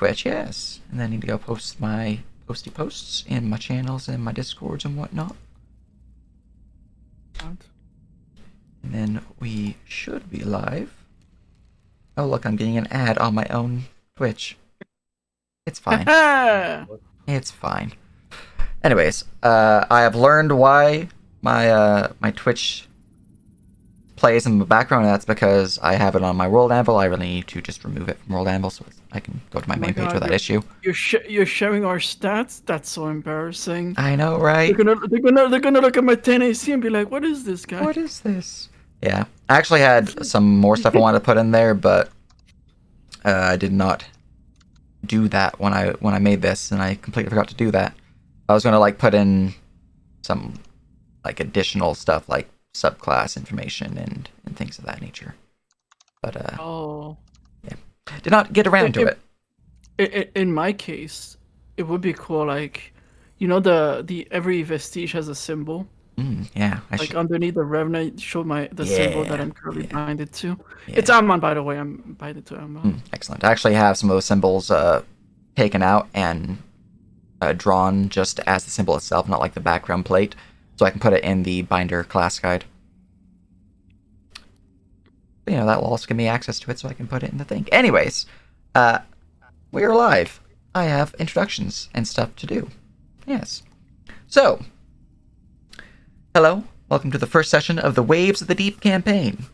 Twitch, yes. And then I need to go post my posty posts in my channels and my discords and whatnot. What? And then we should be live. Oh, look, I'm getting an ad on my own Twitch. It's fine. It's fine. Anyways, I have learned why my Twitch plays in the background, and that's because I have it on my World Anvil. I really need to just remove it from World Anvil so I can go to my main page without issue. You're sharing our stats? That's so embarrassing. I know, right? They're gonna look at my 10 AC and be like, "What is this guy? What is this?" Yeah, I actually had some more stuff I wanted to put in there, but I did not do that when I made this, and I completely forgot to do that. I was gonna like put in some like additional stuff like subclass information and things of that nature, but yeah, did not get around to it. In my case, it would be cool. Like, you know, the every vestige has a symbol. Yeah, Like underneath the revenant, show the symbol that I'm currently binded to. Yeah. It's Amon, by the way. I'm binded to Amon. Excellent. I actually have some of those symbols taken out and drawn just as the symbol itself, not like the background plate, so I can put it in the binder class guide. But, that will also give me access to it, so I can put it in the thing. Anyways, we are live. I have introductions and stuff to do. Yes. So, hello. Welcome to the first session of the Waves of the Deep campaign.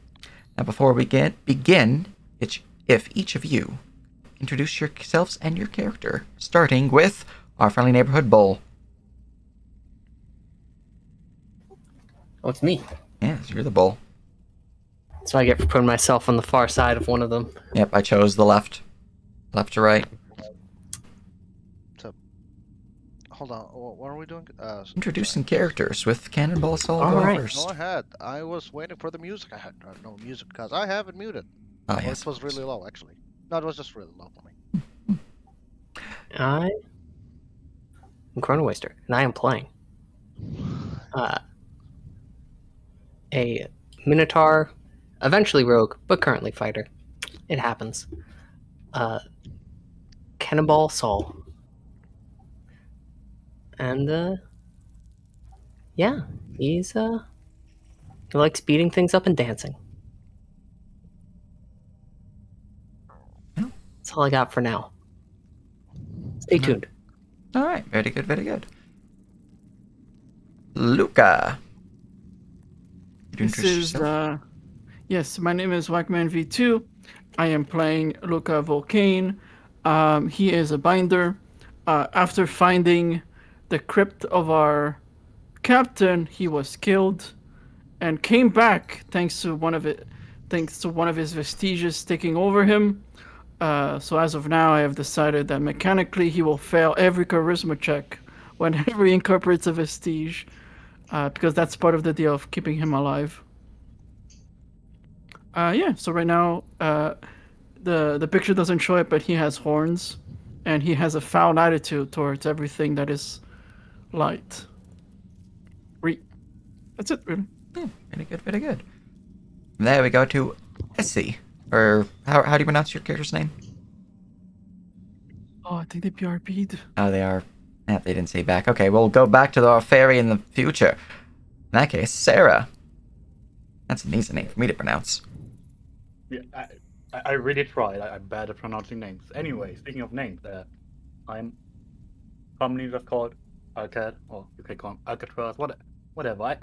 Now, before we begin, if each of you introduce yourselves and your character, starting with our friendly neighborhood bull. Oh, it's me. Yes, you're the bull. So I get for putting myself on the far side of one of them. Yep, I chose the left to right. So, hold on, what are we doing? Introducing characters with Cannonball Assault. All right. First. Go ahead. I was waiting for the music. I had no music because I have it muted. Oh, Or yes. it was really low, actually. No, it was just really low for me. I am Chrono Waster, and I am playing a Minotaur, eventually rogue, but currently fighter. It happens. Cannonball Saul. And, yeah, he likes beating things up and dancing. That's all I got for now. Stay tuned. All right, very good, very good. Luca. This is yes. My name is Whackman V2. I am playing Luca Volcane. He is a binder. After finding the crypt of our captain, he was killed, and came back thanks to one of his vestiges taking over him. So as of now, I have decided that mechanically he will fail every charisma check whenever he incorporates a vestige, because that's part of the deal of keeping him alive. Yeah. So right now, the picture doesn't show it, but he has horns, and he has a foul attitude towards everything that is light. That's it, really. Yeah, very good, very good. There we go to Essie. Or how do you pronounce your character's name? Oh, I think they PRP'd. Oh, they are. Yeah, they didn't say back. Okay, we'll go back to our fairy in the future. In that case, Sarah. That's an easy name for me to pronounce. Yeah, I really tried. I'm bad at pronouncing names. Anyway, speaking of names, I'm commonly just called Alcad, or you can call him Alcatraz, whatever. I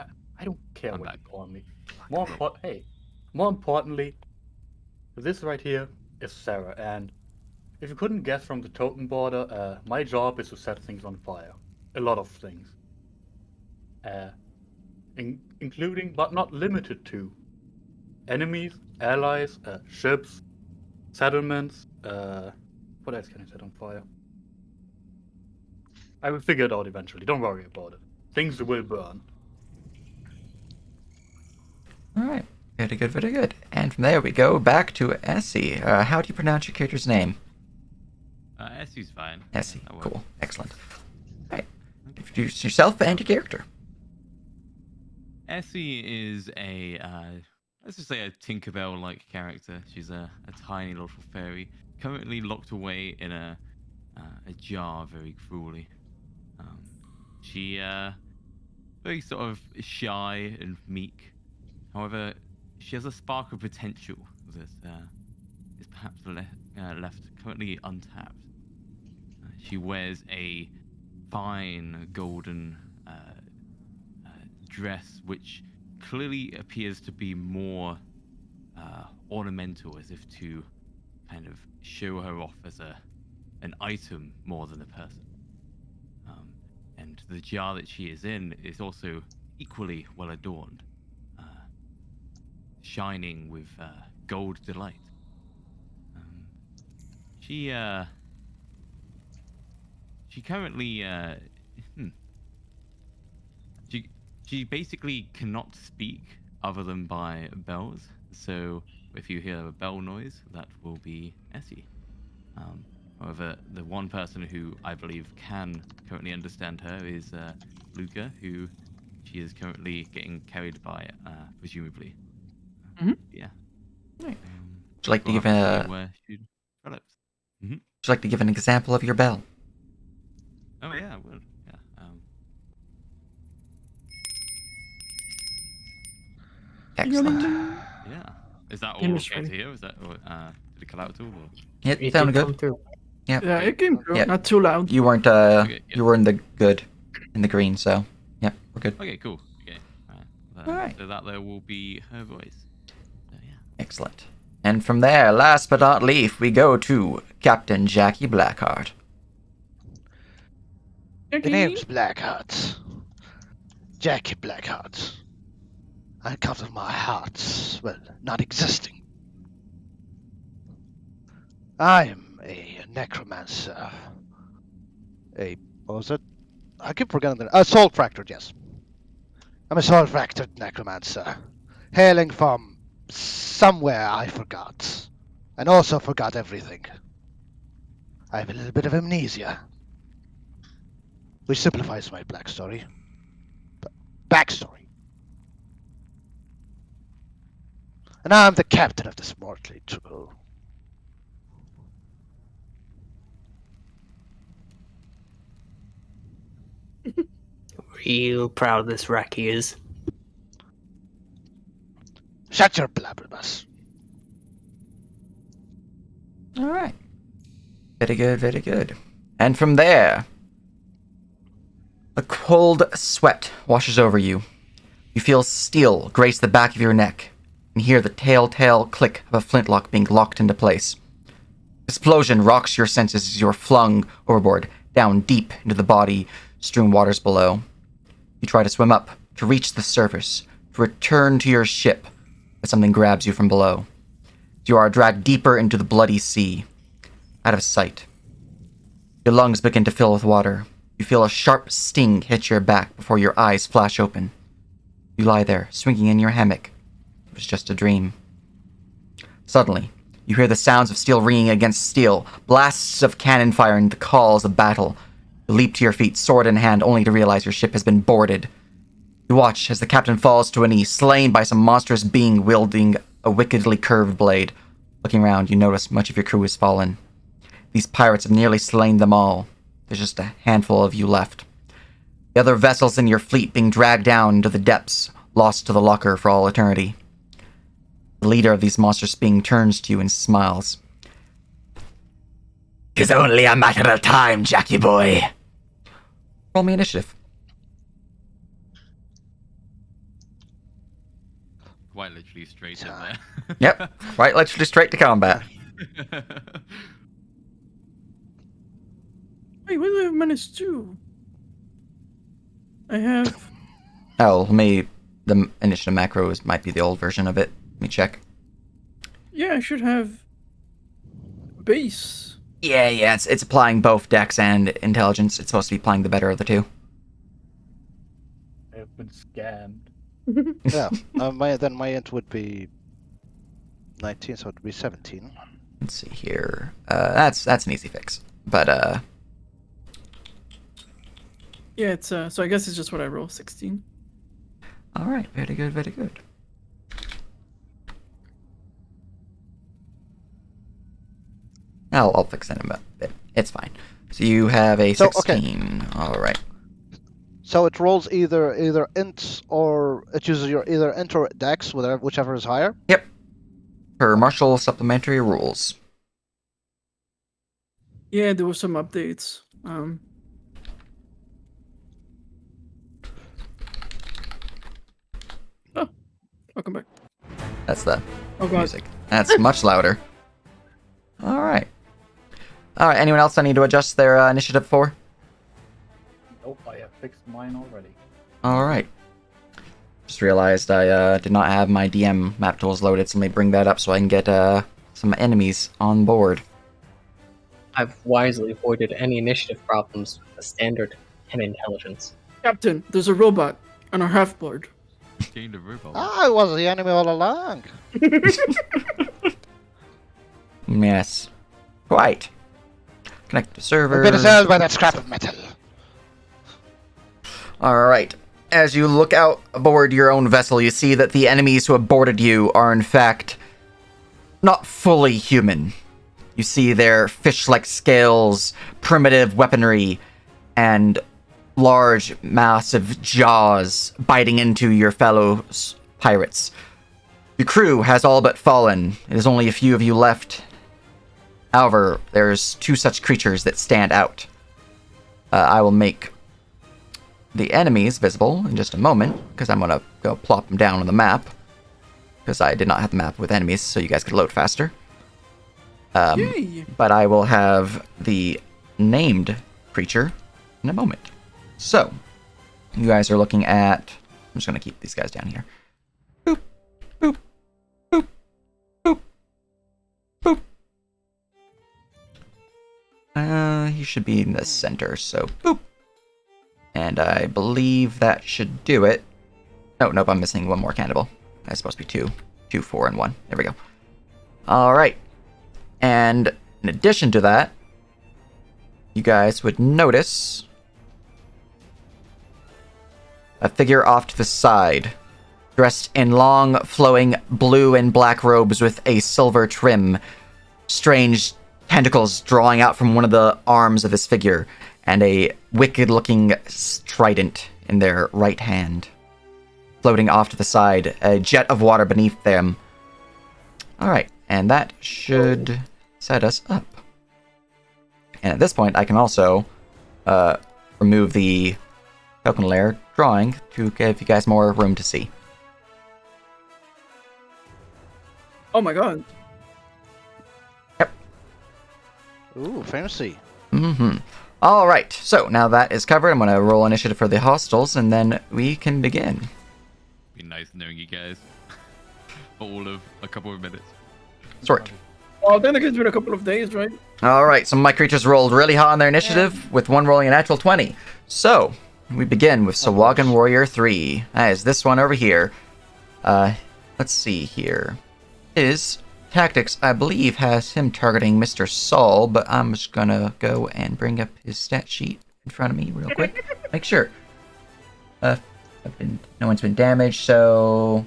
don't care what you call me. More importantly, this right here is Sarah, and if you couldn't guess from the totem border, my job is to set things on fire. A lot of things. Including, but not limited to, enemies, allies, ships, settlements, what else can I set on fire? I will figure it out eventually, don't worry about it. Things will burn. Alright, very good, very good. And from there we go back to Essie. How do you pronounce your character's name? Essie's fine. Essie, cool, excellent. Alright, introduce yourself and your character. Essie is a, let's just say a Tinkerbell-like character. She's a tiny little fairy, currently locked away in a a jar very cruelly. She very sort of shy and meek. However, she has a spark of potential that is perhaps left currently untapped. She wears a fine golden dress, which clearly appears to be more ornamental, as if to kind of show her off as an item more than a person. And the jar that she is in is also equally well adorned, shining with gold delight. She currently she basically cannot speak other than by bells. So if you hear a bell noise, that will be Essie. However, the one person who I believe can currently understand her is Luca, who she is currently getting carried by, presumably. Yeah. Right. Would you like to give Would you like to give an example of your bell? Oh yeah, I will. Yeah. Excellent. Yeah. Is that all Finish okay to ready. hear? Is that did it cut out at all? Or? It It sounded did come good. through. Yeah. Yeah, it came through. Yeah. Not too loud. You weren't Okay, yeah. you were in the good, in the green. So yeah, we're good. Okay, cool. Okay. Alright. So that there will be her voice. So yeah. Excellent. And from there, last but not least, we go to Captain Jackie Blackheart. The name's Blackheart. Jackie Blackheart. On account of my heart, well, not existing. I am a necromancer. What was it? I keep forgetting the soul fractured, yes. I'm a soul fractured necromancer. Hailing from somewhere I forgot. And also forgot everything. I have a little bit of amnesia. Which simplifies my backstory. And I'm the captain of this motley crew. Real proud of this wreck he is. Shut your blabbermouth. All right. Very good, very good. And from there, a cold sweat washes over you. You feel steel graze the back of your neck and hear the telltale click of a flintlock being locked into place. Explosion rocks your senses as you are flung overboard, down deep into the body-strewn waters below. You try to swim up, to reach the surface, to return to your ship, but something grabs you from below. You are dragged deeper into the bloody sea, out of sight. Your lungs begin to fill with water. You feel a sharp sting hit your back before your eyes flash open. You lie there, swinging in your hammock. It was just a dream. Suddenly, you hear the sounds of steel ringing against steel, blasts of cannon fire, and the calls of battle. You leap to your feet, sword in hand, only to realize your ship has been boarded. You watch as the captain falls to a knee, slain by some monstrous being wielding a wickedly curved blade. Looking around, you notice much of your crew has fallen. These pirates have nearly slain them all. There's just a handful of you left. The other vessels in your fleet being dragged down into the depths, lost to the locker for all eternity. The leader of these monstrous beings turns to you and smiles. "'Tis only a matter of time, Jackie boy." Roll me initiative. Quite literally straight in there. Yep, right, literally straight to combat. Wait, what do I have -2? I have... Oh, the initiative macros might be the old version of it. Let me check. Yeah, I should have... base. Yeah, it's applying both dex and intelligence. It's supposed to be applying the better of the two. I've been scammed. Yeah, my int would be 19, so it would be 17. Let's see here. That's an easy fix. But Yeah, it's so I guess it's just what I roll, 16. all right, very good, very good. I'll fix that in a bit. It's fine. So you have a So, 16. All right. So it rolls either int or it uses your either int or dex, whichever is higher. Yep. Per Marshall supplementary rules. Yeah, there were some updates. Oh, welcome back. That's the Oh god. music. That's much louder. All right. All right. Anyone else I need to adjust their initiative for? Nope, I have fixed mine already. All right. Just realized I did not have my DM map tools loaded, so let me bring that up so I can get some enemies on board. I've wisely avoided any initiative problems with the standard and intelligence. Captain, there's a robot on our half board. Gained a robot. I was the enemy all along. Yes. Quite. Connect to server. I've been assailed by that scrap of metal. All right. As you look out aboard your own vessel, you see that the enemies who have boarded you are, in fact, not fully human. You see their fish-like scales, primitive weaponry, and large, massive jaws biting into your fellow pirates. Your crew has all but fallen. It is only a few of you left. However, there's 2 such creatures that stand out. I will make the enemies visible in just a moment, because I'm going to go plop them down on the map, because I did not have the map with enemies, so you guys could load faster. Yay! But I will have the named creature in a moment. So, you guys are looking at... I'm just going to keep these guys down here. Boop, boop, boop, boop, boop. He should be in the center, so boop. And I believe that should do it. Oh, nope, I'm missing one more cannibal. That's supposed to be 2. 2, 4, and 1. There we go. Alright. And in addition to that, you guys would notice a figure off to the side, dressed in long, flowing blue and black robes with a silver trim, strange tentacles drawing out from one of the arms of this figure, and a wicked-looking trident in their right hand. Floating off to the side, a jet of water beneath them. Alright, and that should set us up. And at this point, I can also remove the token layer drawing to give you guys more room to see. Oh my god. Yep. Ooh, fancy. Mm-hmm. Alright, so now that is covered, I'm going to roll initiative for the hostiles, and then we can begin. Be nice knowing you guys. For all of a couple of minutes. Sort. Oh, I think it's been a couple of days, right? Alright, so my creatures rolled really hot on their initiative, with one rolling a natural 20. So, we begin with Sawagan Warrior 3. That is this one over here. Let's see here. His tactics, I believe, has him targeting Mr. Saul, but I'm just gonna go and bring up his stat sheet in front of me real quick. Make sure. No one's been damaged, so...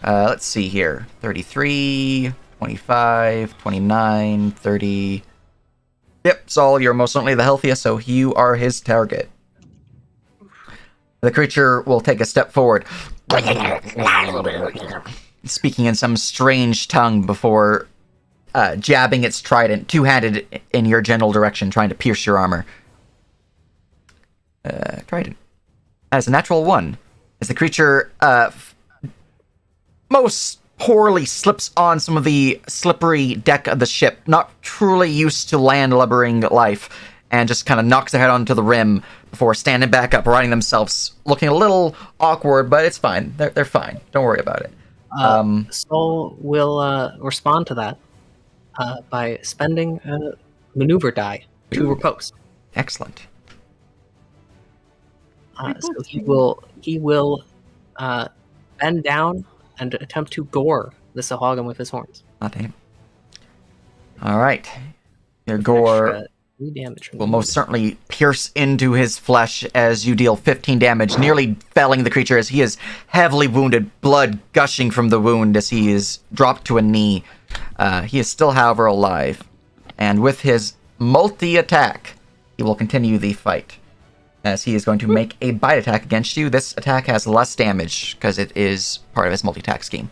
let's see here. 33, 25, 29, 30... Yep, Saul, you're most certainly the healthiest, so you are his target. The creature will take a step forward, speaking in some strange tongue before jabbing its trident, two-handed in your general direction, trying to pierce your armor. Trident. As a natural 1, as the creature most poorly slips on some of the slippery deck of the ship, not truly used to land lumbering life, and just kind of knocks their head onto the rim before standing back up, riding themselves, looking a little awkward, but it's fine. They're fine. Don't worry about it. Soul will respond to that by spending a maneuver die to Ooh. repose. Excellent. So he will bend down and attempt to gore the Sahagin with his horns. Oh, damn. Alright. Your gore Extra 3 damage. will most certainly pierce into his flesh as you deal 15 damage, nearly felling the creature as he is heavily wounded, blood gushing from the wound as he is dropped to a knee. He is still, however, alive. And with his multi-attack. He will continue the fight, as he is going to make a bite attack against you. This attack has less damage, because it is part of his multi-attack scheme.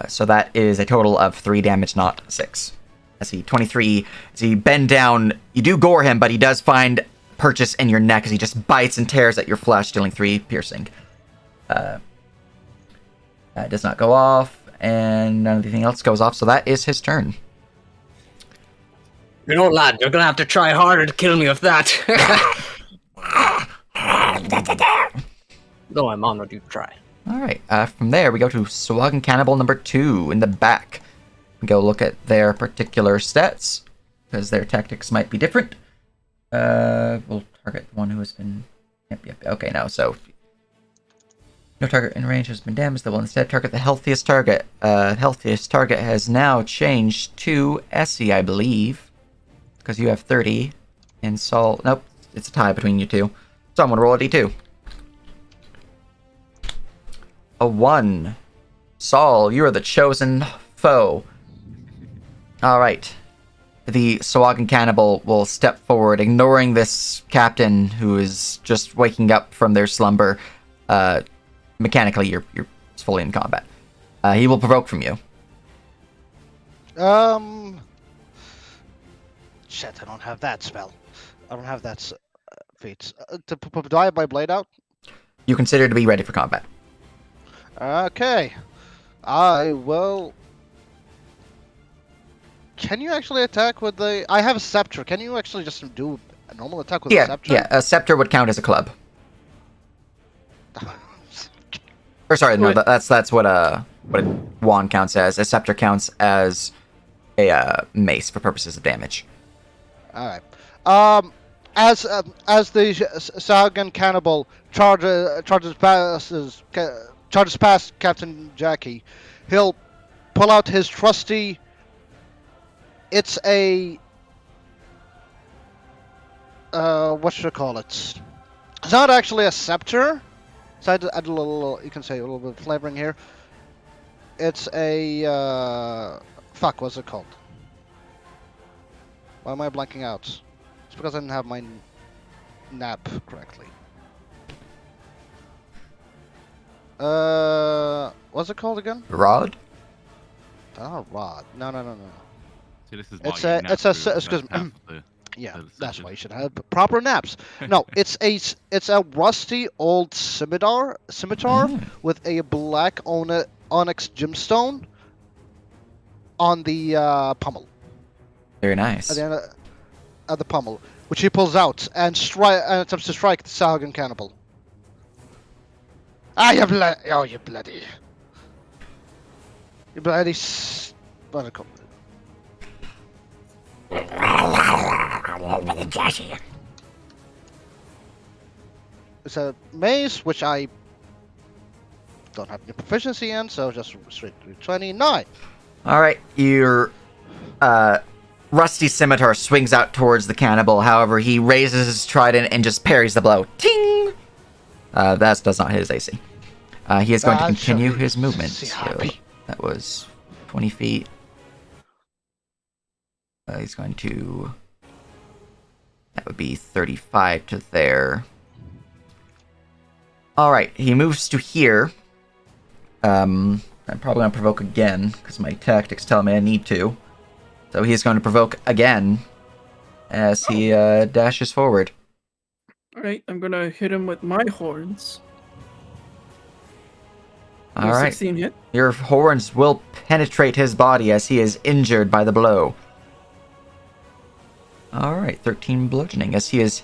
So that is a total of 3 damage, not 6. As he 23, as he bend down, you do gore him, but he does find purchase in your neck as he just bites and tears at your flesh, dealing 3 piercing. That does not go off, and none of anything else goes off, so that is his turn. You know, lad, you're gonna have to try harder to kill me with that. Though I'm honored you try. Alright, from there we go to Swaggin Cannibal number 2 in the back. We go look at their particular stats, because their tactics might be different. We'll target the one who has been... Yep. Okay, no, so... No target in range has been damaged. They will instead target the healthiest target. Healthiest target has now changed to Essie, I believe. Because you have 30. And Saul... Nope, it's a tie between you two. So I'm going to roll a d2. A 1. Saul, you are the chosen foe. Alright. The Swaggin Cannibal will step forward, ignoring this captain who is just waking up from their slumber. Mechanically, you're fully in combat. He will provoke from you. Shit, I don't have that spell. I don't have that feat. Do I have my blade out? You consider to be ready for combat. Okay. I will... Can you actually attack with the... I have a scepter. Can you actually just do a normal attack with a scepter? Yeah, a scepter would count as a club. Or sorry, no, that's what a wand counts as. A scepter counts as a mace for purposes of damage. All right. As the Swaggin Cannibal charges past Captain Jackie, he'll pull out his trusty. It's a what should I call it? It's not actually a scepter. So I add a little, you can say a little bit of flavoring here. It's a fuck. What's it called? Why am I blanking out? It's because I didn't have my nap correctly. What's it called again? Rod? Oh, rod. No. See, this is It's why you a, nap it's a, through excuse me. half of the- Yeah, the that's session. why you should have proper naps. No, it's a rusty old scimitar with a black onyx gemstone on the pommel. Very nice. At the end of the pommel, which he pulls out and attempts to strike the Swaggin Cannibal. Ah, you bloody. What is it called? It's a mace, which I don't have any proficiency in, so just straight to 29. Alright, your rusty scimitar swings out towards the cannibal. However, he raises his trident and just parries the blow. Ting! That does not hit his AC. He is going to continue his movement. So that was 20 feet. He's going to... That would be 35 to there. Alright, he moves to here. I'm probably going to provoke again, because my tactics tell me I need to. So he's going to provoke again, as he dashes forward. Alright, I'm gonna hit him with my horns. Alright, 16 hit. your horns will penetrate his body as he is injured by the blow. Alright, 13 bludgeoning, as he is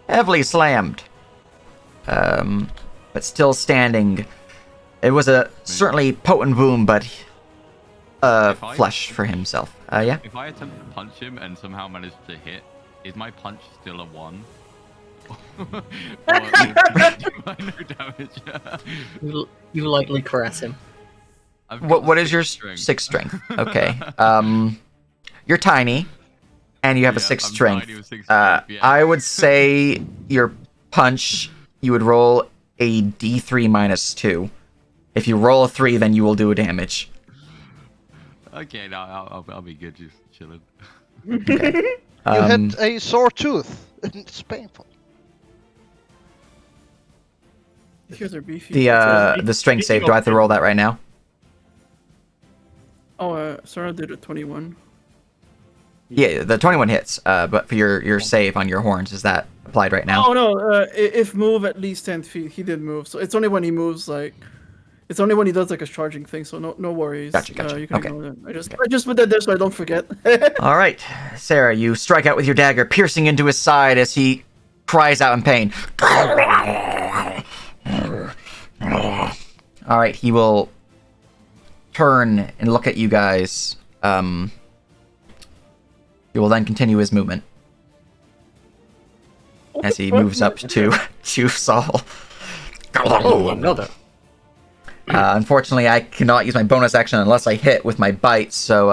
heavily slammed. But still standing. It was a certainly potent wound, but flesh for himself. Yeah? If I attempt to punch him and somehow manage to hit, is my punch still a 1? Or do I no damage? You lightly caress him. What is your 6 strength? Okay. You're tiny, and you have a 6 I'm strength. tiny with 6 strength, yeah. I would say your punch, you would roll a d3 minus 2. If you roll a 3, then you will do a damage. Okay, no, I'll be good, just chilling. Okay. You hit a sore tooth. It's painful. You guys are beefy. The strength save. Do I have to roll that right now? Oh, Sarah did a 21. Yeah, the 21 hits. But for your save on your horns, is that applied right now? Oh no! If move at least 10 feet, he did move. So it's only when he moves like, it's only when he does like a charging thing. So no worries. Gotcha. You can Okay. ignore that. I just put that there so I don't forget. All right, Sarah, you strike out with your dagger, piercing into his side as he cries out in pain. All right, he will turn and look at you guys. He will then continue his movement as he moves up to Saul. Oh, another. Unfortunately, I cannot use my bonus action unless I hit with my bite. So,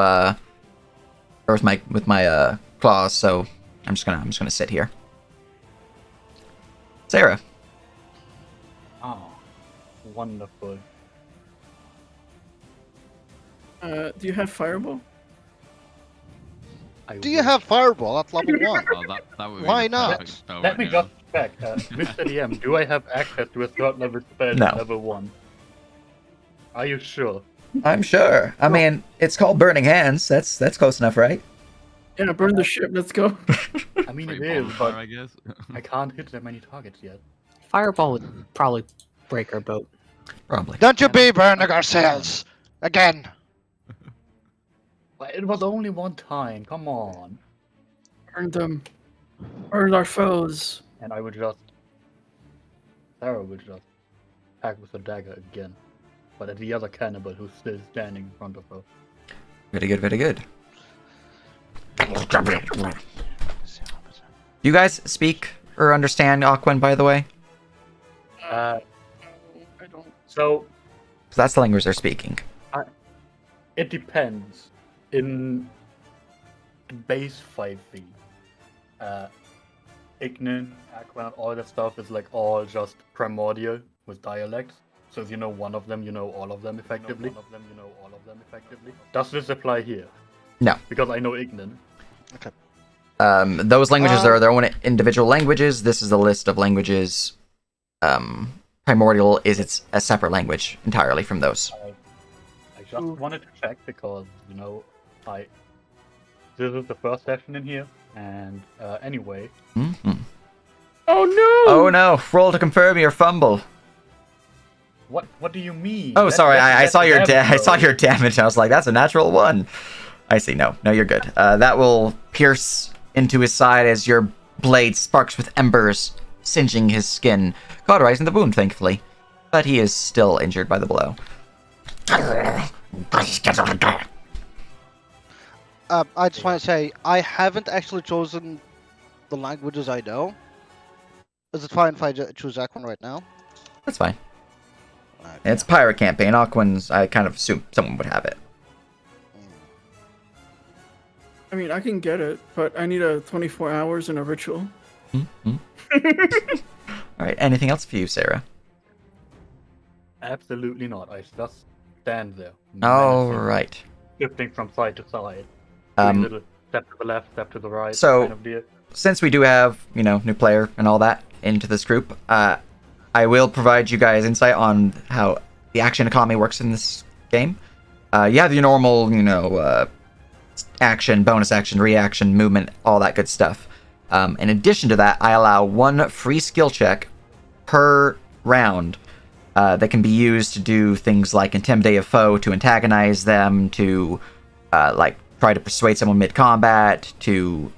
or with my claws. So, I'm just gonna sit here. Sarah. Oh, wonderful. Do you have fireball? Do you have fireball at level 1? Oh, that would be Why the not? perfect spell Let right me now. just check. Mr. DM, do I have access to a third level spell No. at level 1? Are you sure? I'm sure. I mean, it's called Burning Hands. That's close enough, right? Yeah, burn the ship. Let's go. I mean, Free it is, bonfire, but I guess. I can't hit that many targets yet. Fireball would probably break our boat. Probably. Don't you be burning ourselves again. But it was only one time, come on. Burn them. Burn our foes. And I would just... Sarah would just attack with a dagger again. But at the other cannibal who's still standing in front of her. Very good, very good. You guys speak or understand Aquan, by the way? Uh, I don't. so, 'Cause that's the language they're speaking. it depends. In base 5e, Ignan, Aquan, all that stuff is like all just primordial with dialects. So if you know one of them, you know all of them effectively. Does this apply here? No. Because I know Ignan. Those languages are their own individual languages. This is the list of languages. Primordial is a separate language entirely from those. I just wanted to check because, this is the first session in here, and anyway. Mm-hmm. Oh no! Oh no! Roll to confirm your fumble. What do you mean? Oh, sorry. I saw your damage. I saw your damage. I was like, that's a natural one. I see. No, you're good. That will pierce into his side as your blade sparks with embers, singeing his skin, cauterizing the wound, thankfully. But he is still injured by the blow. I just want to say, I haven't actually chosen the languages I know. Is it fine if I choose that one right now? That's fine. It's pirate campaign. Aquans, I kind of assume someone would have it. I mean, I can get it, but I need a 24 hours and a ritual. Mm-hmm. All right. Anything else for you, Sarah? Absolutely not. I just stand there. All menacing, right. Shifting from side to side. Doing a little step to the left, step to the right. So- kind of deal. Since we do have, new player and all that into this group, I will provide you guys insight on how the action economy works in this game. You have your normal, action, bonus action, reaction, movement, all that good stuff. In addition to that, I allow one free skill check per round that can be used to do things like intimidate a foe, to antagonize them, to try to persuade someone mid-combat, to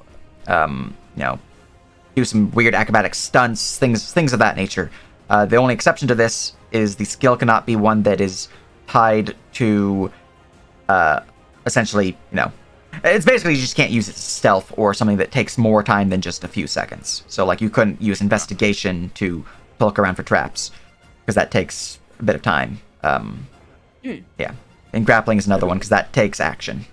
do some weird acrobatic stunts, things of that nature. The only exception to this is the skill cannot be one that is tied to essentially, it's basically you just can't use it as stealth or something that takes more time than just a few seconds. So you couldn't use investigation to look around for traps because that takes a bit of time. Yeah. And grappling is another one because that takes action.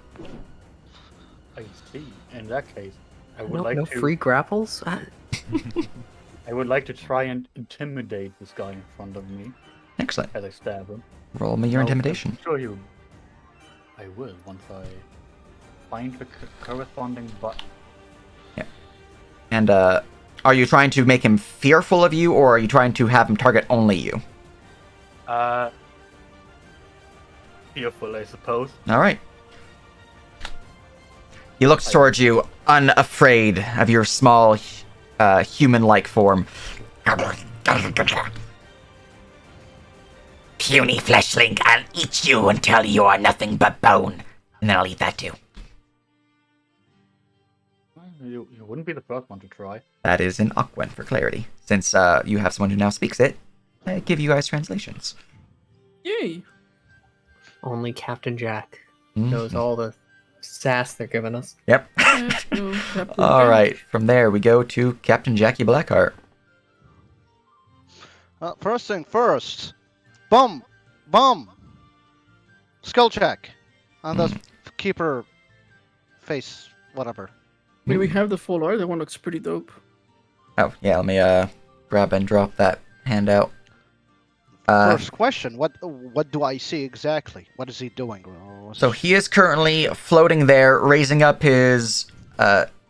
I see. In that case, I would No, like no to. free grapples? I would like to try and intimidate this guy in front of me Excellent. as I stab him. Roll me your I'll intimidation. show you. I will once I find the corresponding button. And are you trying to make him fearful of you, or are you trying to have him target only you? Fearful, I suppose. All right. He looks towards you, unafraid of your small, human-like form. Puny fleshling, I'll eat you until you are nothing but bone. And then I'll eat that too. You wouldn't be the first one to try. That is in Aquan for clarity. Since you have someone who now speaks it, I give you guys translations. Yay! Only Captain Jack knows all the sass they're giving us. Yep. All right. From there, we go to Captain Jackie Blackheart. First thing first. Bum. Skull check. And that's keeper face, whatever. I mean, we have the full art. That one looks pretty dope. Oh, yeah, let me grab and drop that handout. First question, what do I see exactly? What is he doing? So he is currently floating there, raising up his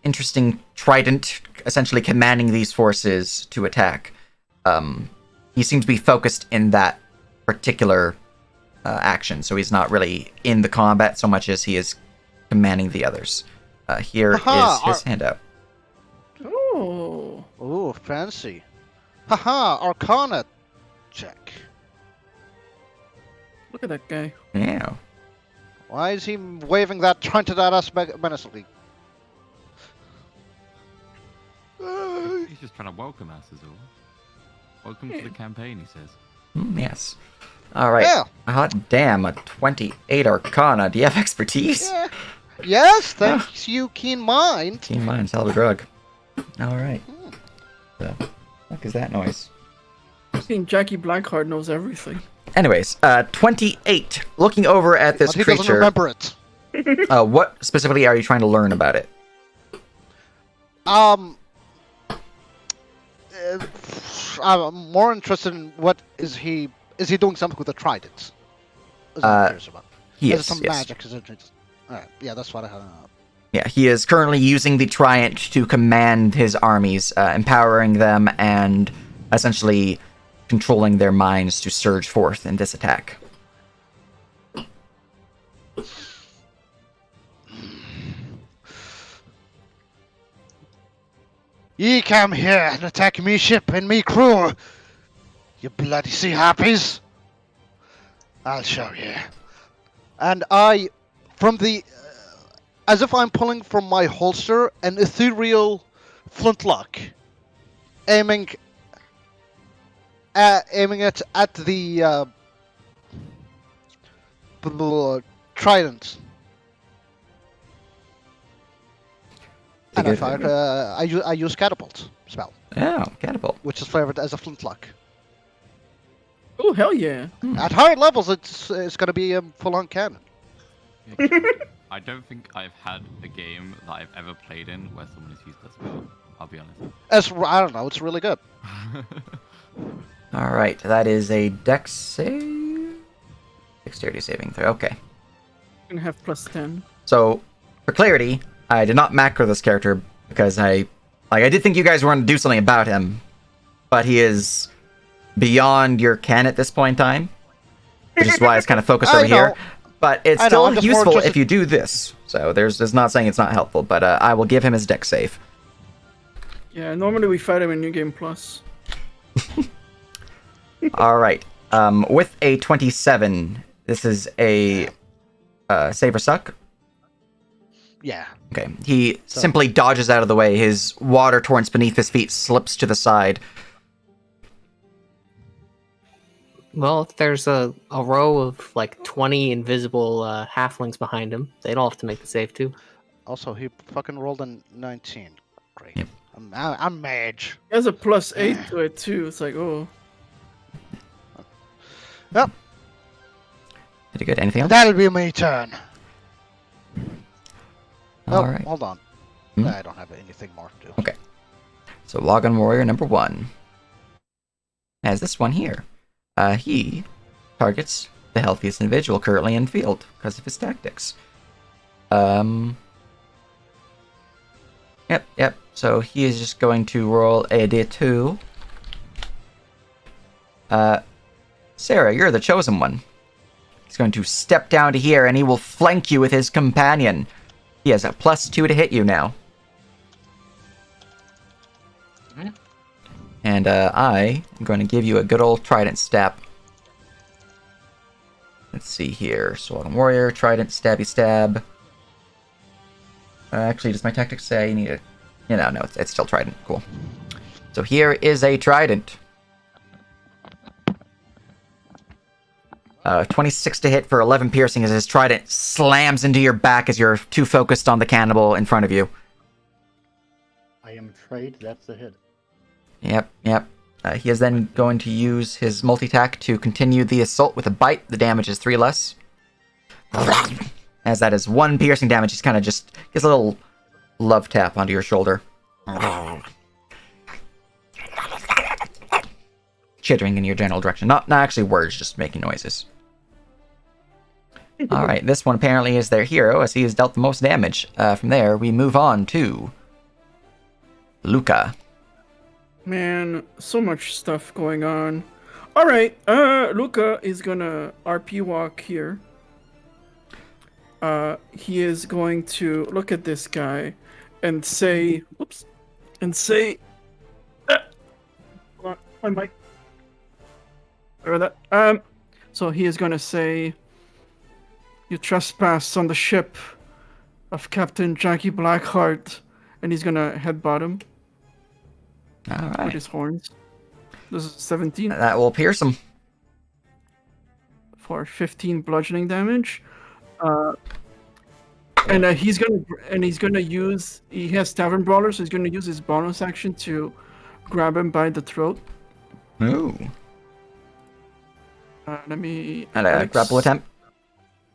interesting trident, essentially commanding these forces to attack. He seems to be focused in that particular action, so he's not really in the combat so much as he is commanding the others. Here is his handout. Oh. Ooh, fancy. Haha, Arcana check. Look at that guy. Yeah. Why is he waving that trident at us menacingly? He's just trying to welcome us, is all. Welcome to the campaign, he says. Yes. All right. Yeah. Hot damn, a 28 Arcana. Do you have expertise? Yeah. Yes, thanks you, keen mind. Keen mind's hell of a drug. All right. The fuck is that noise? I think Jackie Blackheart knows everything. Anyways, 28. Looking over at this But he doesn't creature, remember it. what specifically are you trying to learn about it? I'm more interested in what is he doing something with the trident? Is what I'm curious about. He Is is, it some yes. magic? Is it? Alright, yeah, that's what I had. Yeah, he is currently using the Trident to command his armies, empowering them and essentially controlling their minds to surge forth in this attack. Ye come here and attack me ship and me crew, you bloody sea harpies. I'll show you. And I, from the, as if I'm pulling from my holster, an ethereal flintlock, aiming it at the trident. And I fired. I use catapult spell, Oh, catapult. which is flavored as a flintlock. Oh, hell yeah. At higher levels, it's going to be a full-on cannon. I don't think I've had a game that I've ever played in where someone has used that spell. I'll be honest. I don't know. It's really good. All right, that is a Dex save, dexterity saving throw. Okay. Gonna have +10. So, for clarity, I did not macro this character because I did think you guys were going to do something about him, but he is beyond your ken at this point in time, which is why it's kind of focused over here. But it's I know, I'm still just more useful interested- if you do this. So there's not saying it's not helpful, but I will give him his Dex save. Yeah, normally we fight him in New Game Plus. All right. With a 27, this is a save or suck. Yeah. Okay. He simply dodges out of the way. His water torrents beneath his feet slips to the side. Well, if there's a row of like 20 invisible halflings behind him, they'd all have to make the save too. Also, he fucking rolled a 19. Great. Yep. I'm mage. He has a +8 to it too. It's like, oh. Yep. Pretty good. Anything else? That'll be my turn. All Oh, right. hold on. Hmm? I don't have anything more to do. Okay. So Logon Warrior number 1 has this one here. He targets the healthiest individual currently in field because of his tactics. Yep. So he is just going to roll a d2. Sarah, you're the chosen one. He's going to step down to here, and he will flank you with his companion. He has a +2 to hit you now. Mhm. And I am going to give you a good old trident stab. Let's see here. Sword Warrior, trident, stabby stab. Actually, does my tactics say you need it? No, it's still trident. Cool. So here is a trident. 26 to hit for 11 piercing as his trident slams into your back as you're too focused on the cannibal in front of you. I am afraid that's a hit. Yep. He is then going to use his multi-attack to continue the assault with a bite. The damage is 3 less. As that is 1 piercing damage, he's kind of just gives a little love tap onto your shoulder. Chittering in your general direction. Not actually words, just making noises. Alright, this one apparently is their hero, as he has dealt the most damage. From there, we move on to Luca. Man, so much stuff going on. Alright, Luca is gonna RP walk here. He is going to look at this guy and say, hold on, mic. So he is gonna say, "You trespass on the ship of Captain Jackie Blackheart," and he's gonna headbutt him with Alright. his horns. This is 17 That will pierce him. for 15 bludgeoning damage. And he's gonna use. He has Tavern Brawler, so he's gonna use his bonus action to grab him by the throat. Ooh. Let me. And a grapple attempt.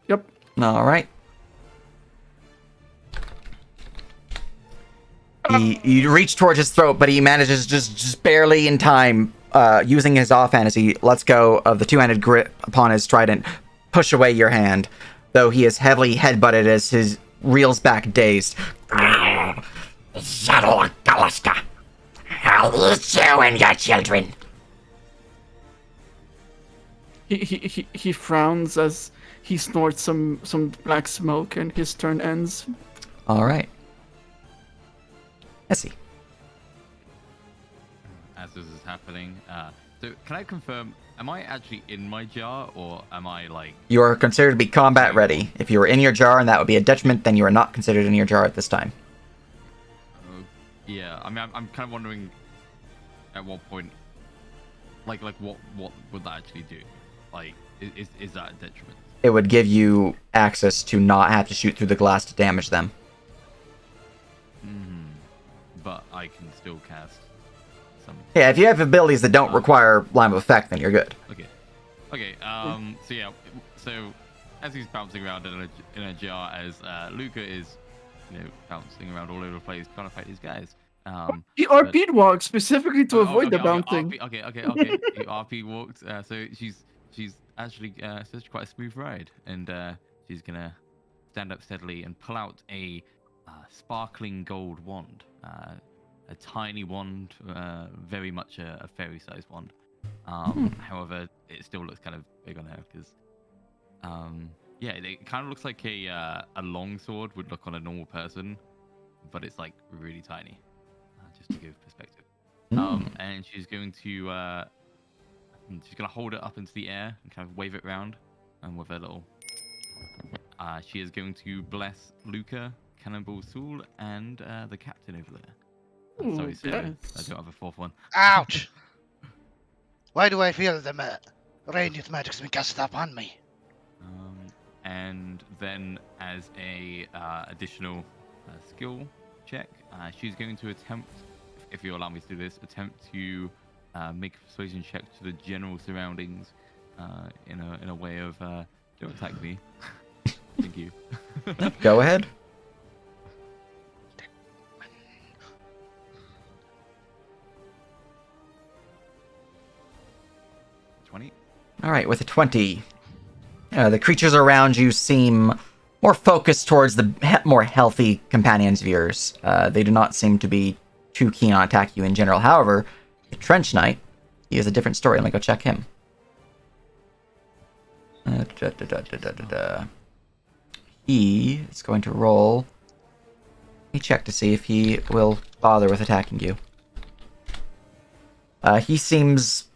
Yep. Alright. You reach towards his throat, but he manages just barely in time, using his offhand as he lets go of the two-handed grip upon his trident, push away your hand, though he is heavily headbutted as his reels back dazed. Shadow Galaska. I'll eat you and your children. He frowns as he snorts some black smoke, and his turn ends. Alright. Essie. As this is happening, so can I confirm? Am I actually in my jar, or am I like? You are considered to be combat ready. If you were in your jar and that would be a detriment, then you are not considered in your jar at this time. Yeah, I mean, I'm kind of wondering at what point, like what would that actually do? Like, is that a detriment? It would give you access to not have to shoot through the glass to damage them. But I can still cast some. Yeah, if you have abilities that don't require line of effect, then you're good. Okay. So yeah. So as he's bouncing around in a jar, as Luca is, bouncing around all over the place trying to fight these guys. He RP'd walk specifically to avoid the bouncing. Okay. He RP walked. So she's actually such quite a smooth ride, and she's gonna stand up steadily and pull out a sparkling gold wand. A tiny wand, very much a fairy-sized wand. However, it still looks kind of big on her because, it kind of looks like a long sword would look on a normal person, but it's like really tiny, just to give perspective. And she's going to hold it up into the air and kind of wave it around, and with a little. She is going to bless Luca, Cannonball Soul, and the captain over there. Sorry, Sarah. I don't have a fourth one. Ouch! Why do I feel the radiant magic's been cast upon me? And then, as a additional skill check, she's going to attempt, if you allow me to do this, to make a persuasion check to the general surroundings in a way of don't attack me. Thank you. Go ahead. 20. Alright, with a 20. The creatures around you seem more focused towards the more healthy companions of yours. They do not seem to be too keen on attacking you in general. However, the Trench Knight, he has a different story. Let me go check him. He is going to roll. Let me check to see if he will bother with attacking you. He seems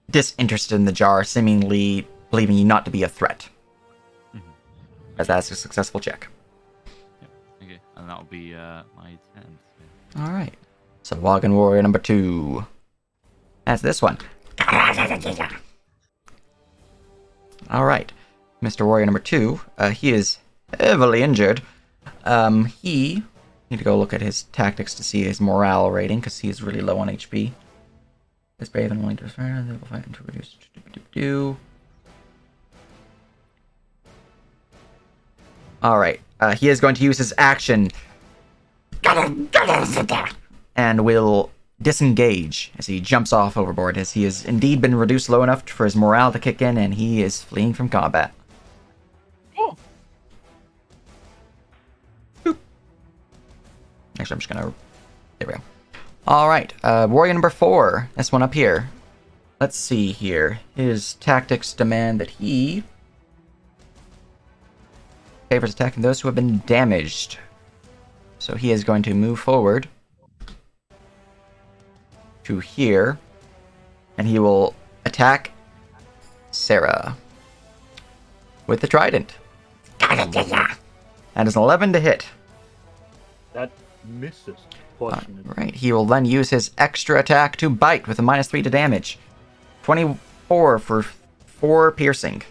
disinterested in the jar, seemingly believing you not to be a threat. As that's a successful check. Yep. Okay, and that'll be my turn. So. Alright. So Wagon Warrior number 2. That's this one. Alright. Mr. Warrior number 2, he is heavily injured. He need to go look at his tactics to see his morale rating, because he is really low on HP. Is brave and willing to surrender, they will fight to reduce. Alright, he is going to use his action and will disengage as he jumps off overboard, as he has indeed been reduced low enough for his morale to kick in, and he is fleeing from combat. Oh. Boop. Actually, I'm just gonna... There we go. Alright, warrior number 4. This one up here. Let's see here. His tactics demand that he favors attacking those who have been damaged. So he is going to move forward to here, and he will attack Sarah with the trident. That is an 11 to hit. That misses. Fortunately. Right, he will then use his extra attack to bite with a -3 to damage. 24 for 4 piercing.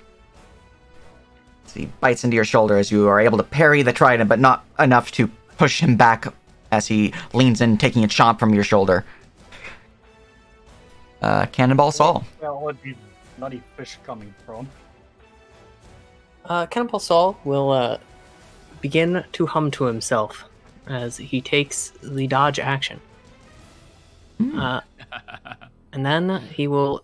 So he bites into your shoulder as you are able to parry the trident, but not enough to push him back as he leans in, taking a chomp from your shoulder. Cannonball Saul. Where are all these bloody fish coming from? Cannonball Saul will begin to hum to himself as he takes the dodge action. And then he will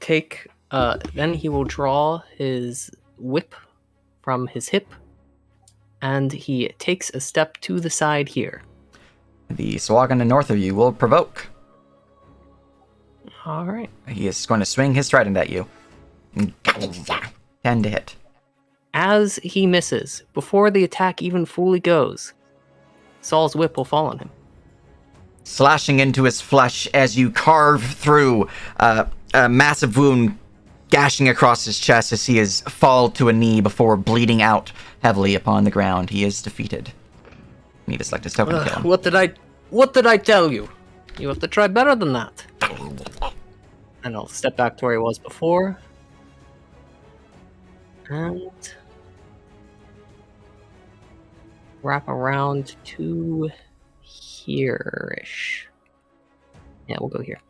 take. Then he will draw his whip from his hip, and he takes a step to the side here. The Swagan north of you will provoke. All right. He is going to swing his trident at you. 10 to hit. As he misses, before the attack even fully goes, Saul's whip will fall on him. Slashing into his flesh as you carve through a massive wound, gashing across his chest as he is fall to a knee before bleeding out heavily upon the ground. He is defeated. Need to select his token to kill him. What did I tell you? You have to try better than that. And I'll step back to where he was before. And wrap around to here-ish. Yeah, we'll go here.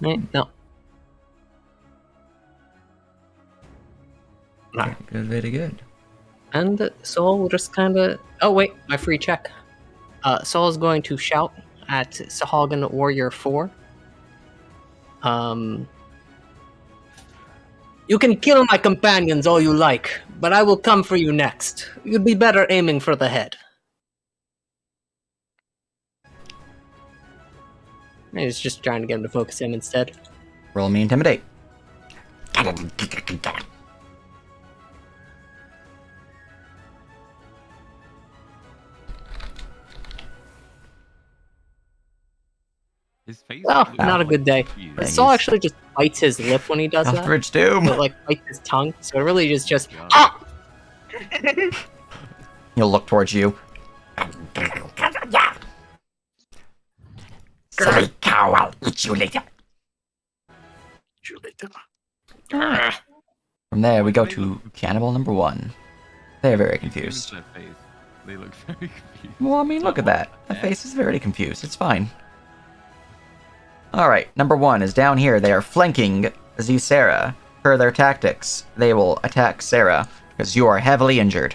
Right? No. Very good, very good. And Saul will just kind of... Oh, wait, my free check. Saul is going to shout at Sahagin Warrior 4. You can kill my companions all you like, but I will come for you next. You'd be better aiming for the head. I was just trying to get him to focus him instead. Roll me Intimidate. His face. Oh, looks not a like good day. confused. Yeah, Saul he's- actually just bites his lip when he does that. Eldritch Doom! So, like, bites his tongue. So it really is just... God. Ah! He'll look towards you. Silly cow, I'll eat you later. From there, we go to Cannibal number 1. They're very confused. Their face. They look very confused. Well, I mean, look at that. The face is very confused. It's fine. Alright, number 1 is down here. They are flanking Sarah. Per their tactics, they will attack Sarah, because you are heavily injured.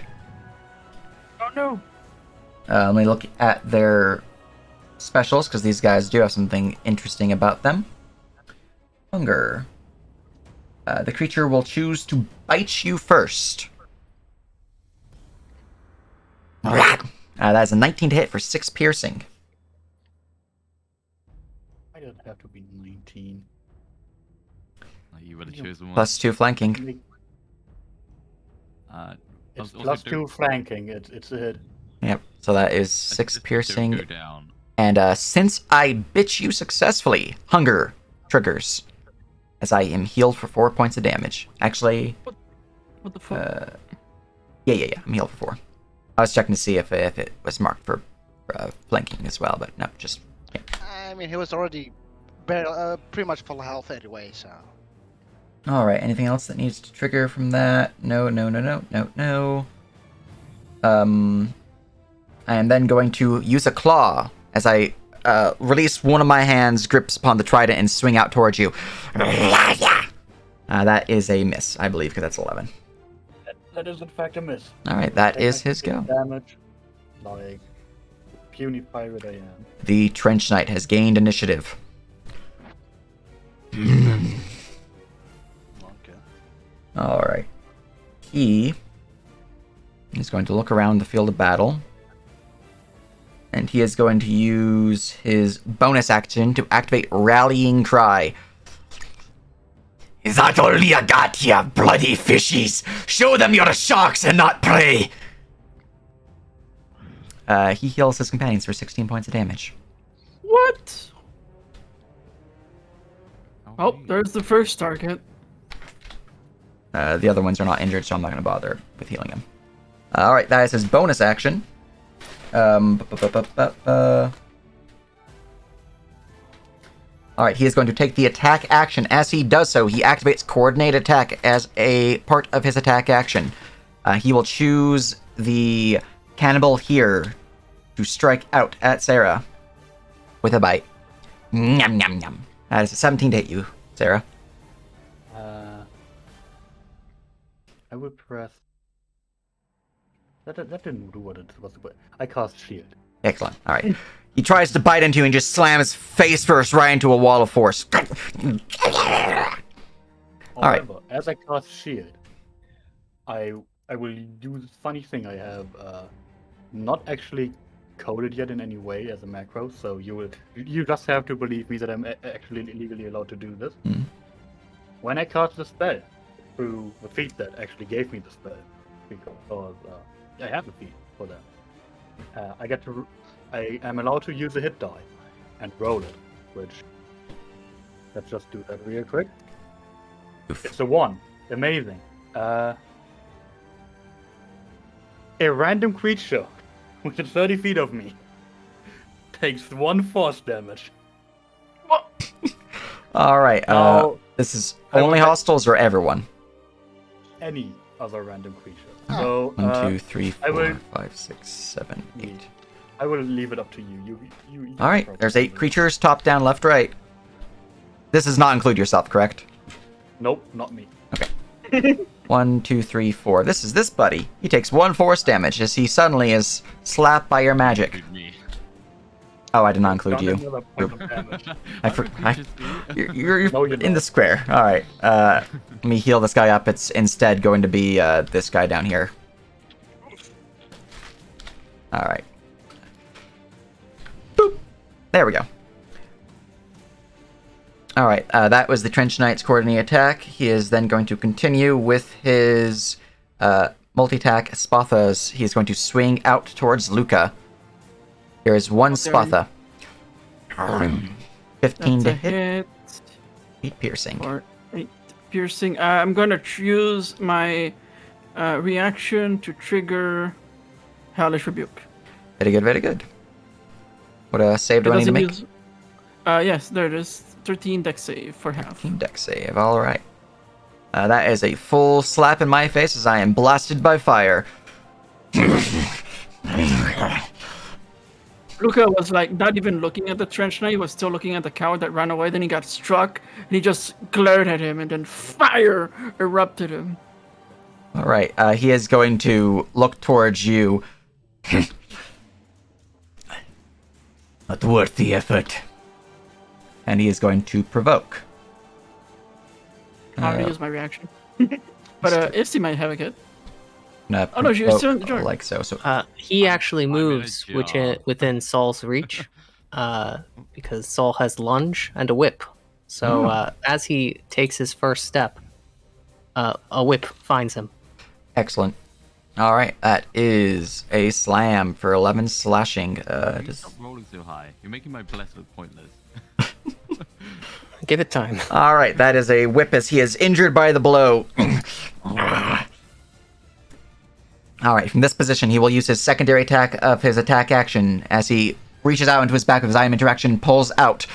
Oh no! Let me look at their specials, because these guys do have something interesting about them. Hunger. The creature will choose to bite you first. That is a 19 to hit for 6 piercing. I don't have to be 19. You would have chosen one. Plus 2 flanking. It's Also plus don't- 2 flanking. It's a hit. Yep. So that is just 6 don't piercing. go down. And since I bit you successfully, hunger triggers. As I am healed for 4 points of damage. Actually, What the fuck? yeah. I'm healed for 4. I was checking to see if it was marked for flanking as well, but no, just... Yeah. I mean, he was already pretty much full health anyway, so. Alright, anything else that needs to trigger from that? No. I am then going to use a claw as I release one of my hands, grips upon the trident, and swing out towards you. That is a miss, I believe, because that's 11. That is in fact a miss. Alright, that is his go. Damage. Like, puny pirate I am. The Trench Knight has gained initiative. Okay. Alright. He is going to look around the field of battle. And he is going to use his bonus action to activate Rallying Cry. Is that all you got, you bloody fishies? Show them you're sharks and not prey! He heals his companions for 16 points of damage. What? Oh, Okay. there's the first target. The other ones are not injured, so I'm not going to bother with healing him. Alright, that is his bonus action. Alright, he is going to take the attack action. As he does so, he activates Coordinate Attack as a part of his attack action. He will choose the Cannibal here to strike out at Sarah with a bite. Nyam nyam nyam. That is a 17 to hit you, Sarah. I will press. That didn't do what it was supposed to. I cast shield. Excellent. Alright. He tries to bite into you and just slams face first right into a wall of force. Alright. However, as I cast shield, I will do this funny thing I have not actually coded yet in any way as a macro, so you just have to believe me that I'm actually legally allowed to do this. Mhm. When I cast the spell through the feat that actually gave me the spell, because I have a feat for that, I am allowed to use a hit die and roll it, which let's just do that real quick. It's a 1. Amazing. A random creature within 30 feet of me takes 1 force damage. Alright, Now, this is I only will- hostiles or everyone? any other random creature. So 1, 2, 3, I 4, will- 5, 6, 7, 8. I will leave it up to you. You Alright, probably there's 8 do it. creatures, top, down, left, right. This does not include yourself, correct? Nope, not me. 1, 2, 3, 4. This is this buddy. He takes 1 force damage as he suddenly is slapped by your magic. Include me. Oh, I did not include Not you. another point of damage. I Other for- I- creatures do. You're No, you're in the not. square. Alright, let me heal this guy up. It's instead going to be this guy down here. Alright. Boop. There we go. Alright, that was the Trench Knight's coordinate attack. He is then going to continue with his multi-attack Spathas. He is going to swing out towards Luca. There is 1 Okay. Spatha. 15 That's to a hit, hit 8 piercing. for 8 piercing. I'm gonna use my reaction to trigger Hellish Rebuke. Very good, very good. What save do I need to make? Yes, there it is. 13 dex save for half. Team deck save, alright. That is a full slap in my face as I am blasted by fire. Luca was like not even looking at the trench knight, he was still looking at the coward that ran away, then he got struck, and he just glared at him, and then fire erupted him. Alright, he is going to look towards you. Not worth the effort. And he is going to provoke. I already used my reaction. But Ifty might have a hit. Oh, no, she's still in the jar. like so. So He actually I'm in a moves jar. within Saul's reach, because Saul has lunge and a whip. So as he takes his first step, a whip finds him. excellent. All right, that is a slam for 11 slashing. Stop rolling so high. You're making my bless look pointless. Give it time. All right, that is a whip as he is injured by the blow. All right, from this position, he will use his secondary attack of his attack action as he reaches out into his back with his item interaction, pulls out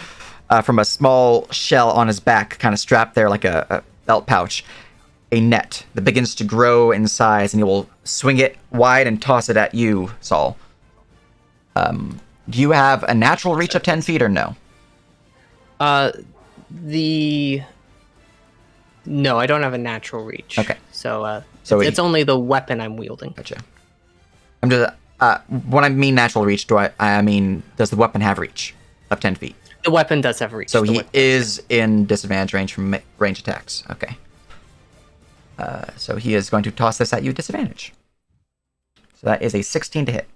from a small shell on his back, kind of strapped there like a belt pouch, a net that begins to grow in size, and he will swing it wide and toss it at you, Saul. Do you have a natural reach of 10 feet or no? No, I don't have a natural reach. Okay. So So it's only the weapon I'm wielding. Gotcha. I'm just when I mean natural reach, I mean does the weapon have reach of 10 feet? The weapon does have reach. So The he weapon- is in disadvantage range from range attacks. Okay. So he is going to toss this at you at disadvantage. So that is a 16 to hit.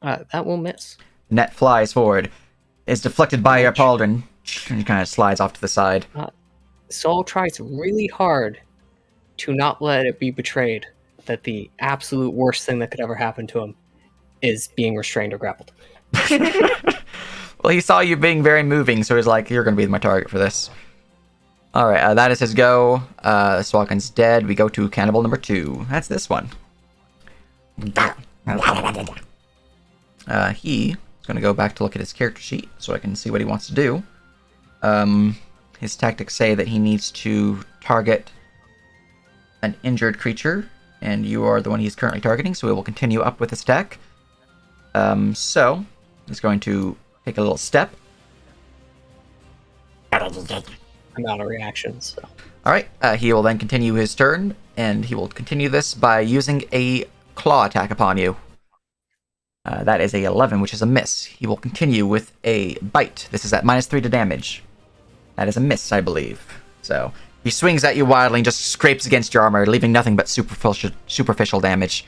that will miss. The net flies forward, is deflected by your pauldron, and kind of slides off to the side. Saul tries really hard to not let it be betrayed that the absolute worst thing that could ever happen to him is being restrained or grappled. Well, he saw you being very moving, so he's like, you're going to be my target for this. All right, that is his go. Swalken's dead. We go to cannibal number 2. That's this one. He is going to go back to look at his character sheet so I can see what he wants to do. His tactics say that he needs to target an injured creature, and you are the one he's currently targeting, so he will continue up with his attack. So he's going to take a little step. I'm out of reactions. So. All right, he will then continue his turn, and he will continue this by using a claw attack upon you. That is a 11, which is a miss. He will continue with a bite. This is at -3 to damage. That is a miss, I believe. So he swings at you wildly and just scrapes against your armor, leaving nothing but superficial damage.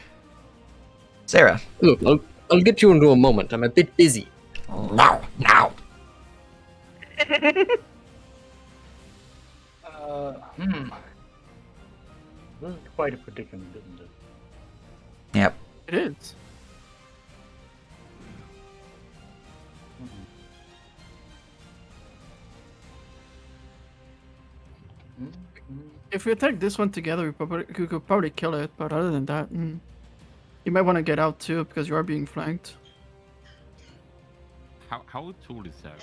Sarah. Look, I'll get you into a moment. I'm a bit busy. Now. This is quite a predicament, isn't it? Yep. It is. If we attack this one together, we could probably kill it, but other than that, you might want to get out too, because you are being flanked. How tall is Sarah?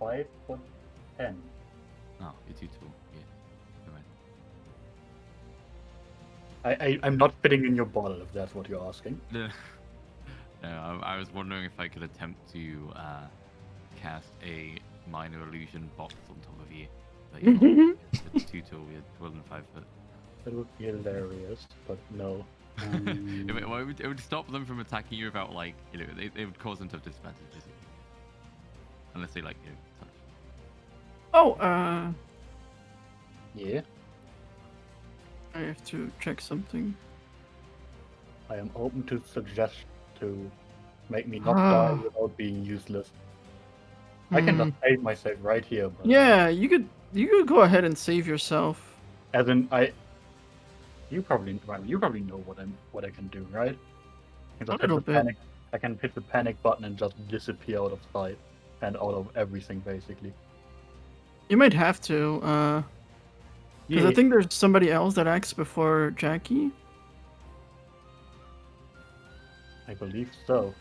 5'10". Oh, you're too tall. Yeah. Never mind. I'm not fitting in your bottle, if that's what you're asking. No, I was wondering if I could attempt to cast a minor illusion box on top of you. But you're it's too tall. You're taller than 5 foot. That would be hilarious, but no. It would stop them from attacking you without, like, it would cause them to have disadvantages. Unless they, like, touch. Oh, Yeah, I have to check something. I am open to suggest to make me not die without being useless. I can just save myself right here. But, Yeah, you could go ahead and save yourself. As in, you probably know what I can do, right? I can just A little hit the bit. panic. I can hit the panic button and just disappear out of sight and out of everything, basically. You might have to, because I think there's somebody else that acts before Jackie. I believe so.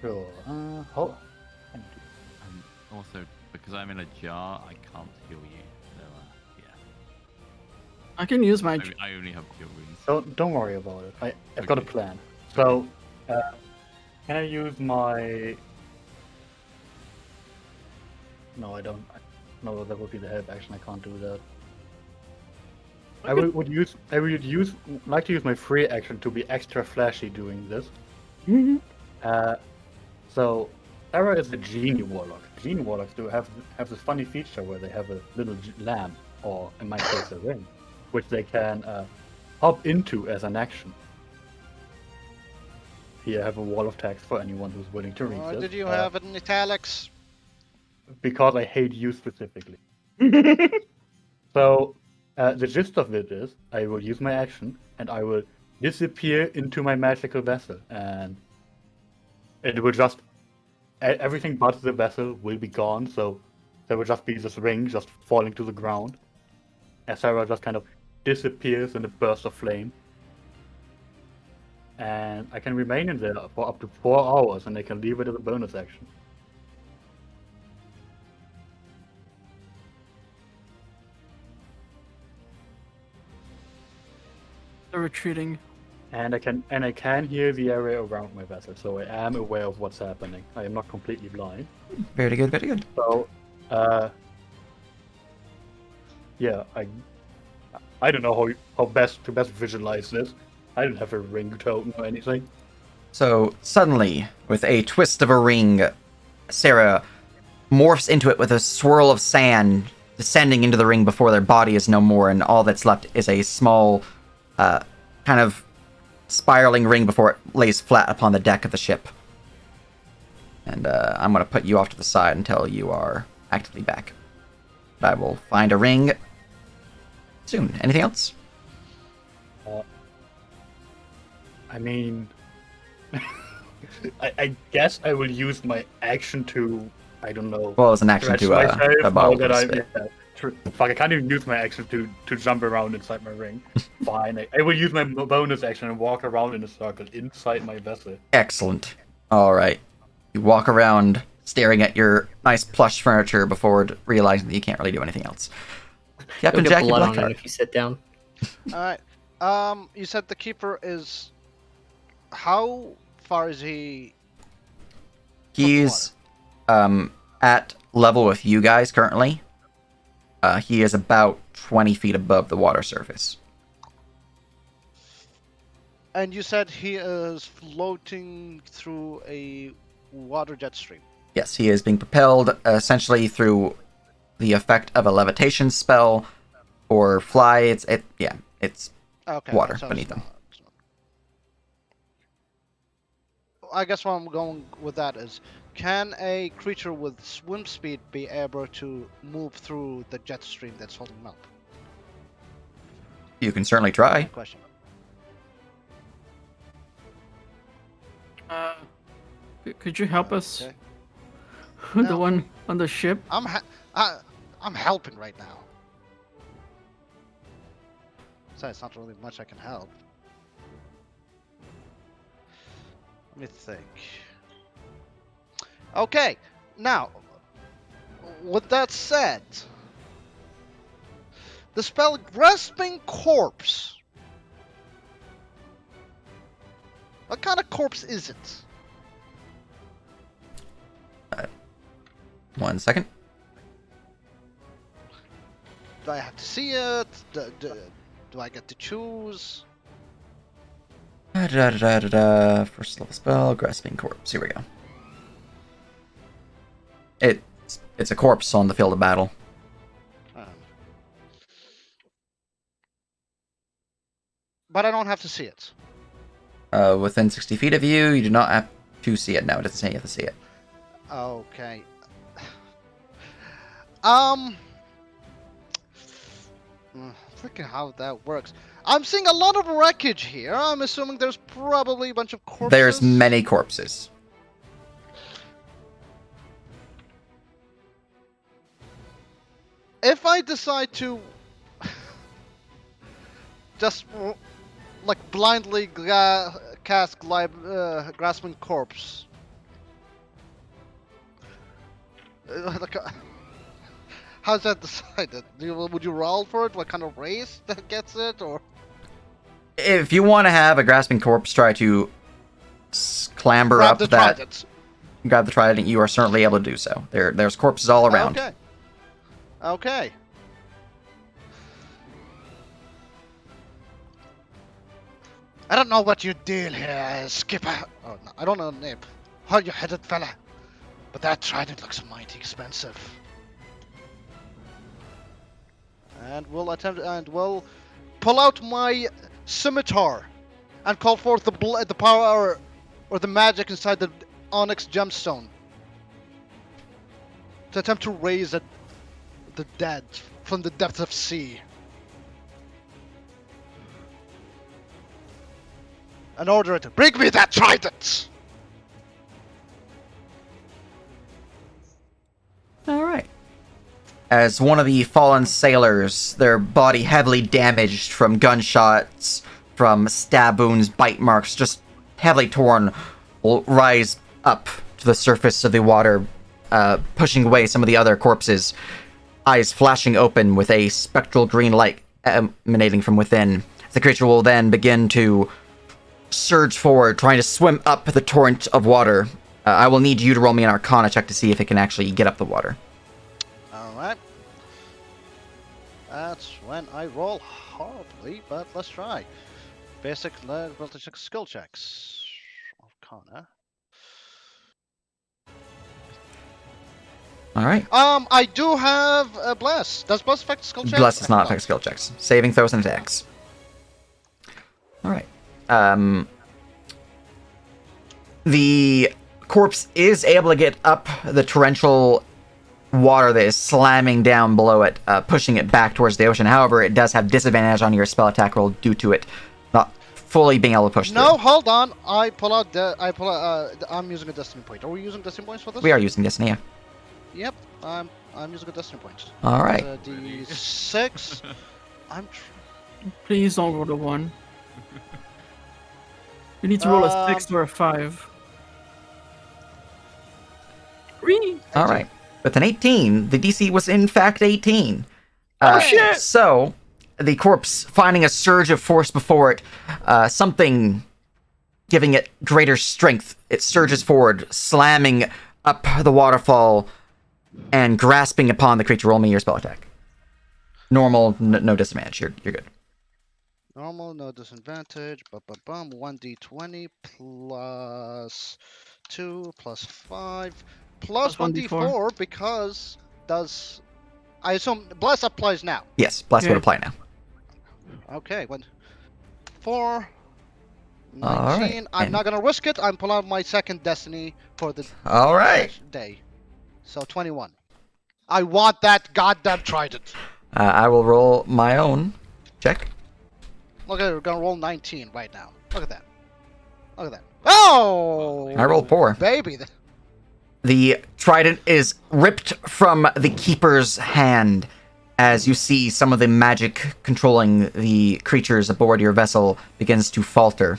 Sure. Also, because I'm in a jar, I can't heal you. So, yeah. I can use my. I only have cure wounds. Don't worry about it. I've got a plan. So, can I use my? No, I don't. No, that would be the help action. I can't do that. I would like to use my free action to be extra flashy doing this. Mhm. So Sarah is a genie warlock. Genie warlocks do have this funny feature where they have a little lamp, or in my case, a ring, which they can hop into as an action. Here I have a wall of text for anyone who's willing to read Or this. did you have it in italics? Because I hate you specifically. So, the gist of it is, I will use my action, and I will disappear into my magical vessel, and it will just everything but the vessel will be gone. So there will just be this ring just falling to the ground, as Sarah just kind of disappears in a burst of flame. And I can remain in there for up to 4 hours, and I can leave it as a bonus action. They're retreating. And I can hear the area around my vessel, so I am aware of what's happening. I am not completely blind. Very good, very good. So, yeah, I don't know how best to visualize this. I don't have a ring totem or anything. So suddenly, with a twist of a ring, Sarah morphs into it with a swirl of sand descending into the ring before their body is no more, and all that's left is a small, kind of spiraling ring before it lays flat upon the deck of the ship. And I'm going to put you off to the side until you are actively back. But I will find a ring soon. Anything else? I mean, I guess I will use my action to, I don't know. Well, as an action stretch to myself, a bottle that to I, spit. fuck, I can't even use my action to jump around inside my ring. Fine, I will use my bonus action and walk around in a circle inside my vessel. Excellent. All right. You walk around staring at your nice plush furniture before realizing that you can't really do anything else. Captain You'll get Jackie blood on it Blackheart. if you sit down. Alright. You said the keeper is. How far is he? He's at level with you guys currently. He is about 20 feet above the water surface. And you said he is floating through a water jet stream. Yes, he is being propelled essentially through the effect of a levitation spell or fly. It's Okay. water so beneath it's him. not- I guess what I'm going with that is, can a creature with swim speed be able to move through the jet stream that's holding him up? You can certainly My try. question. Could you help us? Okay. The No. one on the ship? I'm helping right now. Besides, not really much I can help. Let me think. Okay, now, with that said, the spell Grasping Corpse. What kind of corpse is it? 1 second. Do I have to see it? Do I get to choose? First level spell, Grasping Corpse. Here we go. It's a corpse on the field of battle. But I don't have to see it. Within 60 feet of you, you do not have to see it. No, it doesn't say you have to see it. Okay. Freaking how that works. I'm seeing a lot of wreckage here. I'm assuming there's probably a bunch of corpses. There's many corpses. If I decide to just like blindly cast Grasping Corpse, like, how's that decided? Would you roll for it? What kind of race that gets it, or? If you want to have a Grasping Corpse try to clamber Grab up the that, trident. grab the trident, you are certainly able to do so. There's corpses all around. Okay. Okay. I don't know what you deal here, Skipper. Oh, no, I don't know the name. Hard-headed fella. But that trident looks mighty expensive. And we'll pull out my scimitar and call forth the power or the magic inside the onyx gemstone to attempt to raise the dead from the depths of sea. And order it to bring me that trident! All right. As one of the fallen sailors, their body heavily damaged from gunshots, from stab wounds, bite marks, just heavily torn, will rise up to the surface of the water, pushing away some of the other corpses, eyes flashing open with a spectral green light emanating from within. The creature will then begin to surge forward, trying to swim up the torrent of water. I will need you to roll me an Arcana check to see if it can actually get up the water. Alright. That's when I roll horribly, but let's try. Basic ability check, skill checks. Arcana. Alright. I do have a bless. Does bless affect skill checks? Bless does not affect skill checks. Saving throws and attacks. Alright. The corpse is able to get up the torrential water that is slamming down below it, pushing it back towards the ocean. However, it does have disadvantage on your spell attack roll due to it not fully being able to push No, through. hold on. I'm using a destiny point. Are we using destiny points for this? We are using Destiny, yeah. Yep, I'm using a destiny point. Alright. D6. Please don't roll a 1. You need to roll a 6 or a 5. 3! Alright. With an 18, the DC was in fact 18. Shit! So, the corpse, finding a surge of force before it, something giving it greater strength, it surges forward, slamming up the waterfall and grasping upon the creature. Roll me your spell attack. Normal, no disadvantage. You're good. Normal, no disadvantage. 1d20 plus 2 plus 5 plus 1d4 because I assume bless applies now. Yes, bless would apply now. Okay, 4 19. All right, I'm not gonna risk it. I'm pulling out my second destiny for the day. So 21. I want that goddamn trident. I will roll my own check. Look at it, we're gonna roll 19 right now. Look at that. Look at that. Oh! I rolled 4. Baby. The trident is ripped from the keeper's hand as you see some of the magic controlling the creatures aboard your vessel begins to falter.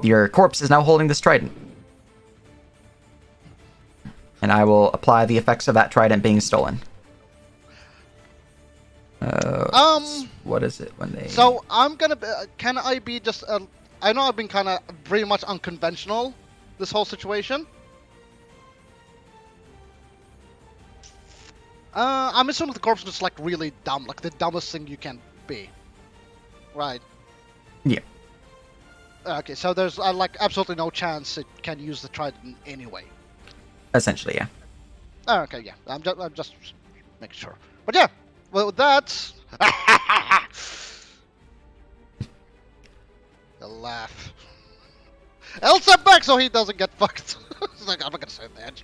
Your corpse is now holding this trident. And I will apply the effects of that trident being stolen. What is it when they... So I'm gonna can I be just I know I've been kind of pretty much unconventional this whole situation. I'm assuming the corpse is just like really dumb, like the dumbest thing you can be. Right. Yeah. Okay, so there's like absolutely no chance it can use the trident anyway. Essentially, yeah. Oh, okay, yeah. I'm just making sure. But yeah, well, that's... the laugh. Elsa back so he doesn't get fucked. It's like, I'm not gonna say that.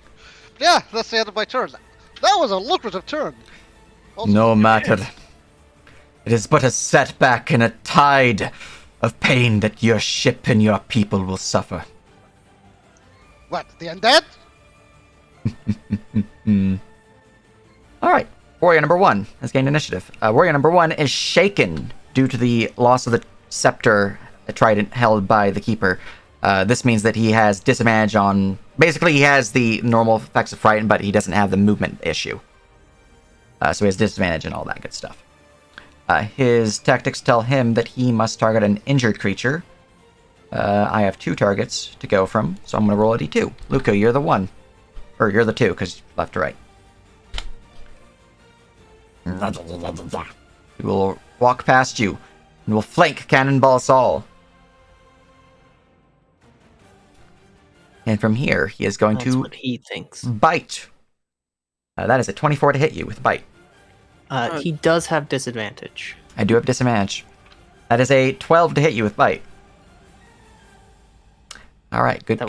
But yeah, that's the end of my turn. That was a lucrative turn. Also, No matter. It is but a setback and a tide of pain that your ship and your people will suffer. What, the undead? Alright, warrior number 1 has gained initiative. Warrior number 1 is shaken due to the loss of the scepter, the trident held by the keeper. This means that he has disadvantage on... Basically, he has the normal effects of frighten, but he doesn't have the movement issue. So he has disadvantage and all that good stuff. His tactics tell him that he must target an injured creature. I have 2 targets to go from, so I'm going to roll a d2. Luca, you're the 1. Or you're the 2, because left to right. We will walk past you, and will flank Cannonball Saul. And from here, he is going That's to what he thinks. bite. That is a 24 to hit you with bite. He does have disadvantage. I do have disadvantage. That is a 12 to hit you with bite. All right, good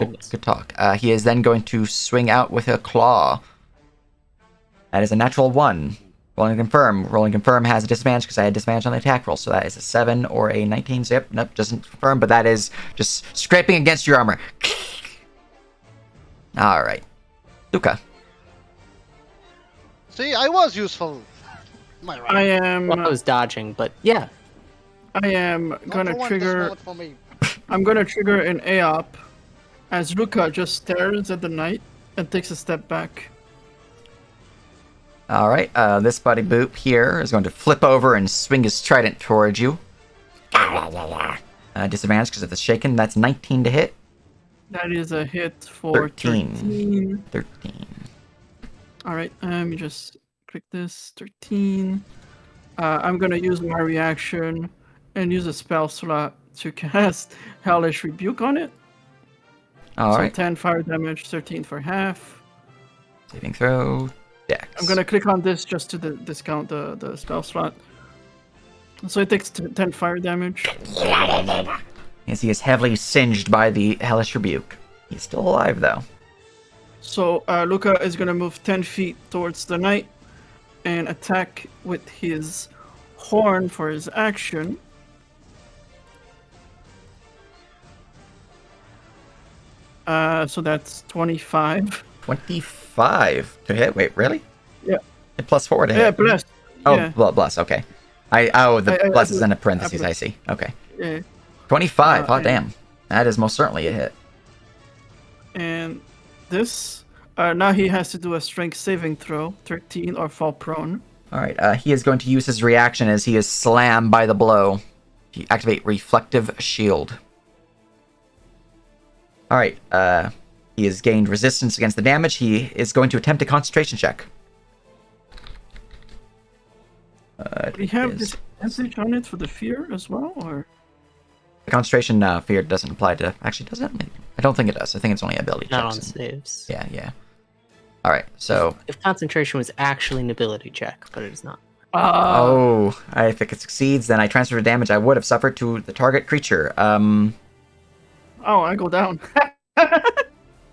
talk. He is then going to swing out with a claw. That is a natural 1. Rolling confirm. Rolling confirm has a disadvantage because I had disadvantage on the attack roll. So that is a 7 or a 19. So yep, nope, doesn't confirm, but that is just scraping against your armor. All right. Luca. See, I was useful. Am I right? I am. Well, I was dodging, but yeah. I am Not gonna for one, trigger. just for me. I'm gonna trigger an AOP as Luca just stares at the knight and takes a step back. All right. This buddy boop here is going to flip over and swing his trident towards you. Disadvantage because of the shaken. That's 19 to hit. That is a hit for 13. 13. All right. Let me just click this. 13. I'm gonna use my reaction and use a spell slot to cast Hellish Rebuke on it. All right. 10 fire damage, 13 for half. Saving throw. Dex. I'm gonna click on this just to discount the spell slot. So it takes 10 fire damage. As he is heavily singed by the Hellish Rebuke. He's still alive, though. So Luca is gonna move 10 feet towards the knight and attack with his horn for his action. So that's 25. 25 to hit? Wait, really? Yeah. And +4 to hit? Yeah, bless. Oh, Yeah. bless, okay. The bless is in a parentheses, I see. Okay. Yeah. 25, damn. That is most certainly a hit. And this, now he has to do a strength saving throw, 13, or fall prone. Alright, he is going to use his reaction as he is slammed by the blow. He activate Reflective Shield. Alright, he has gained resistance against the damage. He is going to attempt a concentration check. Do we have disadvantage on it for the fear as well, or? The concentration fear doesn't apply to... Actually, does it? I don't think it does. I think it's only ability Not on checks. saves. Yeah. Alright, so... If concentration was actually an ability check, but it is not. If it succeeds, then I transfer the damage I would have suffered to the target creature. Oh, I go down.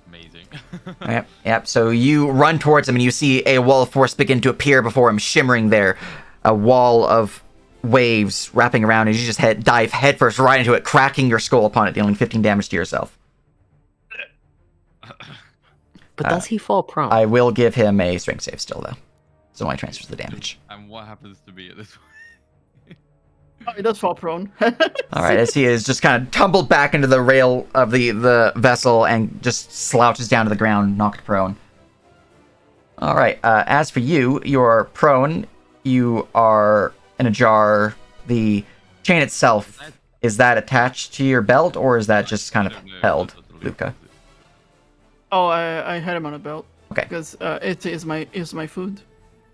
Amazing. Yep. So you run towards him and you see a wall of force begin to appear before him, shimmering there. A wall of waves wrapping around as you just dive headfirst right into it, cracking your skull upon it, dealing 15 damage to yourself. But does he fall prone? I will give him a strength save still, though. So only transfers the damage. And what happens to me at this point? Oh, he does fall prone. Alright, as he is just kind of tumbled back into the rail of the vessel and just slouches down to the ground, knocked prone. Alright, as for you, you're prone. You are in a jar. The chain itself, is that attached to your belt, or is that just kind of held, Luca? Oh, I had him on a belt. Okay. Because it is my food.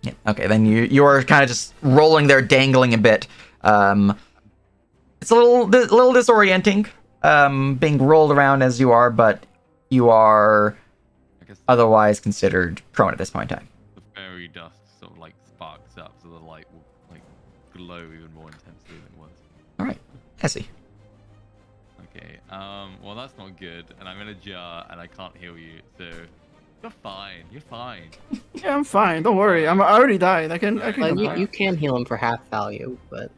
Yeah. Okay, then you're kind of just rolling there, dangling a bit. It's a little disorienting, being rolled around as you are, but you are otherwise considered prone at this point in time. The fairy dust sort of sparks up, so the light will glow even more intensely than it was. All right, Essie. Okay. Well, that's not good, and I'm in a jar, and I can't heal you, so you're fine. You're fine. Yeah, I'm fine. Don't worry. I already died. I can come back. You can heal him for half value, but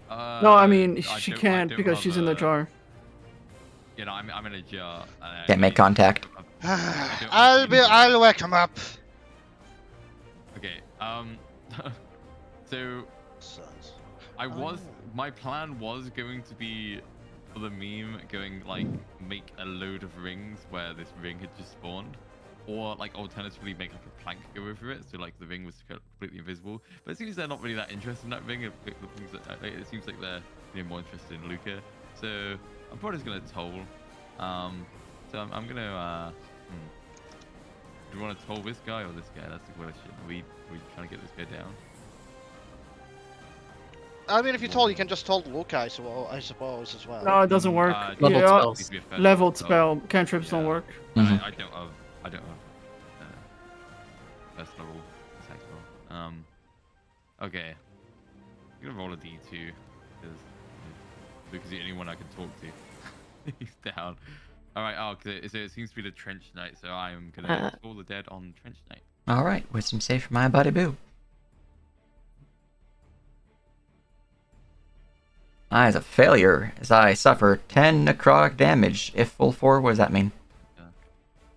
No, I mean she can't because she's in the jar. You know, I'm in a jar. And Can't make contact. I'll wake him up. Okay. So my plan was going to be for the meme going make a load of rings where this ring had just spawned, or alternatively make a plank go over it so the ring was completely invisible. But it seems they're not really that interested in that ring. It seems like they're more interested in Luca. So I'm probably just gonna toll. So I'm gonna. Do you want to toll this guy or this guy? That's the question. Are we trying to get this guy down? I mean, if you can just told Luca, I suppose as well. No, it doesn't work. Leveled Yeah, spells. Needs to be a first leveled level. spell. Cantrips don't Yeah. work. Mhm. I don't have first level attack spell. Okay. I'm gonna roll a d2 because he's the only one I can talk to. He's down. All right. Oh, so it seems to be the Trench Knight. So I am gonna call the dead on Trench Knight. All right, wisdom save for my buddy Boo. Is a failure, as I suffer 10 necrotic damage. If full 4, what does that mean?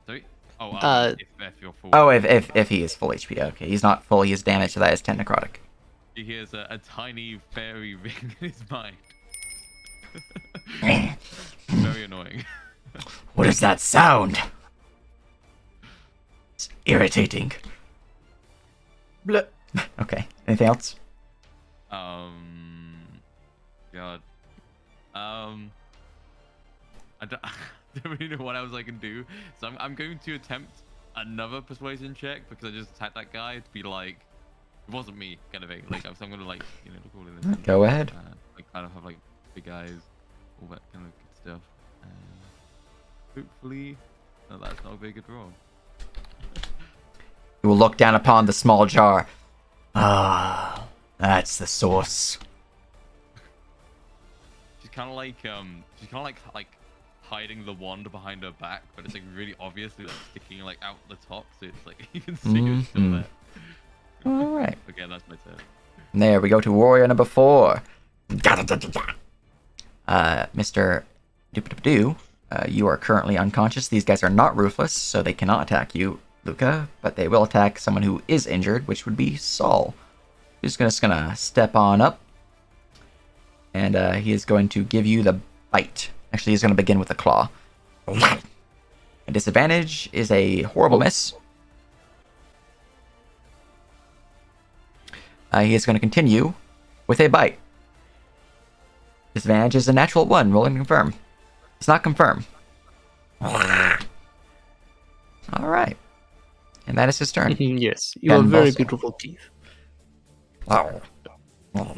Sorry. Oh, if you're full. Oh, if he is full HP. Okay, he's not full. He is damaged, so that is 10 necrotic. He hears a tiny fairy ring in his mind. Very annoying. What is that sound? It's irritating. Bleh. Okay, anything else? God. I don't, I don't really know what else I can do. So I'm going to attempt another persuasion check because I just attacked that guy to be like, it wasn't me, kind of thing. Like, so I'm gonna like, look all in this. Go ahead. Like, kind of have like big eyes, all that kind of good stuff. Hopefully, no, that's not a very good roll. You will look down upon the small jar. Ah, that's the source. She's kind of like hiding the wand behind her back, but it's like really obviously like sticking like out the top, so it's like you can see it's still there. All right. Okay, that's my turn. There we go to warrior number 4. Mr. Doop-a-doop-doo, you are currently unconscious. These guys are not ruthless, so they cannot attack you, Luca, but they will attack someone who is injured, which would be Saul. He's just gonna step on up, and he is going to give you the bite. Actually, he's going to begin with a claw. A disadvantage is a horrible miss. He is going to continue with a bite. Disadvantage is a natural 1. Roll and confirm. It's not confirm. Alright. And that is his turn. Yes, you have very beautiful teeth. Wow.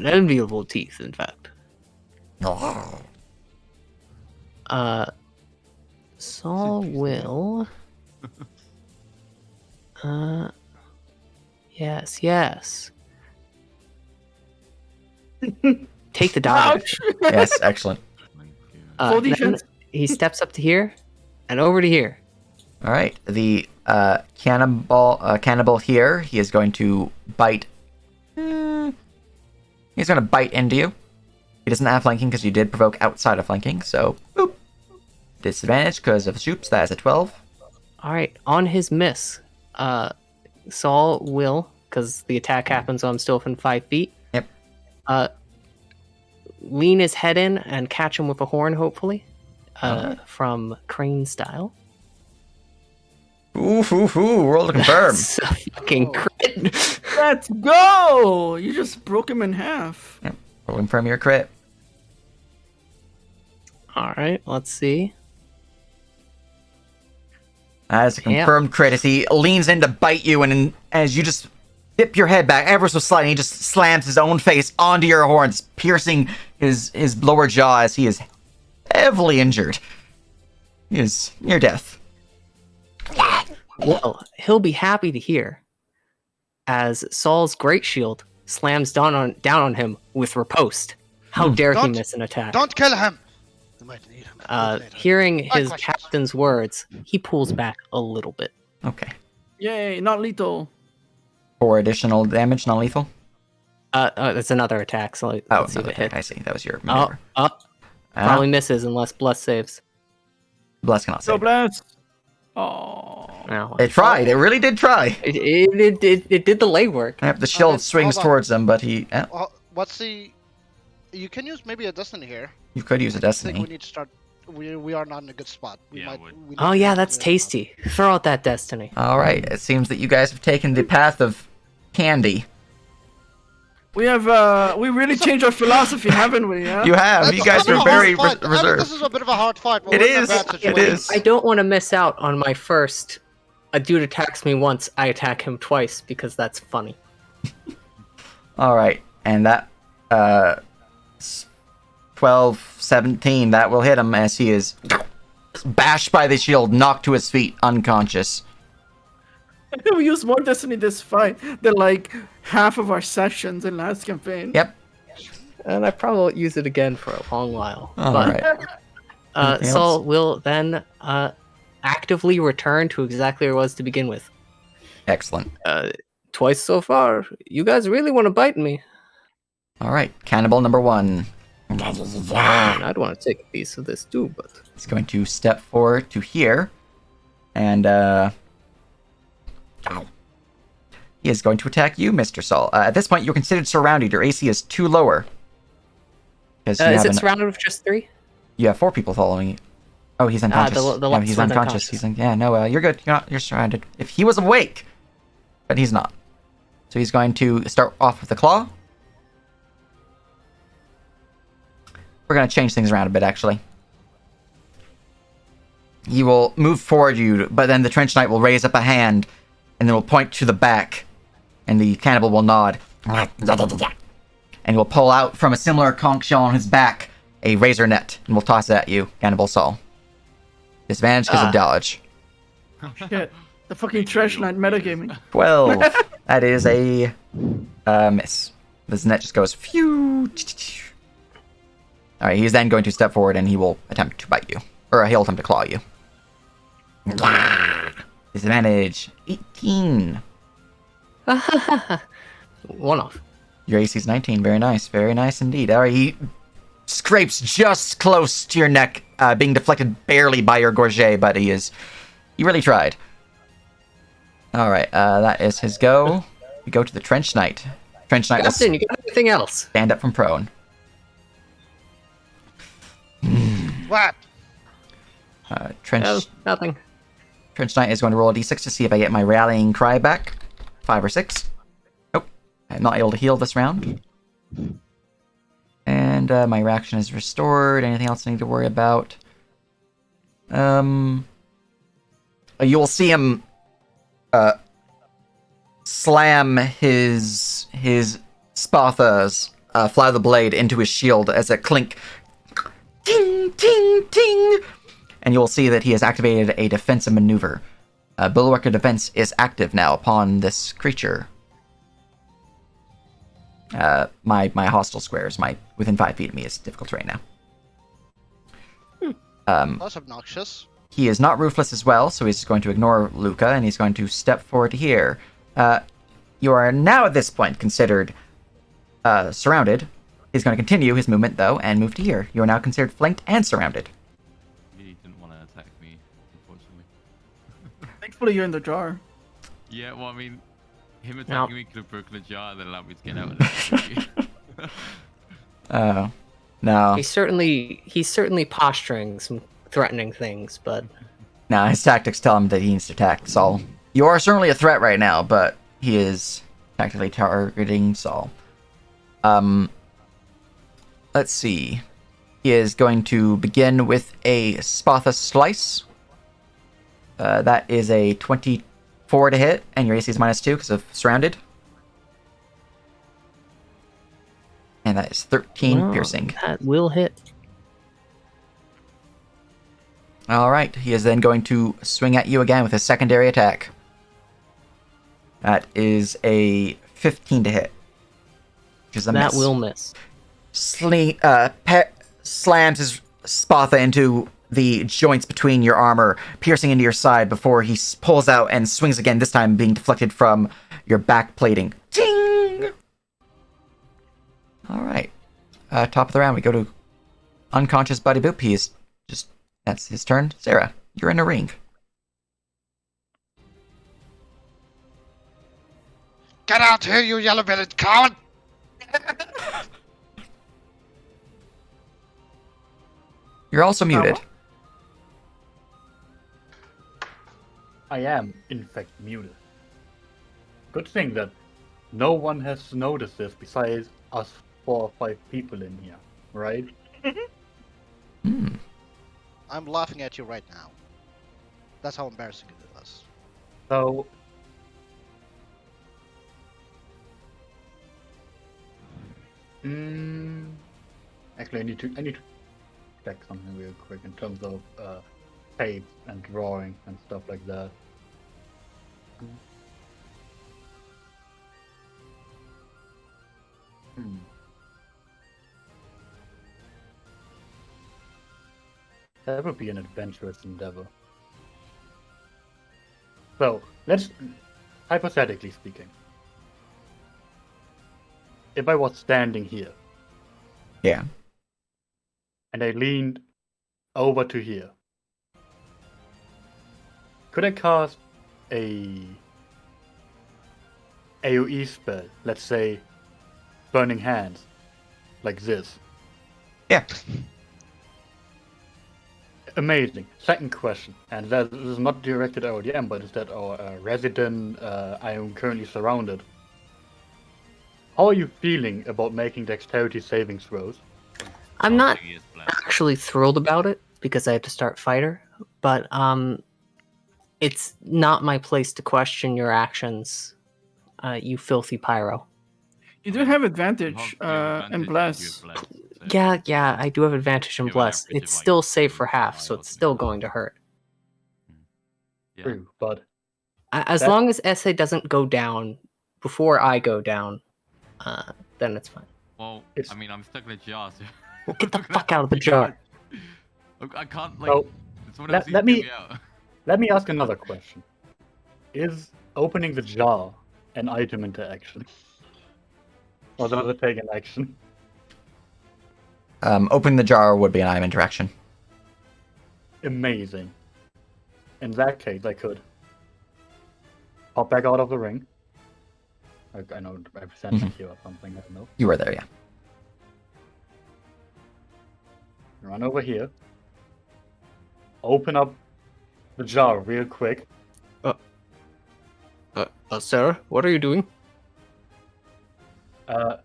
Enviable teeth, in fact. Saul will. Yes. Take the dodge. Ouch! Yes, excellent. Full Then defense. he steps up to here and over to here. Alright, the cannibal here, he is going to bite. He's going to bite into you. He doesn't have flanking because you did provoke outside of flanking, so boop. Disadvantage because of Shoops, that is a 12. Alright, on his miss, Saul will, because the attack happens while I'm still within 5 feet. Yep. Lean his head in and catch him with a horn, hopefully. From Crane style. Ooh, roll to confirm. That's a fucking crit. Let's go! You just broke him in half. Yep. Roll to confirm your crit. Alright, let's see. As a confirmed crit, as he leans in to bite you, and as you just dip your head back ever so slightly, he just slams his own face onto your horns, piercing his lower jaw as he is heavily injured. He is near death. Well, he'll be happy to hear as Saul's great shield slams down on him with riposte. How dare he Don't- miss an attack? Don't kill him! You might need him. Hearing his questions. captain's words, he pulls back a little bit. Okay. Yay, not lethal. 4 additional damage, non-lethal? It's another attack, so let's see if another it attack. hits. I see. That was your maneuver. Probably misses unless Bless saves. Bless cannot So save. bless. Oh. No. It tried. It really did try. It did the legwork. Yep, the shield swings hold on. towards him, but he... What's the... You can use maybe a destiny here. you could use a I think we destiny. need to start... We are not in a good spot. Yeah, I would. we need Oh to yeah, get that's to- tasty. Throw out that destiny. Alright, it seems that you guys have taken the path of candy. We have, we really changed our philosophy, haven't we? Yeah? You have. That's You a guys bit were of a hard very fight. I mean, reserved. this is a bit of a hard fight. But It we're in a is. bad It situation. is. I don't want to miss out on my first. A dude attacks me once, I attack him twice because that's funny. Alright, and that 12, 17. That will hit him as he is bashed by the shield, knocked to his feet, unconscious. We used more Destiny this fight than like half of our sessions in last campaign. Yep. And I probably won't use it again for a long while. All but right. Anything Saul else? will then actively return to exactly where it was to begin with. Excellent. Twice so far. You guys really want to bite me. All right. Cannibal number 1. And I'd want to take a piece of this too, but... He's going to step forward to here. And he is going to attack you, Mr. Saul. At this point, you're considered surrounded. Your AC is 2 lower. Is it surrounded with just 3? You have 4 people following you. Oh, he's unconscious. The yeah, he's one's unconscious. You're good. You're surrounded. If he was awake, but he's not. So he's going to start off with the claw. We're going to change things around a bit, actually. He will move forward you, but then the Trench Knight will raise up a hand, and then will point to the back, and the cannibal will nod. And will pull out from a similar conch shell on his back a razor net, and will toss it at you, Cannibal Saul. Disadvantage because of dodge. Shit. The fucking trash knight metagaming. 12. That is a miss. This net just goes phew. Alright, he's then going to step forward and he will attempt to bite you. Or he'll attempt to claw you. Disadvantage 18. 1 off. Your AC is 19. Very nice. Very nice indeed. Alright, he scrapes just close to your neck, being deflected barely by your gorget, but he really tried. Alright, that is his go. We go to the Trench Knight. Trench Knight Captain, you got anything else? stand up from prone. What? Trench No, nothing. Trench Knight is going to roll a d6 to see if I get my rallying cry back. 5 or 6. Nope. I'm not able to heal this round. And my reaction is restored. Anything else I need to worry about? You will see him slam his Spatha's fly of the blade into his shield as a clink. Ting, ting, ting! And you will see that he has activated a defensive maneuver. Bulwark of Defense is active now upon this creature. My hostile squares, within 5 feet of me, is difficult terrain now. That's obnoxious. He is not ruthless as well, so he's going to ignore Luca, and he's going to step forward here. You are now at this point considered surrounded. He's going to continue his movement, though, and move to here. You are now considered flanked and surrounded. He didn't want to attack me, unfortunately. Thankfully, you're in the jar. Yeah, well, I mean, him attacking me could have broken the jar and then allowed me to get out of Oh. No. He's certainly posturing some threatening things, but No, his tactics tell him that he needs to attack Saul. You are certainly a threat right now, but he is tactically targeting Saul. Let's see. He is going to begin with a Spatha Slice. That is a 24 to hit, and your AC is -2 because of surrounded. And that is 13 piercing. That will hit. Alright, he is then going to swing at you again with a secondary attack. That is a 15 to hit. Which is a That miss. will miss. Slams his Spatha into the joints between your armor, piercing into your side before he pulls out and swings again, this time being deflected from your back plating. Ting! Alright. Top of the round, we go to unconscious Buddy Boop. He is just... That's his turn. Sarah, you're in a ring. Get out here, you yellow-bellied coward! You're also muted. I am, in fact, muted. Good thing that no one has noticed this besides us 4 or 5 people in here, right? Hmm. I'm laughing at you right now. That's how embarrassing it is. So, Actually, I need to check something real quick in terms of tape and drawing and stuff like that. That would be an adventurous endeavor. So, let's, hypothetically speaking, if I was standing here Yeah. and I leaned over to here, could I cast a AoE spell, let's say Burning Hands, like this? Yeah. Amazing. Second question, and that is not directed at our DM, but is that our resident, I am currently surrounded. How are you feeling about making dexterity saving throws? I'm not Casting is blessed. actually thrilled about it because I have to start fighter, but it's not my place to question your actions, you filthy pyro. You do have You advantage, have and advantage bless. if you have blessed, so Yeah, I do have advantage in Give an bless. average It's of, like, still safe for 2 half, high so or it's something still like that. going to hurt. Yeah. True, but As That- long as SA doesn't go down before I go down, then it's fine. Well, It's- I mean, I'm stuck in a jar, so Well, get the I'm gonna fuck out of the have to jar. Look, I can't, like, Oh, someone let- else needs let to me- get me out. let me ask another question. Is opening the jar an item interaction? Or does it take an action? Opening the jar would be an item interaction. Amazing. In that case, I could pop back out of the ring. I know, represent Mhm. here or something, I don't know. You were there, yeah. Run over here. Open up the jar real quick. Sir, what are you doing? Don't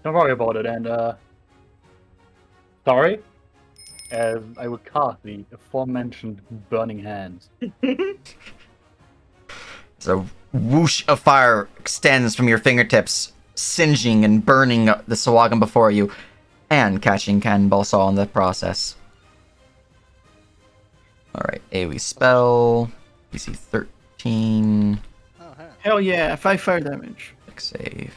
worry about it, and sorry, as I would cast the aforementioned Burning Hands. So whoosh of fire extends from your fingertips, singeing and burning the Sawagan before you, and catching Cannonball Saw in the process. Alright, AoE spell, DC 13, Oh, hey. Hell yeah, 5 fire damage. quick save,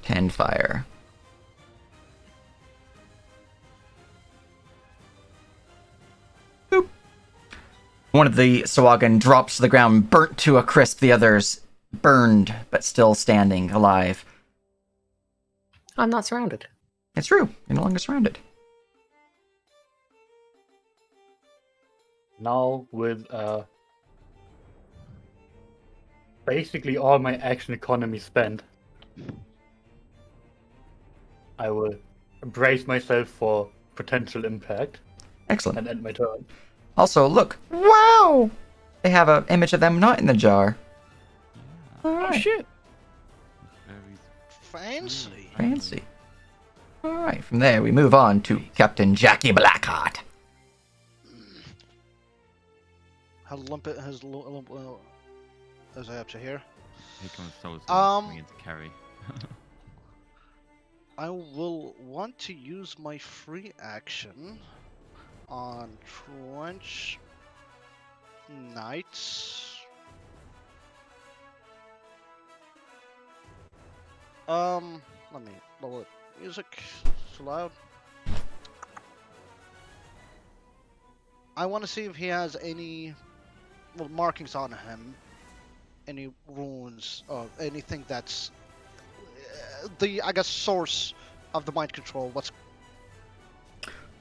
10 fire. Boop. One of the Sawagan drops to the ground, burnt to a crisp. The others burned, but still standing, alive. I'm not surrounded. It's true. You're no longer surrounded. Now with basically all my action economy spent, I will brace myself for potential impact Excellent. and end my turn. Also, look. Wow! They have an image of them not in the jar. Yeah, Oh Alright. shit. very Fancy. Fancy. Alright, from there we move on to Captain Jackie Blackheart. How lump it has as I up to here. Here comes Souls coming in to carry. I will want to use my free action on Trench Knights. Let me lower the music. It's too loud. I want to see if he has any markings on him, any runes or anything that's the source of the mind control. What's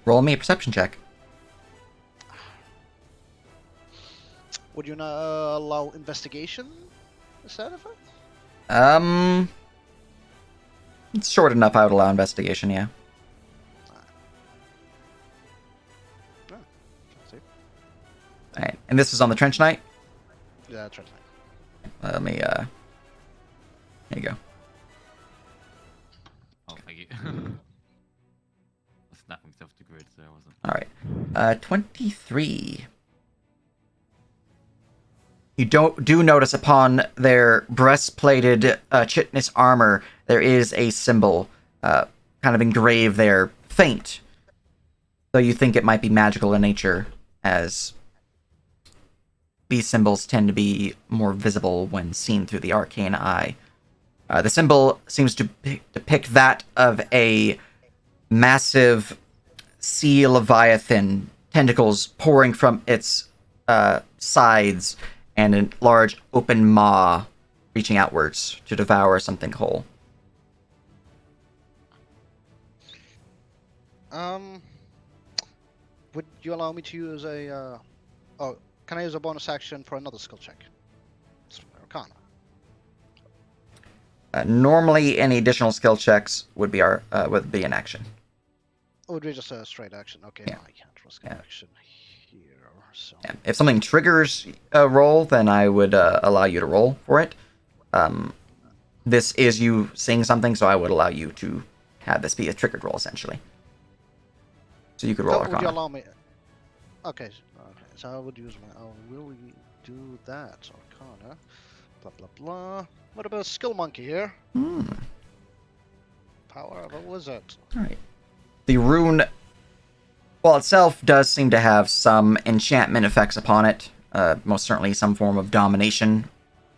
Roll me a perception check. would you not allow investigation instead of it? It's short enough I would allow investigation, yeah. See? Alright, and this is on the Trench Knight? Yeah, that's right. Let me, there you go. Oh, thank you. I snapped myself to grid, so I wasn't. Alright. 23. You do notice upon their breastplated chitinous armor there is a symbol kind of engraved there, faint, though you think it might be magical in nature, as these symbols tend to be more visible when seen through the arcane eye. The symbol seems to depict that of a massive sea leviathan, tentacles pouring from its sides, and a large open maw reaching outwards to devour something whole. Would you allow me to use a? Oh, can I use a bonus action for another skill check? It's Arcana. Normally, any additional skill checks would be an action. It would be just a straight action. Okay, Yeah. I can't risk an action here. So. Yeah. If something triggers a roll, then I would allow you to roll for it. This is you seeing something, so I would allow you to have this be a triggered roll, essentially. So you could roll Arcana. Would you allow me? Okay. So I would use my. Oh, will we do that? Arcana. Blah blah blah. What about Skill Monkey here? Power of a wizard. All right. The rune, well, itself does seem to have some enchantment effects upon it. Most certainly some form of domination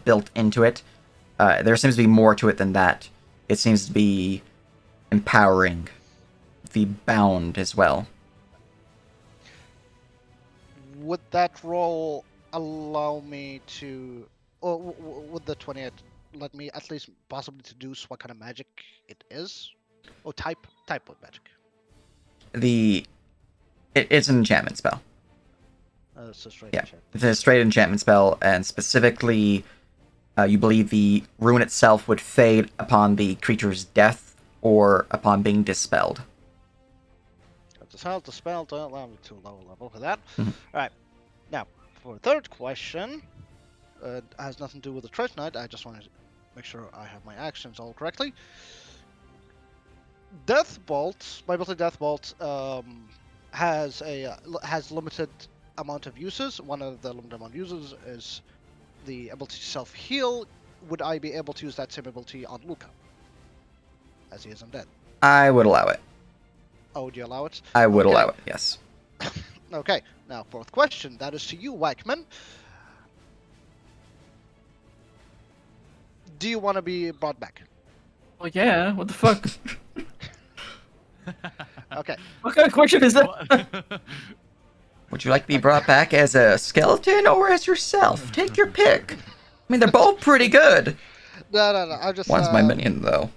built into it. There seems to be more to it than that. It seems to be empowering the bound as well. Would that roll allow me to, or would the 28 let me at least possibly deduce what kind of magic it is? Or type of magic? It's an enchantment spell. It's a straight Yeah, enchantment. it's a straight enchantment spell, and specifically, you believe the rune itself would fade upon the creature's death or upon being dispelled. Dispelled, allow me to low level for that. Mhm. Alright, now, for the third question, has nothing to do with the Treasure Knight, I just want to make sure I have my actions all correctly. Death Bolt, my ability Death Bolt, has limited amount of uses. One of the limited amount of uses is the ability to self-heal. Would I be able to use that same ability on Luca, as he is undead? I would allow it. Oh, would you allow it? I would Okay. allow it, yes. Okay, now fourth question. That is to you, Wackman. Do you want to be brought back? Oh yeah, what the fuck? Okay. What kind of question is that? Would you like to be brought back as a skeleton or as yourself? Take your pick. I mean, they're both pretty good. No. I just. One's my minion, though.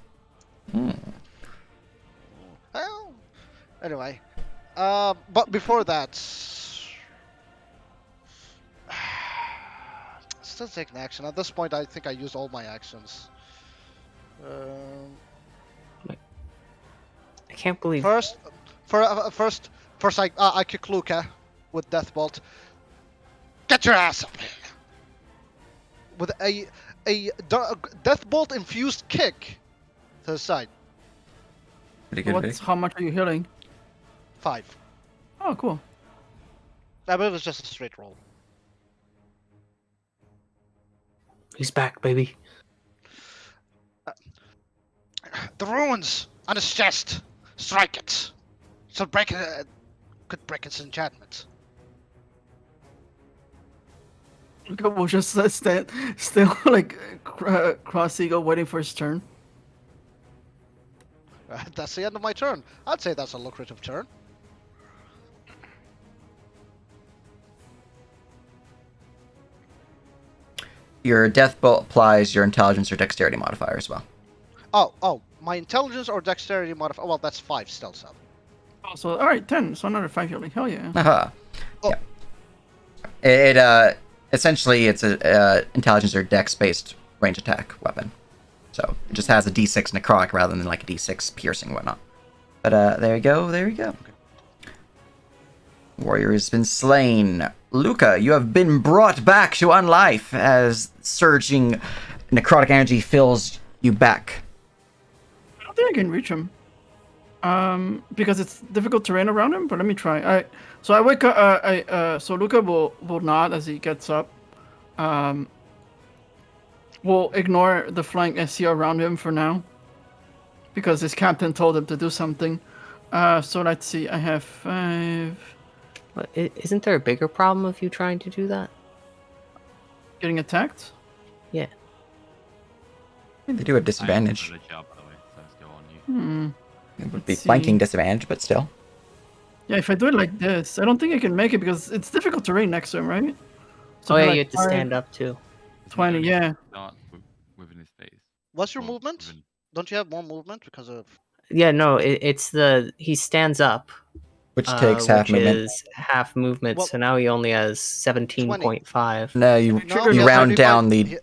Well, anyway, but before that, still taking action. At this point, I think I used all my actions. I can't believe. First, I kick Luca with Death Bolt. Get your ass up here! With a Death Bolt infused kick to the side. Pretty good pick. How much are you healing? 5. Oh, cool. I believe it was just a straight roll. He's back, baby. The runes on his chest. Strike it. So break it. Could break its enchantment. Luca will just stand still, like cross-eagle, waiting for his turn. That's the end of my turn. I'd say that's a lucrative turn. Your death bolt applies your intelligence or dexterity modifier as well. Oh, my intelligence or dexterity modifier. Well, that's 5 still, so. Oh, so all right, 10. So another 5 healing. Hell yeah. Haha. Oh. Yeah. It essentially it's a intelligence or dex based range attack weapon. So it just has a D6 necrotic rather than like a D6 piercing and whatnot. But there you go. Warrior has been slain. Luca, you have been brought back to unlife as surging necrotic energy fills you back. I don't think I can reach him. Because it's difficult terrain around him. But let me try. So I wake up. So Luca will nod as he gets up. We'll ignore the flying SC around him for now. because his captain told him to do something. So let's see. I have 5. But isn't there a bigger problem of you trying to do that? Getting attacked? Yeah. They do have disadvantage. I job, by the way, so it's still on you. It would be Let's see. flanking disadvantage, but still. Yeah, if I do it like this, I don't think I can make it because it's difficult terrain next to him, right? So Oh yeah, like you have to 5, stand up too. 20, yeah. Start within his face. What's your Or movement? within- Don't you have more movement because of? Yeah, no, it's he stands up, Which takes half which movement. is half movement. Well- So now he only has 17.5. No, you Trigger you has round 35 down the he-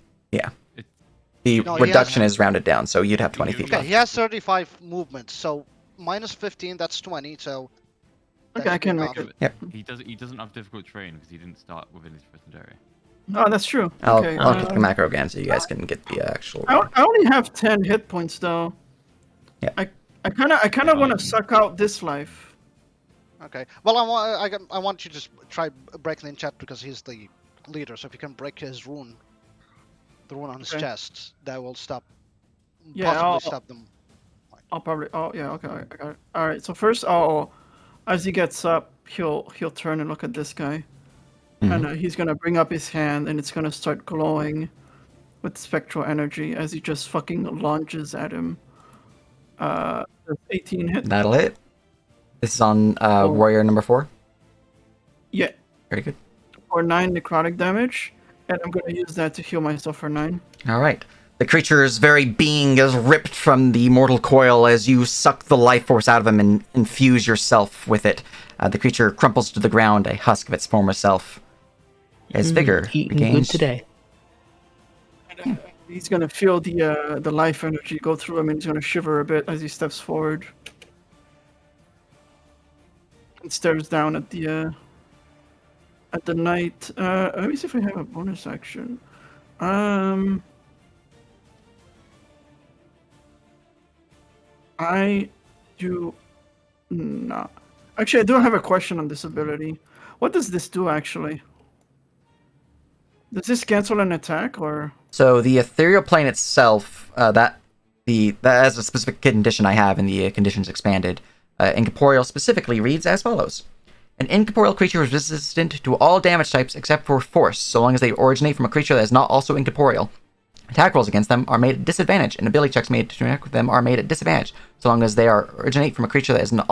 the No, he has- reduction is rounded down, so you'd have 20 feet Okay, left. he has 35 movement, so minus 15, that's 20. So. Okay, I can make it. He doesn't have difficult terrain because he didn't start within his present area. Oh, that's true. I'll Okay. look at the macro again so you guys can get the actual. I only have 10 hit points though. Yeah. I kind of want to suck out this life. Okay. Well, I want you to try breaking in chat because he's the leader. So if you can break his rune, the rune on his Okay. chest, that will stop. Yeah, Possibly I'll- stop them. I'll probably. Oh yeah. Okay. I got it. All right. So first, as he gets up, he'll turn and look at this guy, and he's gonna bring up his hand, and it's gonna start glowing with spectral energy as he just fucking launches at him. 18 hit. That'll hit. This is on warrior number 4. Yeah. Very good. For 9 necrotic damage, and I'm gonna use that to heal myself for 9. All right. The creature's very being is ripped from the mortal coil as you suck the life force out of him and infuse yourself with it. The creature crumples to the ground, a husk of its former self. His vigor Eating regains. good today. He's gonna feel the life energy go through him, and he's gonna shiver a bit as he steps forward and stares down at the knight. Let me see if I have a bonus action. I do not. Actually, I do have a question on this ability. What does this do actually? Does this cancel an attack or? So the ethereal plane itself, that has a specific condition I have in the conditions expanded. Incorporeal specifically reads as follows: an incorporeal creature is resistant to all damage types except for force, so long as they originate from a creature that is not also incorporeal. Attack rolls against them are made at disadvantage, and ability checks made to interact with them are made at disadvantage, so long as they originate from a creature that is not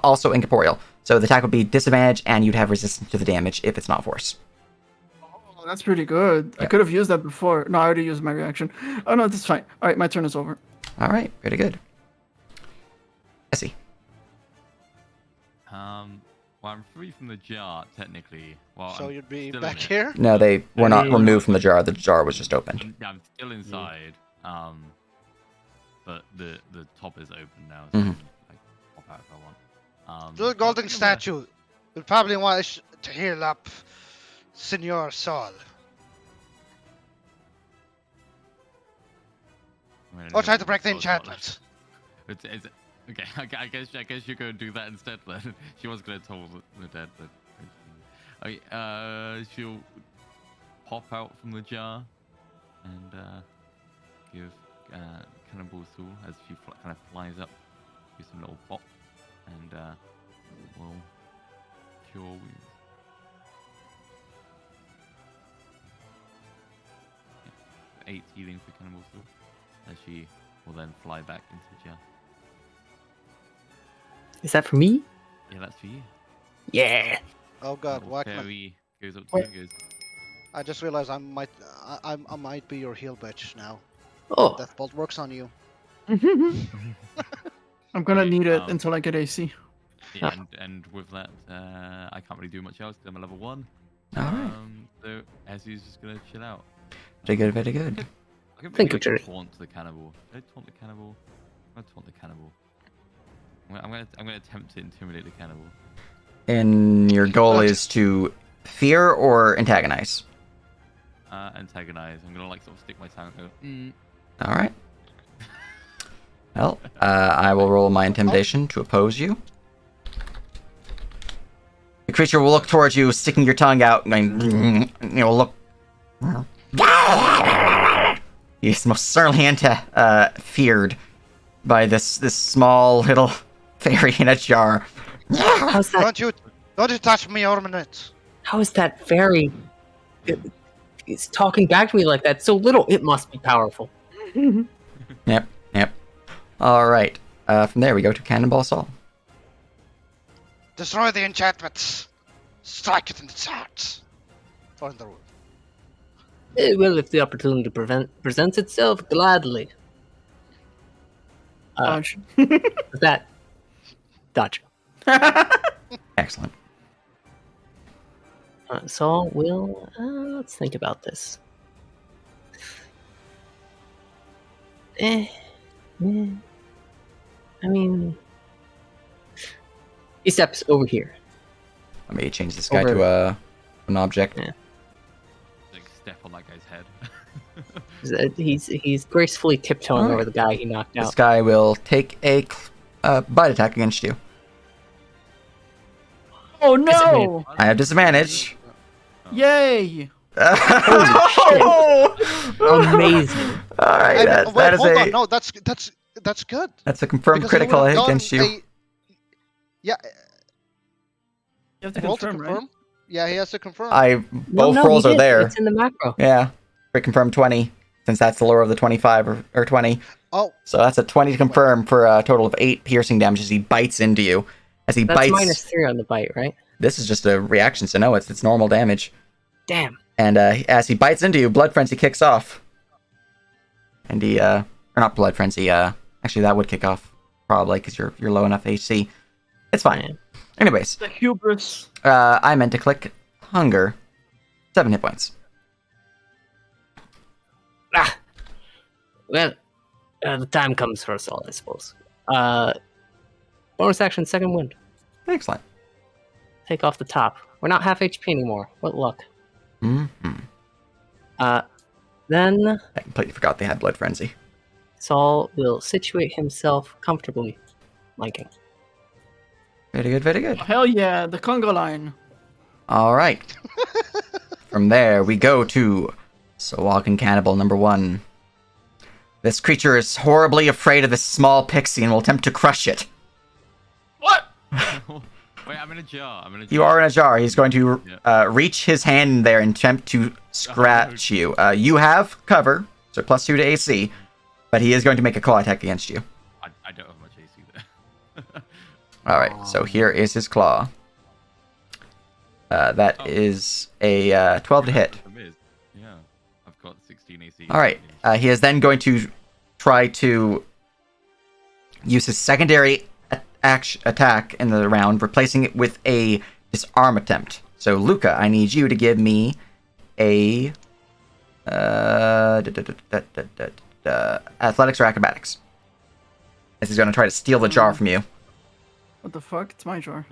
also incorporeal. So the attack would be disadvantage, and you'd have resistance to the damage if it's not force. Oh, that's pretty good. I could have used that before. No, I already used my reaction. Oh no, that's fine. All right, my turn is over. All right, pretty good. Essie. Well, I'm free from the jar technically. Well, So I'm you'd be still in back it. here. No, they were not removed from the jar. The jar was just opened. I'm still inside. But the top is open now, so I can pop out if I want. The golden statue. We'll probably want us to heal up Senor Sol. Or try to break the enchantment. It's okay. I guess you go do that instead. Then she was gonna tell the dead, but okay, she'll pop out from the jar and give Cannonball Soul as she kind of flies up, do some little pop, and will cure wounds. Yeah, 8 healing for Cannonball Soul, as she will then fly back into the jar. Is that for me? Yeah, that's for you. Yeah. Oh god, Little Wackman. fairy goes up to you and goes, I just realized I might be your heal bitch now. Oh, Deathbolt works on you. I'm gonna need it Um, until I get AC. yeah, and with that, I can't really do much else because I'm a level 1. All right. So Ezzy's just gonna chill out. Very good, very good. I can Thank you, maybe Jerry. taunt the cannibal. Should I taunt the cannibal? I'm gonna taunt the cannibal. I'm gonna attempt to intimidate the cannibal. And your goal is to fear or antagonize. Antagonize. I'm gonna like sort of stick my tongue and go, All right. Well, I will roll my intimidation to oppose you. The creature will look towards you, sticking your tongue out, going, look. He's most certainly feared. by this small little fairy in a jar. How's that? Don't you touch me or minute. How is that fairy? It's talking back to me like that. So little. It must be powerful. Yep. All right. From there we go to Cannonball Saul. Destroy the enchantments. Strike it in its heart. Or in the room. Well, if the opportunity presents itself, gladly. Dodge. With that, dodge. Excellent. So we'll let's think about this. I mean, he steps over here. Let me change this guy Over. to an object. Yeah. Like step on that guy's head. He's gracefully tiptoeing Alright. over the guy he knocked This out. guy will take a bite attack against you. Oh no! I have disadvantage. Yay! Amazing. All right, that is hold a on. No, that's good. that's a confirmed Because he critical would've done against you. Yeah, You have to roll to confirm, confirm. right? Yeah, he has to confirm. Both rolls he are did. there. It's in the macro. Yeah, we confirm 20 since that's the lower of the 25 or 20. Oh, So that's a 20 to confirm for a total of 8 piercing damage as he bites into you. As he That's bites, -3 on the bite, right? this is just a reaction, so no, it's normal damage. Damn. And as he bites into you, Blood Frenzy kicks off. And he, or not Blood Frenzy, actually that would kick off, probably, because you're low enough AC. It's fine. Man. Anyways, The hubris. I meant to click Hunger. 7 hit points. Well, the time comes for us all, I suppose. Bonus action, second wind. Excellent. Take off the top. We're not half HP anymore. What luck. Mm-hmm. Then I completely forgot they had Blood Frenzy. Saul will situate himself comfortably, flanking. Very good, very good. Hell yeah, the Congo line. All right. From there, we go to Sawalken Cannibal number 1. This creature is horribly afraid of this small pixie and will attempt to crush it. What? Wait, I'm in a jar. You are in a jar. He's going to reach his hand in there and attempt to scratch you. You have cover, so +2 to AC, but he is going to make a claw attack against you. I don't have much AC there. All right, so here is his claw. That is a 12 to hit. Yeah, I've got 16 AC. All right, he is then going to try to use his secondary attack in the round, replacing it with a disarm attempt. So, Luca, I need you to give me a athletics or acrobatics, as he's going to try to steal the jar from you. What the fuck? It's my jar.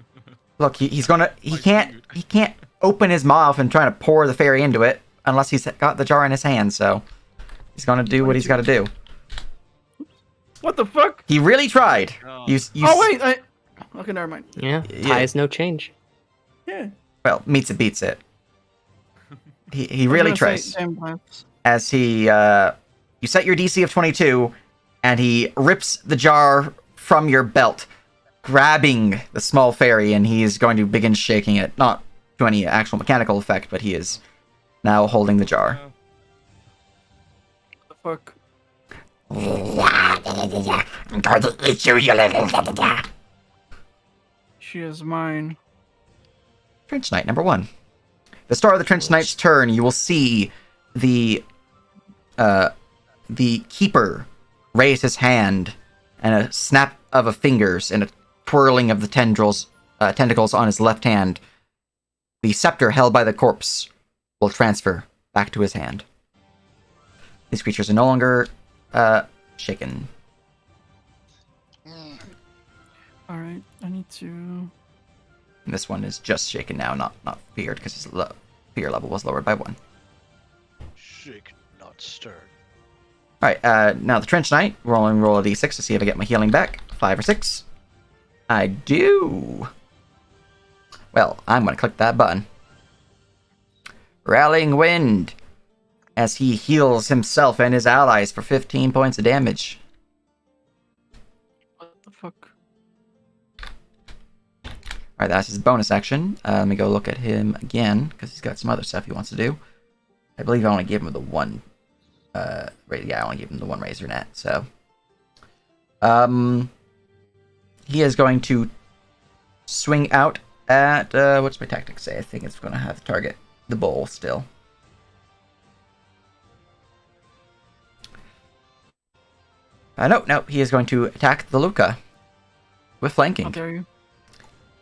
Look, he can't open his mouth and try to pour the fairy into it unless he's got the jar in his hand. So he's going to do what he's got to do. What the fuck? He really tried. Oh. Oh wait, okay, never mind. Yeah, Yeah. tie is no change. Yeah. Well, meets it beats it. He I was really gonna tries. say, damn plants. As he you set your DC of 22, and he rips the jar from your belt, grabbing the small fairy, and he is going to begin shaking it. Not to any actual mechanical effect, but he is now holding the jar. What the fuck? I'm going to eat you, you little... She is mine. Trench Knight number 1. The start of the Trench Knight's turn, you will see the keeper raise his hand, and a snap of a fingers and a twirling of the tentacles on his left hand. The scepter held by the corpse will transfer back to his hand. These creatures are no longer shaken. Alright, I need to... And this one is just shaken now, not feared, because his fear level was lowered by 1. Shake, not stirred. Alright, now the Trench Knight. Roll a d6 to see if I get my healing back. 5 or 6. I do. Well, I'm going to click that button. Rallying Wind. As he heals himself and his allies for 15 points of damage. Alright, that's his bonus action. Let me go look at him again, because he's got some other stuff he wants to do. I believe I only gave him the one... I only gave him the one razor net, so... he is going to swing out at... what's my tactics say? I think it's going to have target the bowl still. No, he is going to attack the Luca. With flanking. How dare you?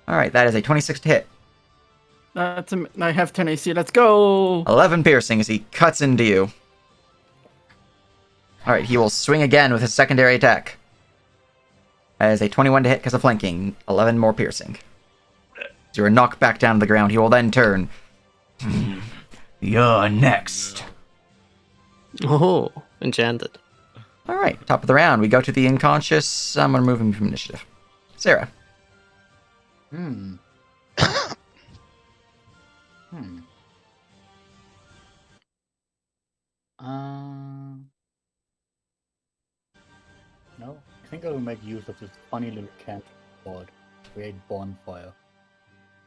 Alright, that is a 26 to hit. I have 10 AC. Let's go! 11 piercing as he cuts into you. Alright, he will swing again with his secondary attack. That is a 21 to hit because of flanking. 11 more piercing. As you are knocked back down to the ground, he will then turn. You're next. Oh, enchanted. Alright, top of the round. We go to the unconscious. I'm going to move him from initiative. Sarah. Hmm. No, I think I will make use of this funny little cantrip board. Create bonfire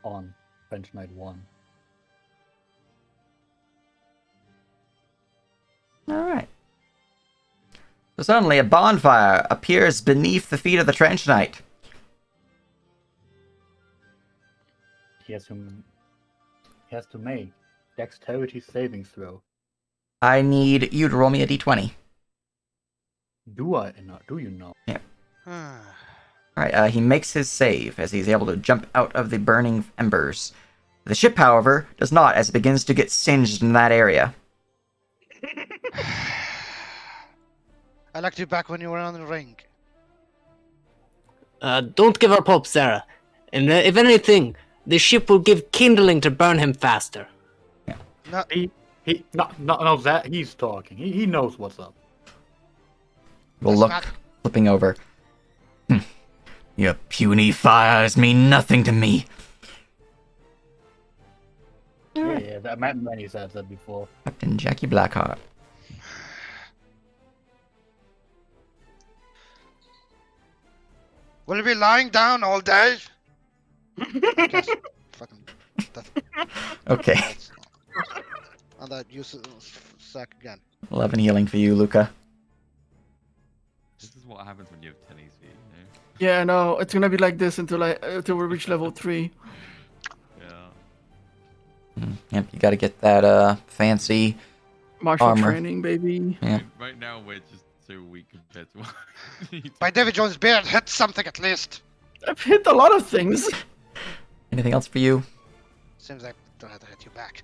on French Knight 1. Alright. So suddenly a bonfire appears beneath the feet of the trench knight. He has to make dexterity saving throw. I need you to roll me a d20. Do I not? Do you know? Yeah. Alright, he makes his save as he's able to jump out of the burning embers. The ship, however, does not as it begins to get singed in that area. I liked you back when you were on the ring. Don't give up hope, Sarah. And if anything, the ship will give kindling to burn him faster. No, No, that he's talking. He knows what's up. We'll look, flipping over. Your puny fires mean nothing to me. Yeah, that many said that before. Captain Jackie Blackheart. will you be lying down all day? Just fucking. Okay. And that use sack again. 11 healing for you, Luca. This is what happens when you have 10 AC, you know? Yeah, no, it's gonna be like this until we reach level 3. Yeah. Yep, you gotta get that fancy Martial armor. training, baby. Yeah. Right now, we're just so weak compared to what we need to- By David Jones' beard, hit something at least. I've hit a lot of things. Anything else for you? Seems like I don't have to hit you back.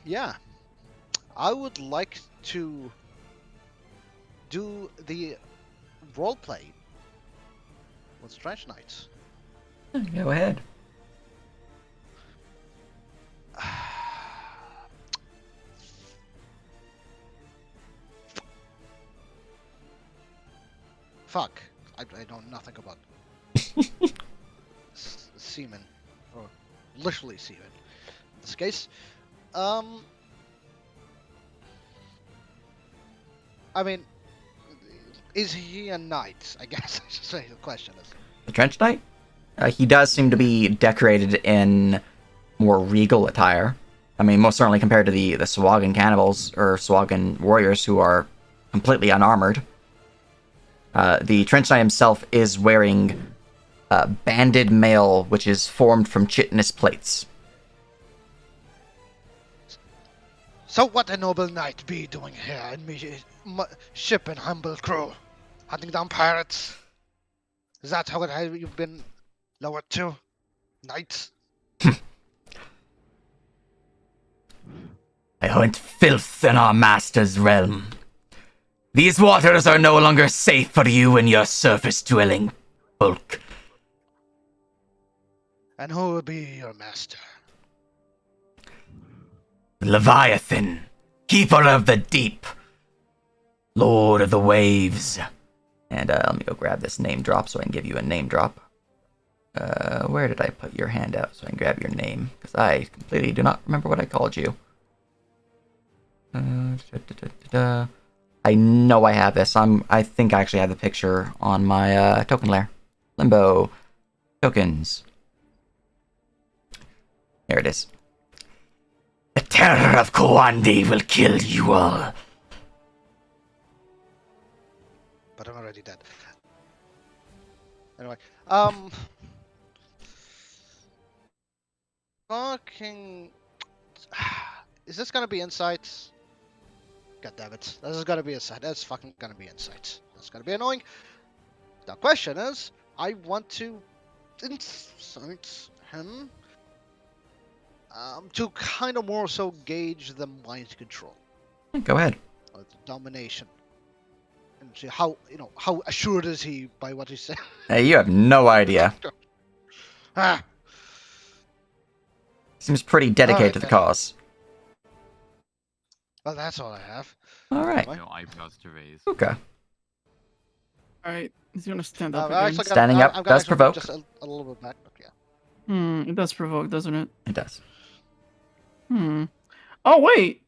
Yeah. I would like to do the roleplay with Strange Knights. Go ahead. Fuck. I know nothing about semen. Or literally semen. In this case. I mean, is he a knight? I guess I should say the question is. The Trench Knight? He does seem to be decorated in more regal attire. I mean, most certainly compared to the Swagan cannibals, or Swagan warriors who are completely unarmored. The Trench Knight himself is wearing banded mail, which is formed from chitinous plates. So what a noble knight be doing here in me ship and humble crew? Hunting down pirates? Is that how you've been lowered to? Knights? I hunt filth in our master's realm. These waters are no longer safe for you and your surface-dwelling bulk. And who will be your master? Leviathan, keeper of the deep, lord of the waves. And let me go grab this name drop so I can give you a name drop. Where did I put your hand out so I can grab your name? Because I completely do not remember what I called you. I know I have this. I think I actually have the picture on my token layer. Limbo tokens. There it is. The terror of Kowandi will kill you all. But I'm already dead. Anyway, fucking. Is this gonna be insights? God damn it! This is gonna be insight. That's fucking gonna be insights. That's gonna be annoying. The question is, I want to insight him. To kind of more so gauge the mind control, Go ahead. or the domination, and see how how assured is he by what he said. Hey, you have no idea. Ah, Seems pretty dedicated Alright, to the then. cause. well, that's all I have. All right. What? No eyebrows to raise. Okay. All right, he's gonna stand up I again. actually Standing up I'm gonna does actually move provoke. just a little bit back, but yeah. It does provoke, doesn't it? It does. Oh wait.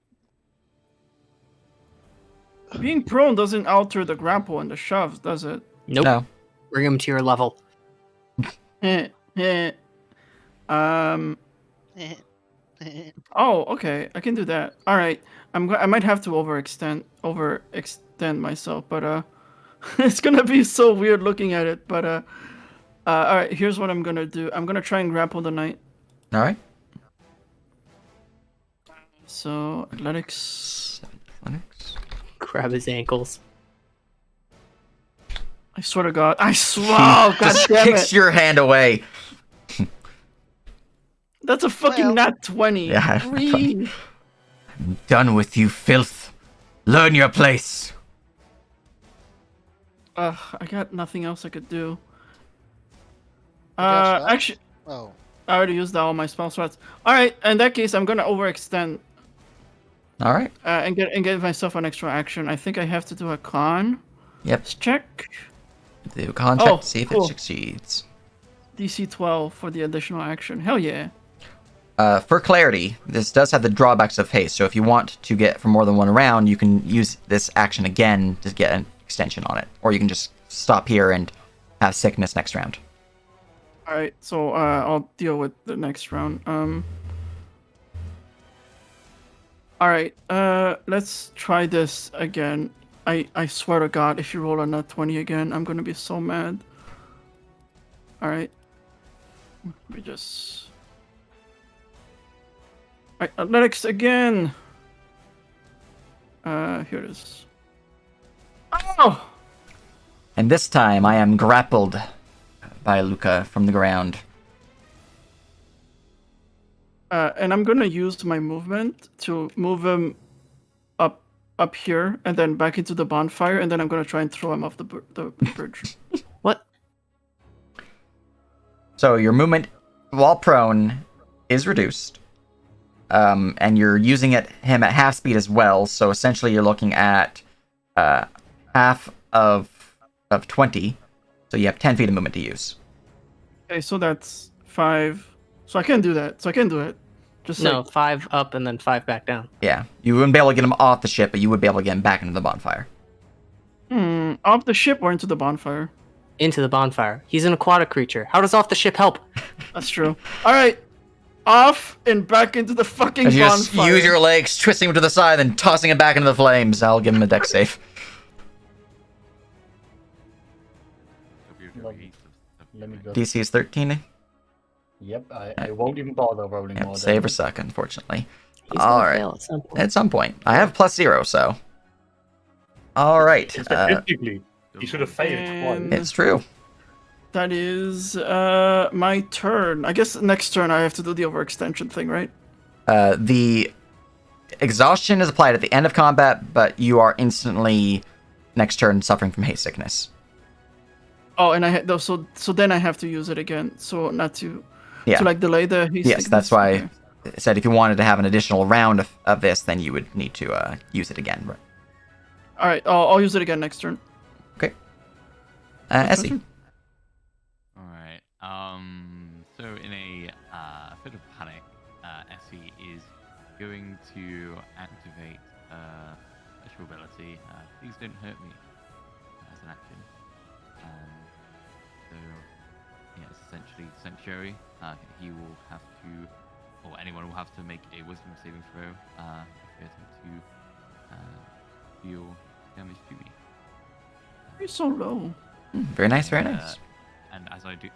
Being prone doesn't alter the grapple and the shove, does it? Nope. No. Bring him to your level. Eh, eh. Oh, okay. I can do that. All right. I might have to overextend myself, but it's gonna be so weird looking at it. But all right. Here's what I'm gonna do. I'm gonna try and grapple the knight. All right. So athletics. Athletics. Grab his ankles. I swear to God. I swear. Oh, God Just damn kicks it. your hand away. That's a fucking Well. nat 20. Yeah. Three. Done with you, filth. Learn your place. Ugh, I got nothing else I could do. Against that? Actually, Oh, I already used all my spell slots. All right, in that case, I'm gonna overextend All right. and get myself an extra action. I think I have to do a con Yep. check. Do a con check Oh, to see if cool. it succeeds. DC 12 for the additional action. Hell yeah. For clarity, this does have the drawbacks of haste, so if you want to get for more than one round, you can use this action again to get an extension on it. Or you can just stop here and have sickness next round. All right, so I'll deal with the next round. All right, let's try this again. I swear to God, if you roll a nat 20 again, I'm gonna be so mad. All right, let me just. All right, athletics again. Here it is. Oh! And this time I am grappled by Luca from the ground. And I'm gonna use my movement to move him up here and then back into the bonfire, and then I'm gonna try and throw him off the bridge. What? So your movement while prone is reduced. And you're using him at half speed as well, so essentially you're looking at half of 20. So you have 10 feet of movement to use. Okay, so that's 5. So I can do that. So I can do it. Just No, like, 5 up and then 5 back down. Yeah, you wouldn't be able to get him off the ship, but you would be able to get him back into the bonfire. off the ship or into the bonfire. Into the bonfire. He's an aquatic creature. How does off the ship help? That's true. All right, off and back into the fucking As you just bonfire. use your legs, twisting him to the side, then tossing him back into the flames. I'll give him a dex save. Let me go. DC is 13. Yep, I won't even bother rolling Yep, more. save or damage. suck, unfortunately. He's gonna All right. fail at some point. At some point. I have +0, so. All right. Statistically, he should have failed And- twice. It's true. That is my turn. I guess next turn I have to do the overextension thing, right? The exhaustion is applied at the end of combat, but you are instantly next turn suffering from haste sickness. Oh, and so then I have to use it again. So not to Yeah. to like delay the haste Yes, that's sickness? why Okay. I said if you wanted to have an additional round of this, then you would need to use it again. Right. All right, I'll use it again next turn. Okay. Essie. All right. So in a fit of panic, Essie is going to activate a special ability, Please Don't Hurt Me, as an action. So, yeah, it's essentially Sanctuary. He will have to, or anyone will have to make a Wisdom saving throw if they attempt to deal damage to me. You're so low. Very nice, very nice. And as I do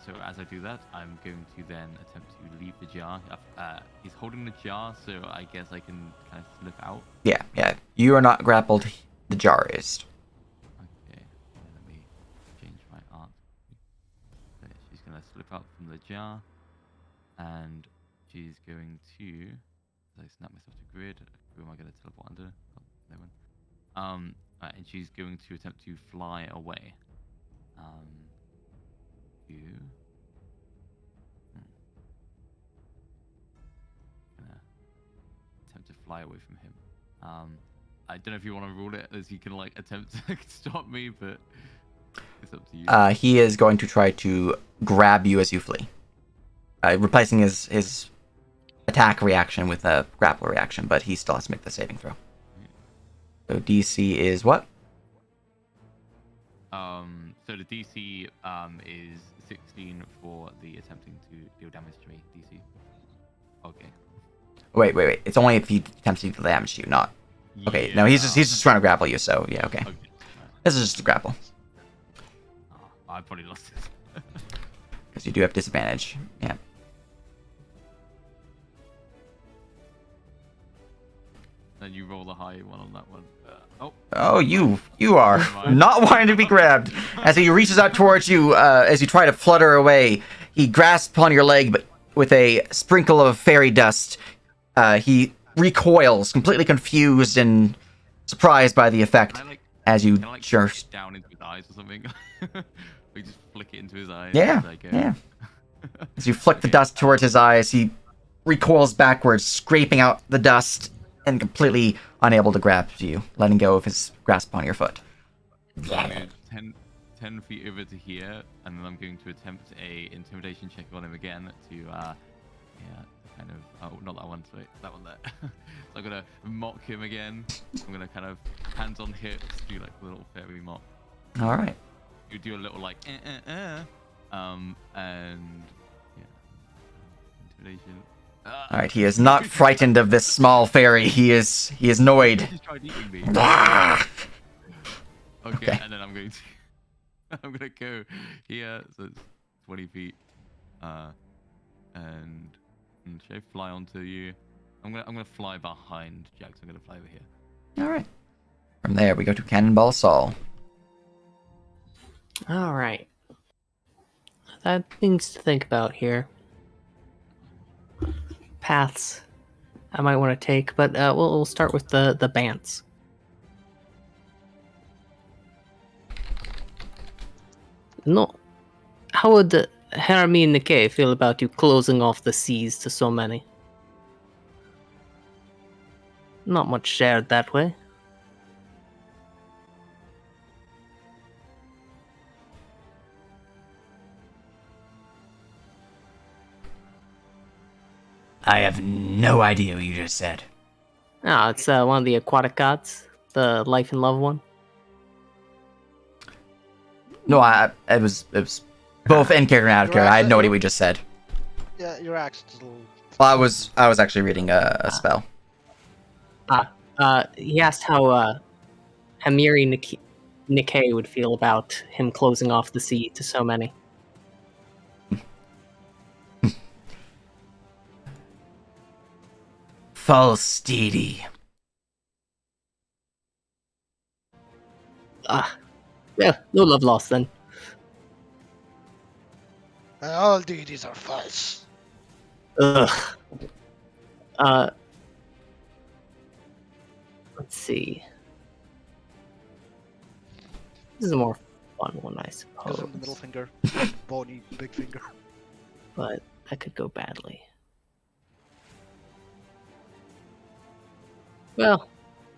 that, I'm going to then attempt to leave the jar. He's holding the jar, so I guess I can kind of slip out. Yeah. You are not grappled. The jar is. Okay, let me change my art. So she's gonna slip out from the jar, and she's going to. I snap myself to grid. Who am I gonna teleport under? Oh, no one. And she's going to attempt to fly away. Gonna attempt to fly away from him. I don't know if you want to rule it as he can like attempt to stop me, but it's up to you. He is going to try to grab you as you flee, replacing his attack reaction with a grapple reaction, but he still has to make the saving throw. So DC is what? So the DC is 16 for the attempting to deal damage to me. DC. Okay. Wait. It's only if he attempts to deal damage to you, not. Okay. Yeah. No, he's just trying to grapple you. So yeah. Okay. This is just a grapple. Oh, I probably lost it. Because you do have disadvantage. Yeah. Then you roll the high one on that one. Oh, you are not wanting to be grabbed. As he reaches out towards you, as you try to flutter away, he grasps upon your leg, but with a sprinkle of fairy dust, he recoils, completely confused and surprised by the effect. As you just down into his eyes or something. We just flick it into his eyes. Yeah. As you flick the dust towards his eyes, he recoils backwards, scraping out the dust, and completely unable to grab you, letting go of his grasp on your foot. 10 feet over to here, and then I'm going to attempt a intimidation check on him again to, kind of, not that one, sorry, that one there. So I'm gonna mock him again. I'm gonna kind of hands on hips, do like a little fairy mock. All right. You do a little like, and yeah, intimidation. All right, he is not frightened of this small fairy. He is annoyed. He just tried eating me. Okay, and then I'm going to go here, so it's 20 feet, and should I fly onto you? I'm gonna fly behind Jax. I'm gonna fly over here. All right. From there, we go to Cannonball Saul. All right. I have things to think about here. Paths I might want to take, but we'll start with the Bants. No, how would Harami and Nikkei feel about you closing off the seas to so many? Not much shared that way. I have no idea what you just said. Ah, it's one of the aquatic gods, the life and love one. No, it was both in character and out of character. I had no idea what you just said. Yeah, your accent's a little... Well, I was actually reading a spell. He asked how Hamiri Nikkei would feel about him closing off the sea to so many. False deity. Yeah, no love lost then. All deities are false. Ugh. Let's see. This is a more fun one, I suppose. Gives him the middle finger. Bony, big finger. But that could go badly. Well,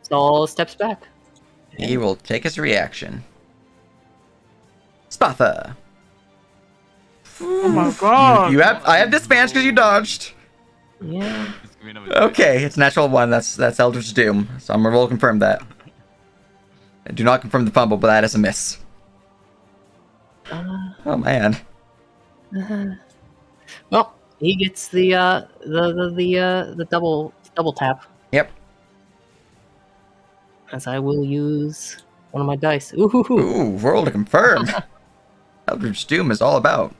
Saul steps back. He will take his reaction. Spatha. Oh my god! I have disadvantage because you dodged. Yeah. Okay, it's natural one. That's Eldritch Doom. So I'm gonna roll confirm that. I do not confirm the fumble, but that is a miss. Oh man. Well, he gets the double tap. Yep. As I will use one of my dice. Ooh. Ooh, roll to confirm. Eldritch Doom is all about.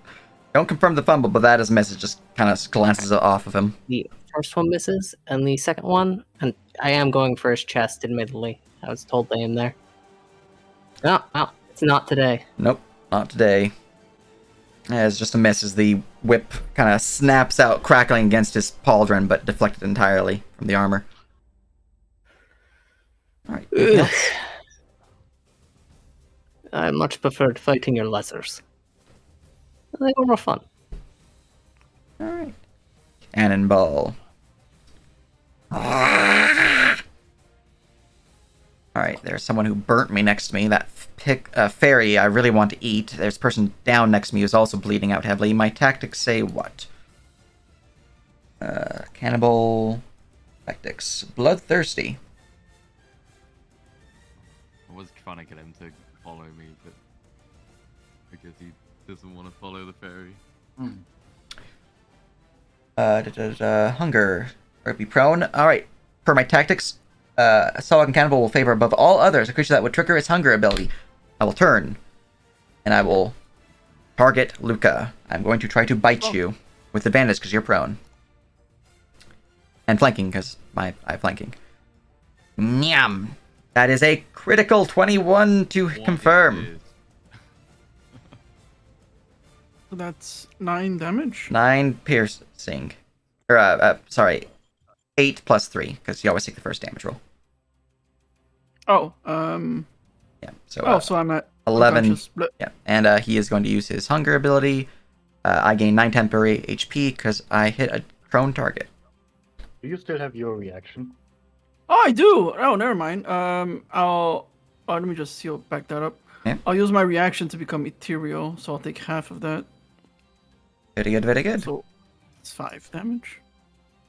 Don't confirm the fumble, but that is a miss. It just kind of glances off of him. The first one misses, and the second one, and I am going for his chest, admittedly. I was told to aim there. No, it's not today. Nope, not today. It's just a miss as the whip kind of snaps out, crackling against his pauldron, but deflected entirely from the armor. Alright. I much preferred fighting your lessers. They were more fun. Alright. Cannonball. Alright, there's someone who burnt me next to me. That fairy I really want to eat. There's a person down next to me who's also bleeding out heavily. My tactics say what? Cannibal tactics. Bloodthirsty. I was trying to get him to follow me, but I guess he doesn't want to follow the fairy. Hunger. Or be prone. Alright. Per my tactics, a Solid Cannibal will favor above all others a creature that would trigger its hunger ability. I will turn. And I will target Luca. I'm going to try to bite you with advantage because you're prone. And flanking because I have flanking. Nyam. That is a critical 21 to confirm. So that's 9 damage. 9 piercing. Or, sorry. 8 plus 3, because you always take the first damage roll. Oh, Yeah, so, so I'm at 11. Yeah, and he is going to use his hunger ability. I gain 9 temporary HP because I hit a prone target. Do you still have your reaction? Oh, I do. Oh, never mind. Let me just back that up. Yeah. I'll use my reaction to become ethereal, so I'll take half of that. Very good, very good. So it's 5 damage.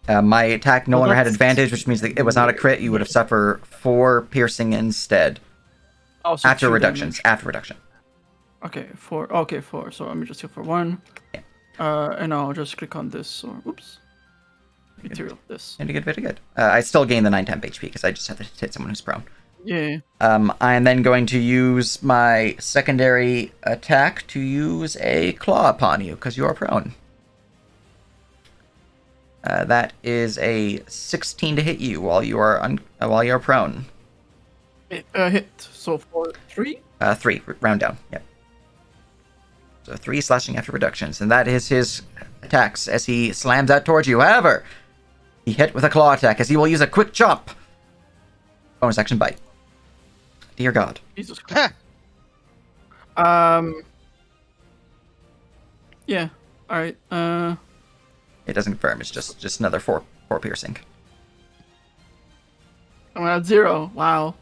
My attack no longer had advantage, which means that it was not a crit. You would have suffered 4 piercing instead. Oh, so after 2 reductions. damage. After reduction. Okay, 4. Okay, 4. So let me just heal for 1. Yeah. And I'll just click on this. Or oops. Ethereal. This. Very good, very good. I still gain the 9 temp HP because I just have to hit someone who's prone. Yeah. I am then going to use my secondary attack to use a claw upon you because you are prone. That is a 16 to hit you while you are prone. Hit. So for 3. 3 round down. Yep. So 3 slashing after reductions, and that is his attacks as he slams out towards you. However, he hit with a claw attack as he will use a quick chop. Bonus action bite. Dear God. Jesus Christ. Yeah. All right. It doesn't confirm. It's just another 4 piercing. I'm at 0. Wow.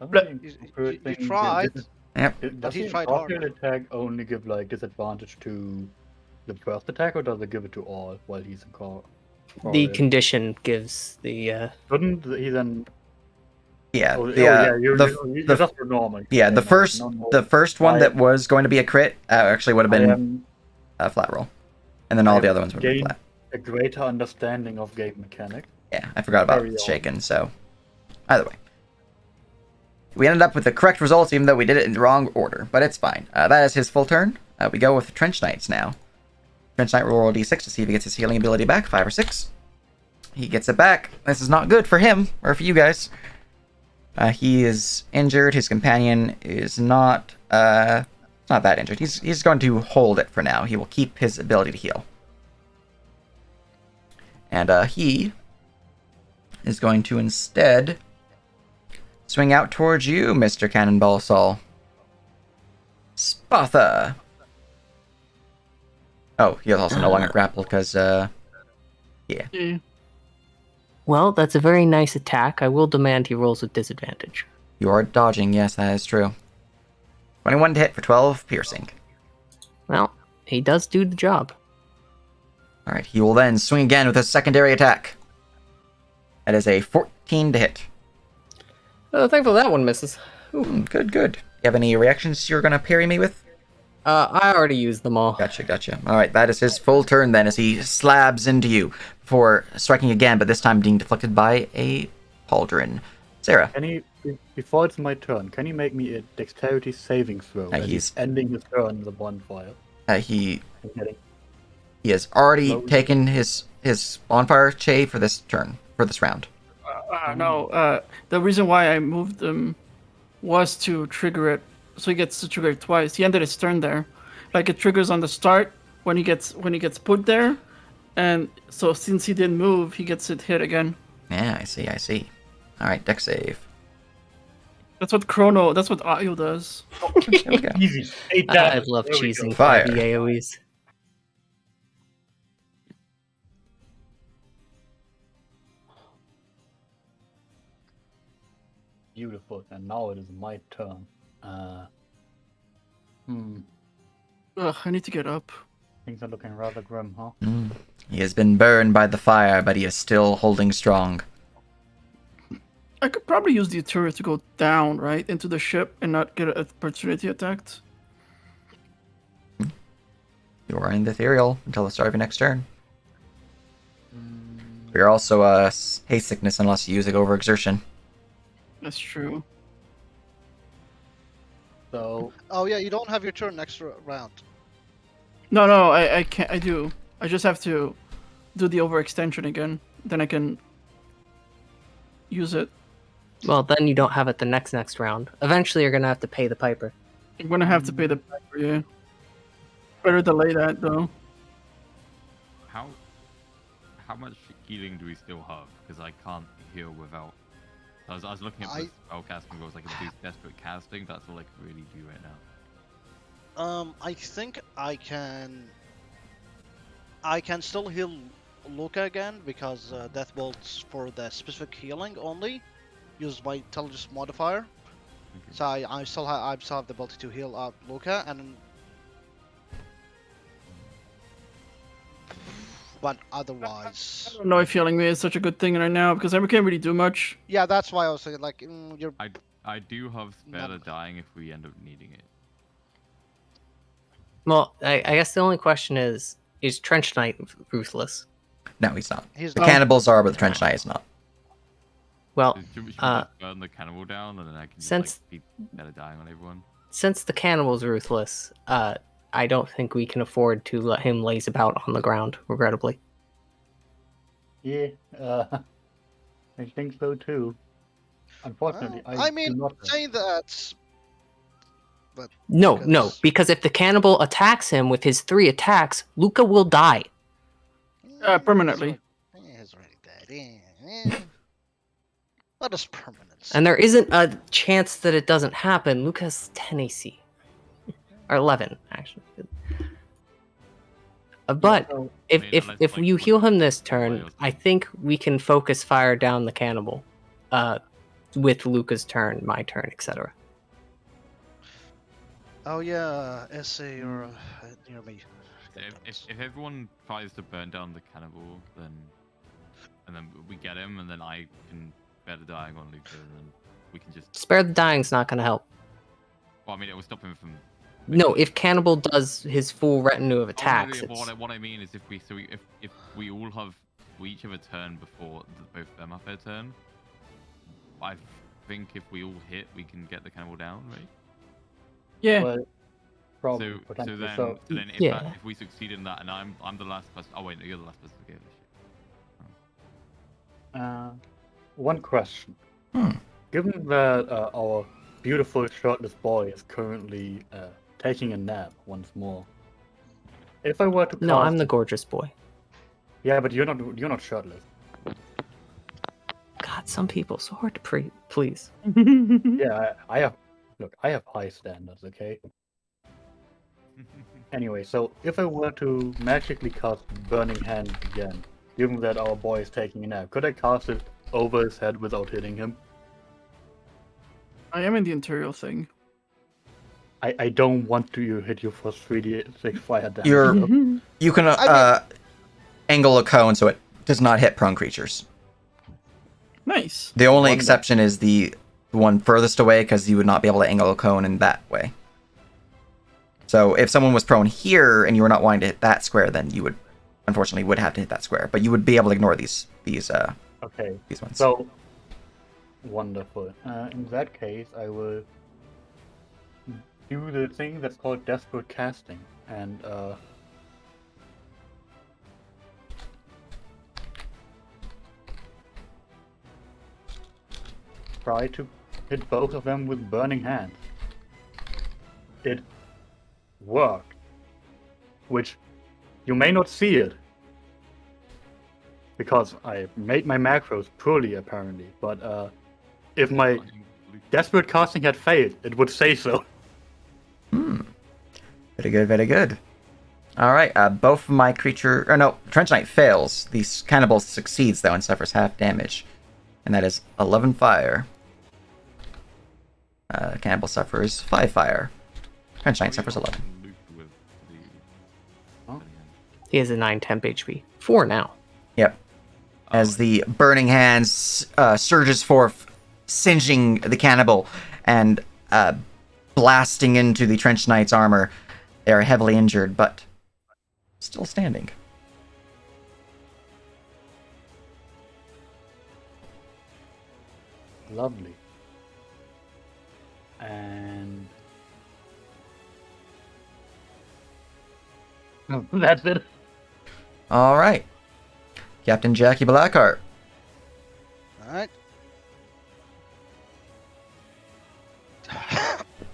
You tried. Yep. Does he the tried rocket harder. attack only give like disadvantage to the first attack, or does it give it to all while he's in call? The condition gives the. Couldn't he then? Yeah. You just were normal. Yeah. The first one that was going to be a crit actually would have been am a flat roll, and then all the other ones would have been gained flat. a greater understanding of game mechanic. Yeah, I forgot about Very odd. shaken. So, either way, we ended up with the correct results, even though we did it in the wrong order. But it's fine. That is his full turn. We go with Trench Knights now. Trench Knight will roll a d6 to see if he gets his healing ability back. 5 or 6. He gets it back. This is not good for him or for you guys. He is injured. His companion is not that injured. He's going to hold it for now. He will keep his ability to heal. And he is going to instead swing out towards you, Mr. Cannonball Saul. Spatha. Oh, he is also no longer grappled because, yeah. Well, that's a very nice attack. I will demand he rolls with disadvantage. You are dodging, yes, that is true. 21 to hit for 12 piercing. Well, he does do the job. Alright, he will then swing again with a secondary attack. That is a 14 to hit. Thankful that one misses. Good, good. You have any reactions you're gonna parry me with? I already used them all. Gotcha. All right, that is his full turn then, as he slabs into you before striking again, but this time being deflected by a pauldron. Sarah. Can you, before it's my turn, can you make me a dexterity saving throw? As he's ending his turn with a bonfire. He has already taken his bonfire for this turn, for this round. No, the reason why I moved him was to trigger it, so he gets to trigger it twice. He ended his turn there, like it triggers on the start when he gets put there, and so since he didn't move, he gets it hit again. Yeah, I see. All right, dex save. That's what Ayo does. There we go. Easy. I love cheesing Fire. 5 AoEs. Beautiful. And now it is my turn. Ugh, I need to get up. Things are looking rather grim, huh? He has been burned by the fire, but he is still holding strong. I could probably use the turret to go down, right, into the ship and not get an opportunity attacked. You are in the ethereal until the start of your next turn. You're also haste sickness unless you use it overexertion. That's true. So. Oh yeah, you don't have your turn next round. No, I can't. I do. I just have to do the overextension again. Then I can use it. Well, then you don't have it the next round. Eventually, you're gonna have to pay the piper. I'm gonna have to pay the piper, yeah. Better delay that though. How much healing do we still have? Because I can't heal without. I was looking at the spell casting rules. I can do desperate casting. That's all I can really do right now. I think I can still heal Luca again because Death Bolt's for the specific healing only. Use my intelligence modifier. Okay. So I still have the ability to heal out Luca, and but otherwise, I don't know if healing me is such a good thing right now because I can't really do much. yeah, that's why I was saying like you're. I do have spare the dying if we end up needing it. Well, I guess the only question is Trench Knight ruthless? No, he's not. He's The not. cannibals are, but the Trench Knight is not. Well, Should we just burn the cannibal down and then I can just since- be better dying on everyone? since the cannibal's ruthless, I don't think we can afford to let him laze about on the ground, regrettably. Yeah, I think so too. Unfortunately, I do mean, not. saying that. But No, because- because if the cannibal attacks him with his 3 attacks, Luca will die. Permanently. He's already dead. What is permanence? And there isn't a chance that it doesn't happen. Luca has 10 AC. Or 11, actually. But So, if mean, if unless, if like, you heal him this somebody turn, else I does. think we can focus fire down the cannibal. With Luca's turn, my turn, etc. Oh yeah, SA or near me. If everyone tries to burn down the cannibal, then we get him, and then I can better dying on Luca, and then we can just. Spare the dying's not going to help. Well, I mean, it will stop him from. No, if cannibal does his full retinue of Oh, no, attacks, no, it's... what I mean is if we all have we each have a turn before both of them have their turn. I think if we all hit, we can get the cannibal down, right? Yeah. Well, probably. So potentially. then if, Yeah. if we succeed in that, and I'm the last person. Oh wait, no, you're the last person to get this shit. One question. Hmm. Given that our beautiful shirtless boy is currently taking a nap once more, if I were to No, cast... I'm the gorgeous boy. Yeah, but you're not shirtless. God, some people so hard to please. Yeah, I have high standards, okay? Anyway, so if I were to magically cast Burning Hand again, given that our boy is taking a nap, could I cast it over his head without hitting him? I am in the interior thing. I don't want to hit you for 3d6 fire damage. You can angle a cone so it does not hit prone creatures. Nice. The only Wonder. exception is the one furthest away because you would not be able to angle a cone in that way. So if someone was prone here and you were not wanting to hit that square, then you would, unfortunately, would have to hit that square. But you would be able to ignore these Okay. these ones. So wonderful. In that case, I will do the thing that's called desperate casting, and try to hit both of them with burning hands. It worked, which you may not see it because I made my macros poorly apparently, but if my desperate casting had failed, it would say so. Very good, very good. All right, both of my creature... Or no, Trench Knight fails. The cannibal succeeds, though, and suffers half damage. And that is 11 fire. Cannibal suffers 5 fire. Trench Knight suffers 11. He has a 9 temp HP. 4 now. Yep. As the burning hands surges forth, singeing the cannibal and blasting into the Trench Knight's armor. They are heavily injured, but still standing. Lovely. And that's it. All right. Captain Jackie Blackheart. Alright.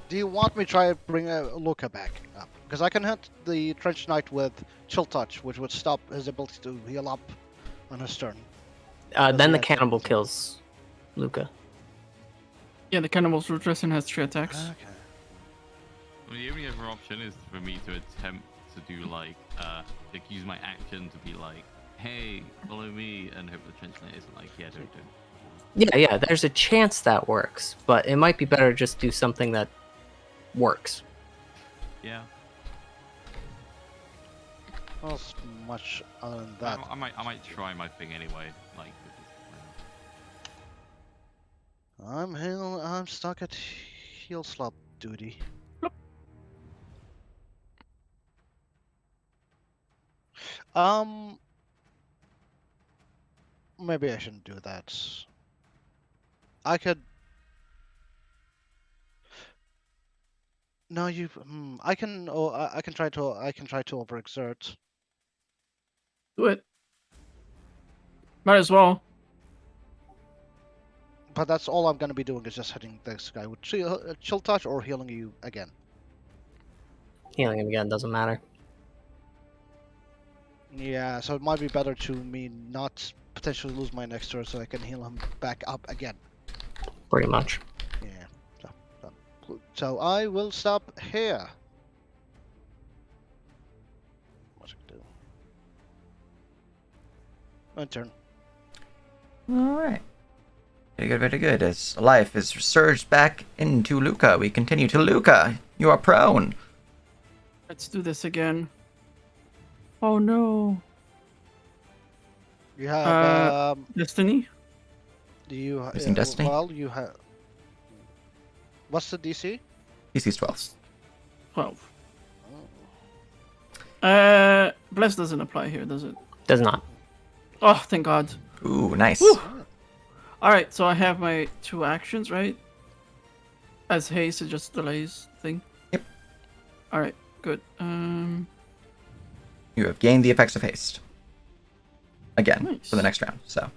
Do you want me to try to bring Luca back up? Because I can hit the Trench Knight with Chill Touch, which would stop his ability to heal up on his turn. Then the cannibal kills Luca. Yeah, the cannibal's resistant has 3 attacks. Okay. Well, the only other option is for me to attempt to do like use my action to be like, hey, follow me, and hope the Trench Knight isn't like, yeah, don't. Yeah, there's a chance that works, but it might be better to just do something that works. Yeah. Not much other than that. I might try my thing anyway. Like. I'm stuck at heal slot duty. Maybe I shouldn't do that. I could. No, you. I can. Oh, I can try to. I can try to overexert. Do it. Might as well. But that's all I'm gonna be doing is just hitting this guy with chill touch or healing you again. Healing him again doesn't matter. Yeah, so it might be better to me not potentially lose my next turn so I can heal him back up again. Pretty much. Yeah. So I will stop here. What should I do? My turn. All right. Very good, very good. As life is surged back into Luca, we continue to Luca. You are prone. Let's do this again. Oh no. You have Destiny? Do you Using Destiny? Well, you have. What's the DC? DC's 12. 12. Bless doesn't apply here, does it? Does not. Oh, thank God. Ooh, nice. Whew. Alright, so I have my 2 actions, right? As haste, it just delays thing. Yep. Alright, good. You have gained the effects of haste. Again, Nice. for the next round, so.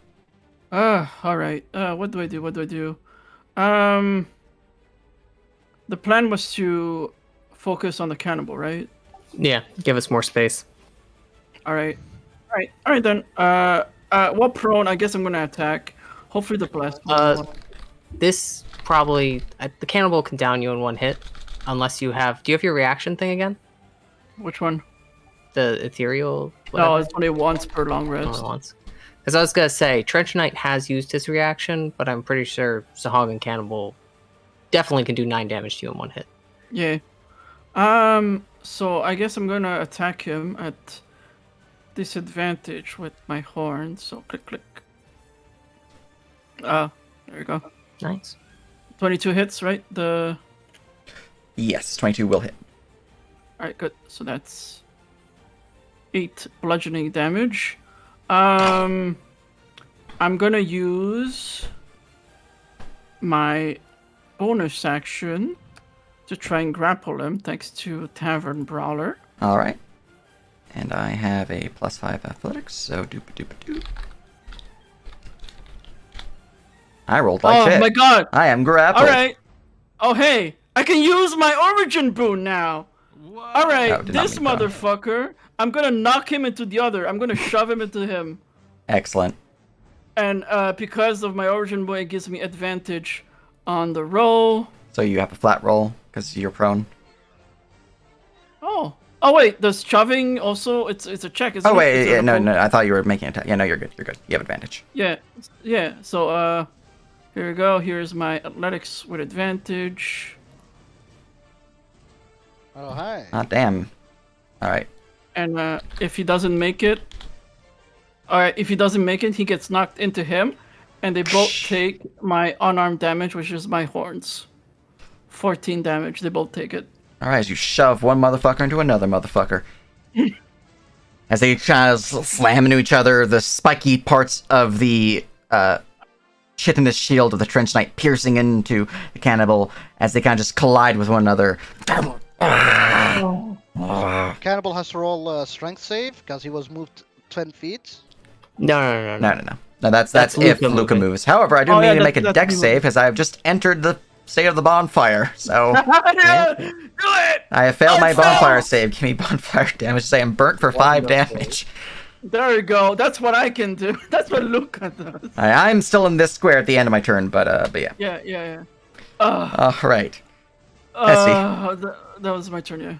Alright. What do I do? The plan was to focus on the cannibal, right? Yeah, give us more space. Alright then. While prone, I guess I'm gonna attack. Hopefully the blast. This probably the cannibal can down you in 1 hit, unless you have. Do you have your reaction thing again? Which one? The ethereal. No, it's only once per long rest. Only once. Because I was gonna say Trench Knight has used his reaction, but I'm pretty sure Sahag and Cannibal definitely can do 9 damage to you in 1 hit. Yeah. So I guess I'm gonna attack him at disadvantage with my horn. So click. There you go. Nice. 22 hits, right? Yes, 22 will hit. All right, good. So that's 8 bludgeoning damage. I'm gonna use my bonus action to try and grapple him, thanks to Tavern Brawler. All right. And I have a +5 athletics, so doop. I rolled like shit. Oh my god! I am grappled. All right. Oh hey, I can use my origin boon now. Whoa. All right, Oh, did not this mean that. motherfucker. I'm gonna knock him into the other. I'm gonna shove him into him. Excellent. And because of my origin boon, it gives me advantage on the roll. So you have a flat roll because you're prone. Oh wait, does shoving also? It's a check, isn't it? Oh wait, It's a yeah, no, roll? I thought you were making attack. Yeah, no, you're good. You're good. You have advantage. Yeah. So here we go. Here's my athletics with advantage. Oh, hi. Ah, damn. All right. And if he doesn't make it, he gets knocked into him, and they both take my unarmed damage, which is my horns. 14 damage. They both take it. All right, as you shove one motherfucker into another motherfucker. As they kind of slam into each other, the spiky parts of the chitinous shield of the trench knight piercing into the cannibal as they kind of just collide with one another. Cannibal has to roll a strength save because he was moved 10 feet. No. No, that's if Luca Luca moving. moves. However, I do Oh, yeah, need to make a that's dex me save as I have just entered the state of the bonfire. So Yeah, do it! I have failed my I fell! bonfire save. Give me bonfire damage. Say I'm burnt for 5 damage. There you go. That's what I can do. That's what Luca does. I'm still in this square at the end of my turn, but yeah. Yeah. All right. That was my turn, yeah.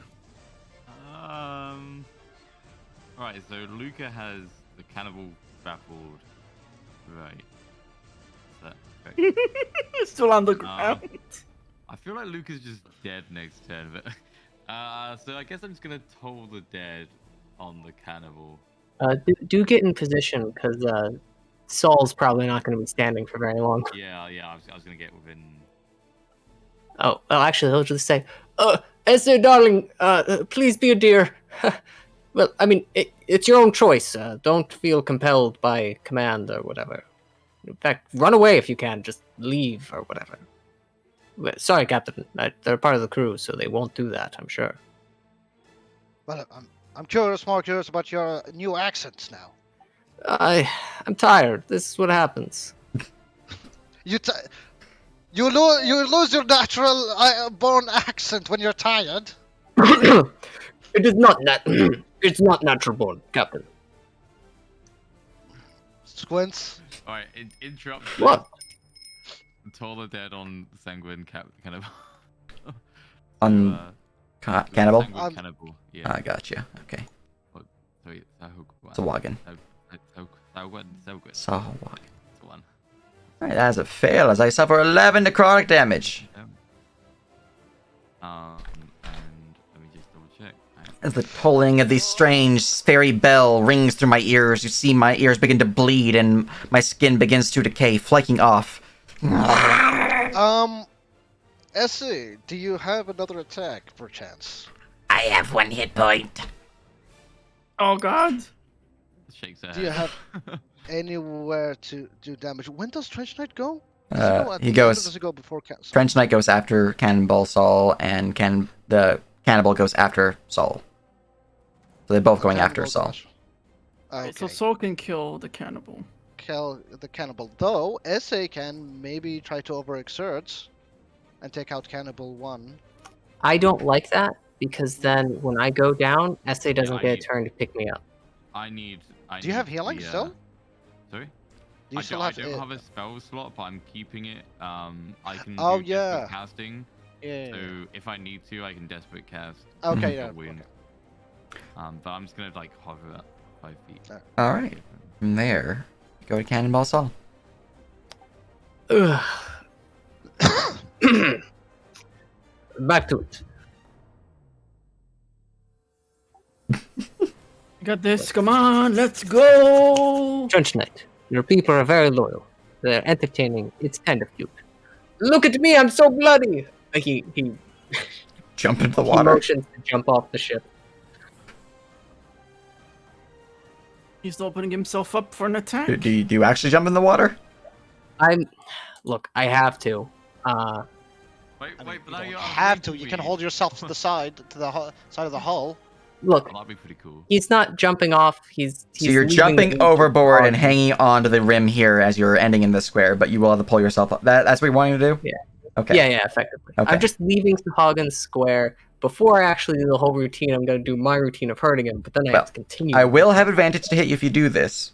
Right, so Luca has the cannibal grappled. Right. Okay. Still on the ground. I feel like Luca's just dead next turn, but so I guess I'm just gonna toll the dead on the cannibal. Do get in position because Saul's probably not going to be standing for very long. Yeah, I was gonna get within. Oh, well, actually, he'll just say, Esther, darling, please be a dear. Well, I mean, it's your own choice. Don't feel compelled by command or whatever. In fact, run away if you can. Just leave or whatever. Sorry, Captain. They're part of the crew, so they won't do that, I'm sure. Well, I'm more curious about your new accents now. I'm tired. This is what happens. You lose your natural born accent when you're tired. It is not it's not natural born, Captain. Squints. Alright, interrupt. What? Toll the dead on Sanguine Cannibal. On cannibal? Sanguine Cannibal, yeah. I gotcha. Okay. Sorry, Sawagan. Sawagan. Sawagan. One. Alright, that is a fail as I suffer 11 necrotic damage. And let me just double check. As the tolling of the strange fairy bell rings through my ears, you see my ears begin to bleed and my skin begins to decay, flaking off. Essie, do you have another attack, perchance? I have 1 hit point. Oh god. Shakes her Do you head. have anywhere to do damage? When does Trench Knight go? Does He at the end or goes. Does it go before Trench Knight goes after Cannonball Saul, and the Cannibal goes after Saul. So they're both going after Saul. Okay. So Saul can kill the cannibal. Kill the cannibal. Though Essay can maybe try to overexert and take out Cannibal 1. I don't like that because then when I go down, SA doesn't I get a need- turn to pick me up. Do you have healing still? Sorry? Do you I still don't have have a spell slot, but I'm keeping it. I can Oh, do yeah. desperate casting. Yeah. So if I need to, I can desperate cast. Okay, a yeah. wound. But I'm just gonna like hover at 5 feet. Alright. From there, go to Cannonball Saul. Ugh. Back to it. Got this. Come on, let's go. Trench Knight, your people are very loyal. They're entertaining. It's kind of cute. Look at me, I'm so bloody! He Jump into the he water. motions to jump off the ship. He's opening himself up for an attack. Do you actually jump in the water? Look, I have to. Wait, I mean, wait, but you now don't you're have to. outrageing You can me. hold yourself to the side, to the side of the hull. Look, Oh, that'd be pretty cool. he's not jumping off. He's So you're leaving jumping the overboard and dog. hanging onto the rim here as you're ending in the square, but you will have to pull yourself up. That's what you're wanting to do? Yeah. Okay. Yeah, effectively. Okay. I'm just leaving Sahagin square. Before I actually do the whole routine, I'm going to do my routine of hurting him, but then I Well, have to continue. I will have advantage to hit you if you do this.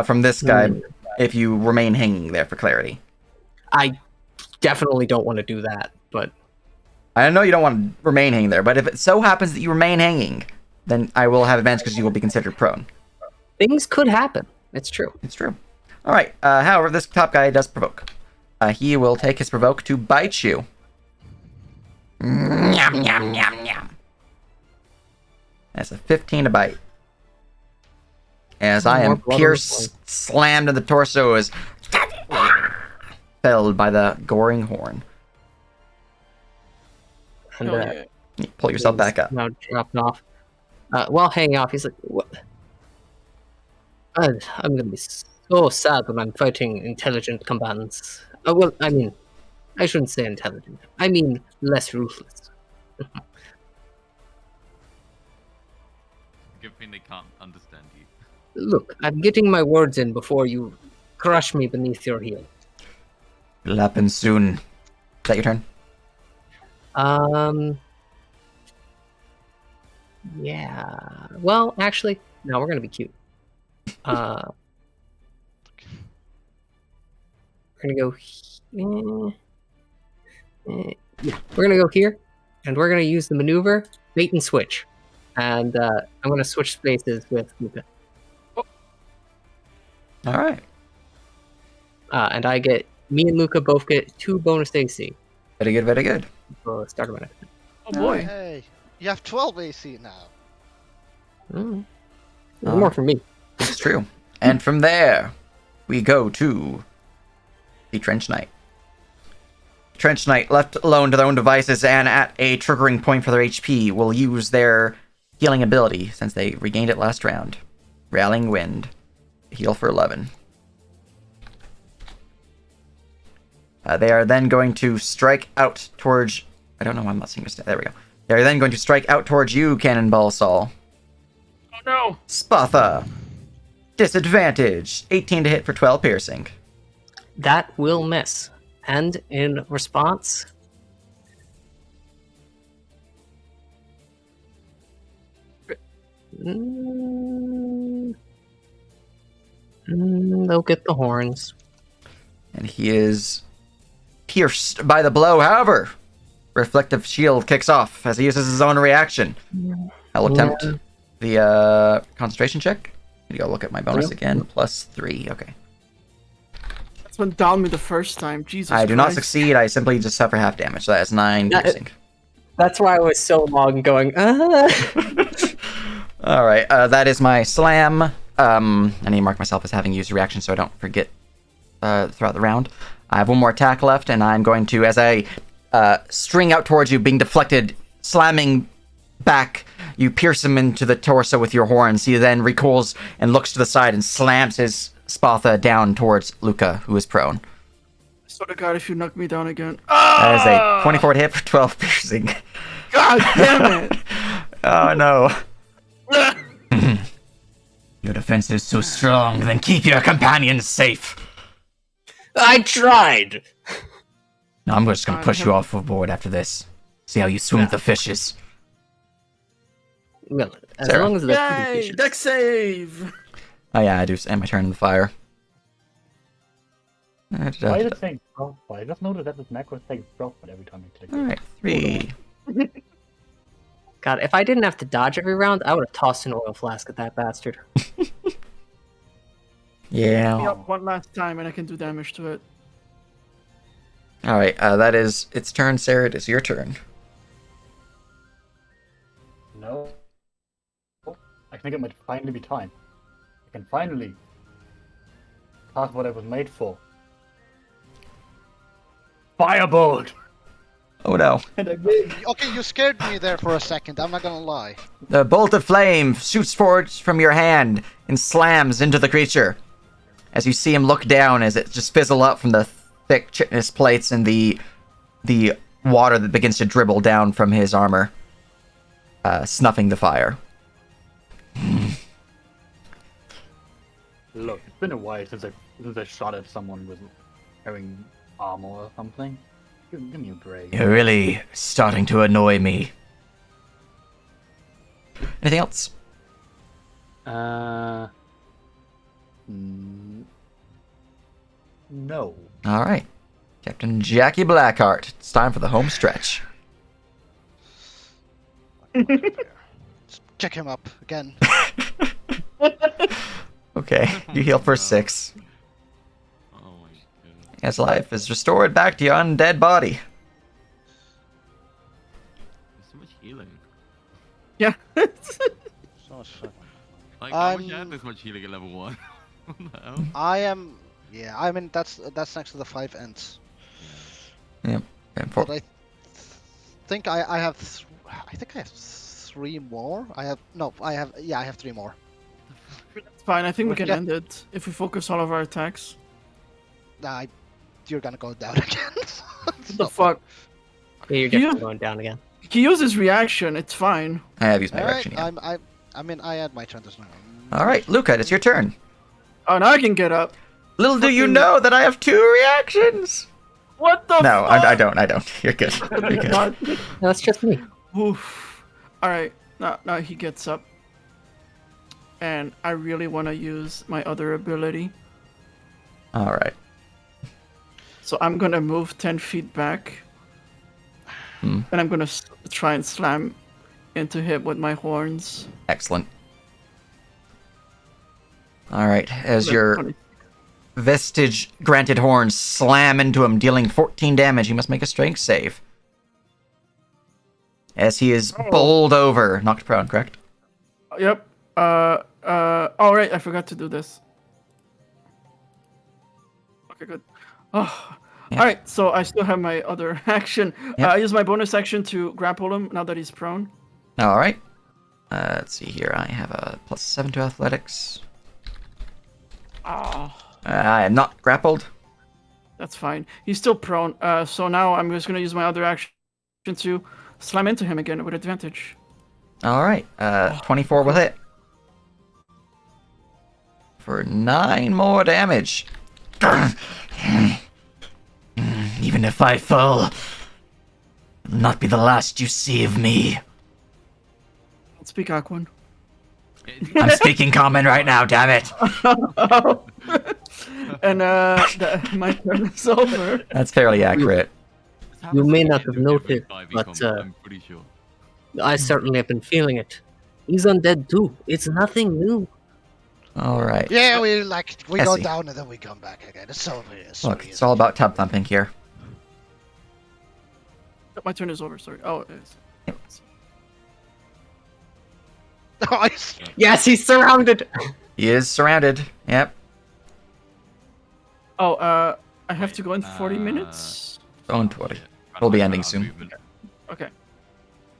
From this guy, if you remain hanging there for clarity. I definitely don't want to do that, but I know you don't want to remain hanging there, but if it so happens that you remain hanging, then I will have advantage because you will be considered prone. things could happen. It's true. It's true. All right. However, this top guy does provoke. He will take his provoke to bite you. Yum, yum, yum, yum. That's a 15 to bite. As I More am blood on the pierced, slammed in the torso, is felled by the goring horn. And Oh, yeah. You pull yourself back up. Now dropping off. While hanging off, he's like, "What? I'm gonna be so sad when I'm fighting intelligent combatants. Well, I mean, I shouldn't say intelligent. I mean less ruthless. Good thing they can't understand you. Look, I'm getting my words in before you crush me beneath your heel. It'll happen soon. Is that your turn? Yeah. Well, actually, no, we're gonna be cute. We're gonna go. Yeah, we're gonna go here, and we're gonna use the maneuver bait and switch, and I'm gonna switch spaces with Luca. All right. And me and Luca both get 2 bonus AC. Very good, very good. So start with it. Oh boy. Hey, you have 12 AC now. More for me. It's true. And from there, we go to the Trench Knight. Trench Knight, left alone to their own devices and at a triggering point for their HP, will use their healing ability since they regained it last round. Rallying Wind. Heal for 11. They are then going to strike out towards... I don't know why I'm not seeing this. There we go. They are then going to strike out towards you, Cannonball Saul. Oh no. Spatha. Disadvantage. 18 to hit for 12 piercing. That will miss. And in response, they'll get the horns. And he is pierced by the blow. However, Reflective Shield kicks off as he uses his own reaction. I'll attempt the concentration check. Need to go look at my bonus again. +3. Okay. That's what downed me the first time. Jesus I do not Christ. succeed. I simply just suffer half damage. So that is 9 piercing. That's why I was so long going, All right. That is my slam. I need to mark myself as having used a reaction so I don't forget throughout the round. I have one more attack left, and I'm going to, as I string out towards you, being deflected, slamming back, you pierce him into the torso with your horns. He then recoils and looks to the side and slams his Spatha down towards Luca, who is prone. I swear to God, if you knock me down again. That is a 24 to hit for 12 piercing. God damn it! Oh no. Your defense is so strong, then keep your companions safe. I tried! Now I'm just gonna push you off overboard after this. See how you swim with the fishes. Well, as Sarah. long as the Yay! Deck save! Oh yeah, I do end my turn in the fire. Why is it saying drop? I just noticed that this macro saying drop every time I click. Alright, 3. God, if I didn't have to dodge every round, I would have tossed an oil flask at that bastard. Yeah. Me up one last time and I can do damage to it. Alright, that is its turn, Sarah. It is your turn. No. I think it might finally be time. I can finally pass what I was made for. Firebolt! Oh no. And I made Okay, you scared me there for a second. I'm not gonna lie. The bolt of flame shoots forward from your hand and slams into the creature. As you see him look down as it just fizzle up from the thick chitinous plates and the water that begins to dribble down from his armor, snuffing the fire. Look, it's been a while since I shot at someone with wearing armor or something. Give me a break. You're really starting to annoy me. Anything else? No. All right. Captain Jackie Blackheart. It's time for the home stretch. Let's check him up again. Okay. You heal for 6. Oh my god. As life is restored back to your undead body. There's so much healing. Yeah. So much fun. Like, I wish I had this much healing at level 1. What the hell? I am. Yeah, I mean that's next to the 5 ends. Yep. And for, But I think I have. I think I have 3 more. I have 3 more. It's fine. I think we can Yeah. end it if we focus all of our attacks. You're gonna go down again. What the fuck? Yeah, you're You- definitely going down again. He uses reaction. It's fine. I have used my All right, reaction yet. I mean I had my turn this now. All right, Luca, it's your turn. Oh, now I can get up. Little do you Fucking- know that I have 2 reactions. What the? No, fuck? I don't. You're good. You're good. God. No, it's just me. Oof. All right. Now he gets up. And I really want to use my other ability. All right. So I'm going to move 10 feet back. Hmm. And I'm going to try and slam into him with my horns. Excellent. All right, as your vestige granted horns slam into him, dealing 14 damage, you must make a strength save. As he is bowled over, knocked prone, correct? Yep. All right. I forgot to do this. Okay, good. Oh. Yeah. All right. So I still have my other action. Yep. I use my bonus action to grapple him now that he's prone. All right. Let's see here. I have a +7 to athletics. Oh, I am not grappled. that's fine. He's still prone. So now I'm just gonna use my other action to slam into him again with advantage. All right. 24 will hit. For 9 more damage. Even if I fall, it'll not be the last you see of me. Don't speak Aquan. I'm speaking common right now, damn it. And my turn is over. That's fairly accurate. You may not have noted, but I'm pretty sure. I certainly have been feeling it. He's undead too. It's nothing new. All right. Yeah, we go Essie. down and then we come back again. It's so obvious. Look, it's all about tub thumping here. My turn is over. Sorry. Oh, it is. Nice. Yes, he's surrounded. He is surrounded. Yep. Oh, I have to go in 40 minutes. Don't worry. Shit. We'll be I ran ending out of soon. movement. Okay.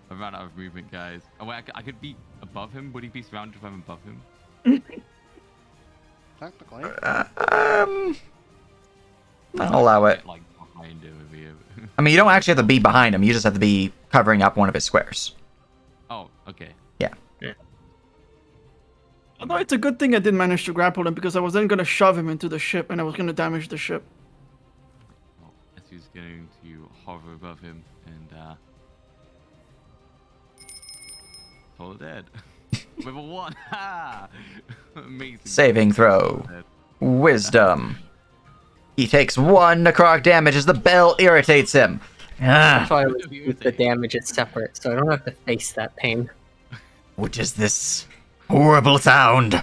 I ran out of movement, guys. Oh wait, I could be above him. Would he be surrounded if I'm above him? Technically. I'll allow it. Like behind him over here. I mean, you don't actually have to be behind him. You just have to be covering up one of his squares. Oh, okay. Although it's a good thing I did manage to grapple him because I was then gonna shove him into the ship and I was gonna damage the ship. Well, Essu's going to hover above him and total dead. With a 1. Ha! Amazing. Saving throw. Wisdom. He takes 1 necrotic damage as the bell irritates him. That's Ah, why I always keep the damages separate, so I don't have to face that pain. What is this horrible sound?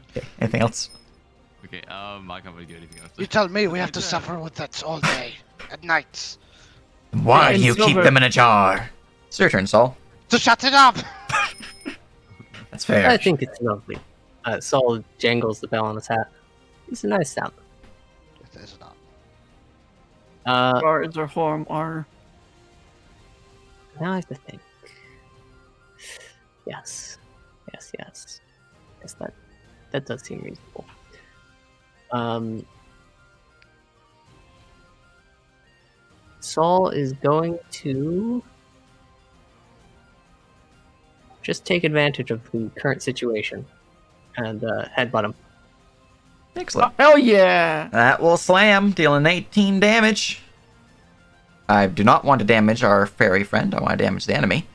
okay, anything else? Okay, I can't really do anything else. You tell me we have to suffer with that all day, at night. Why Yeah, do you it's keep over. them in a jar? It's your turn, Saul. To shut it up! That's fair. I think it's lovely. Saul jangles the bell on his hat. It's a nice sound. It is not. Guards or harm are. Now I have to think. Yes. Yes, that does seem reasonable. Saul is going to just take advantage of the current situation and headbutt him. Excellent. Hell yeah! That will slam, dealing 18 damage. I do not want to damage our fairy friend. I want to damage the enemy.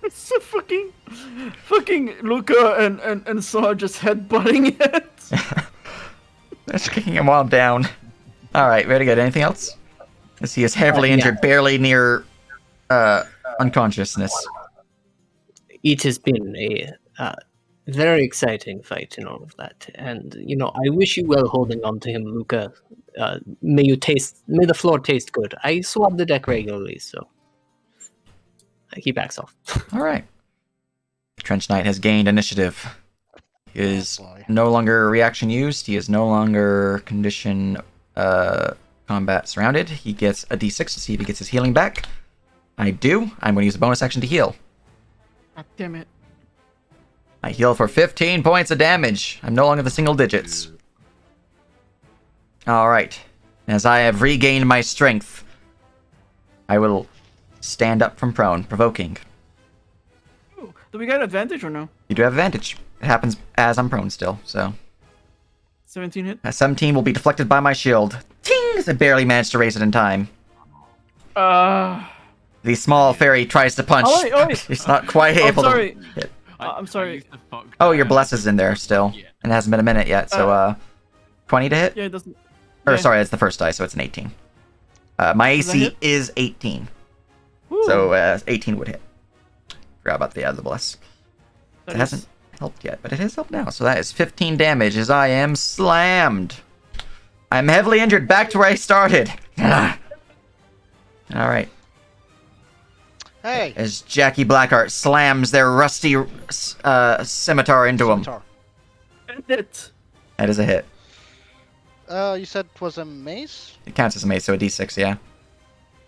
It's so fucking Luca and Saw just headbutting it. That's kicking him while down. Alright, very good. Anything else? As he is heavily injured, barely near unconsciousness. It has been a very exciting fight and all of that. And, I wish you well holding on to him, Luca. May the floor taste good. I swab the deck regularly, so he backs off. Alright. Trench Knight has gained initiative. He is no longer reaction used. He is no longer condition combat surrounded. He gets a d6 to see if he gets his healing back. I do. I'm going to use a bonus action to heal. God damn it. I heal for 15 points of damage. I'm no longer the single digits. Alright. As I have regained my strength, I will stand up from prone, provoking. Ooh, do we get advantage or no? You do have advantage. It happens as I'm prone still, so. 17 hit. 17 will be deflected by my shield. Ting! I barely managed to raise it in time. The small fairy tries to punch. Oh, wait. He's not quite able sorry. to hit. I'm sorry. Oh, your bless is in there still. And it hasn't been a minute yet, so 20 to hit? Yeah, it doesn't. Or yeah. sorry, it's the first die, so it's an 18. My AC is 18. Woo. So 18 would hit. Forgot about the bless. That It hasn't helped yet, but it has helped now. So that is 15 damage as I am slammed. I'm heavily injured, back to where I started. Alright. Hey. As Jackie Blackheart slams their rusty scimitar into him. End it. That is a hit. You said it was a mace? It counts as a mace, so a d6, yeah.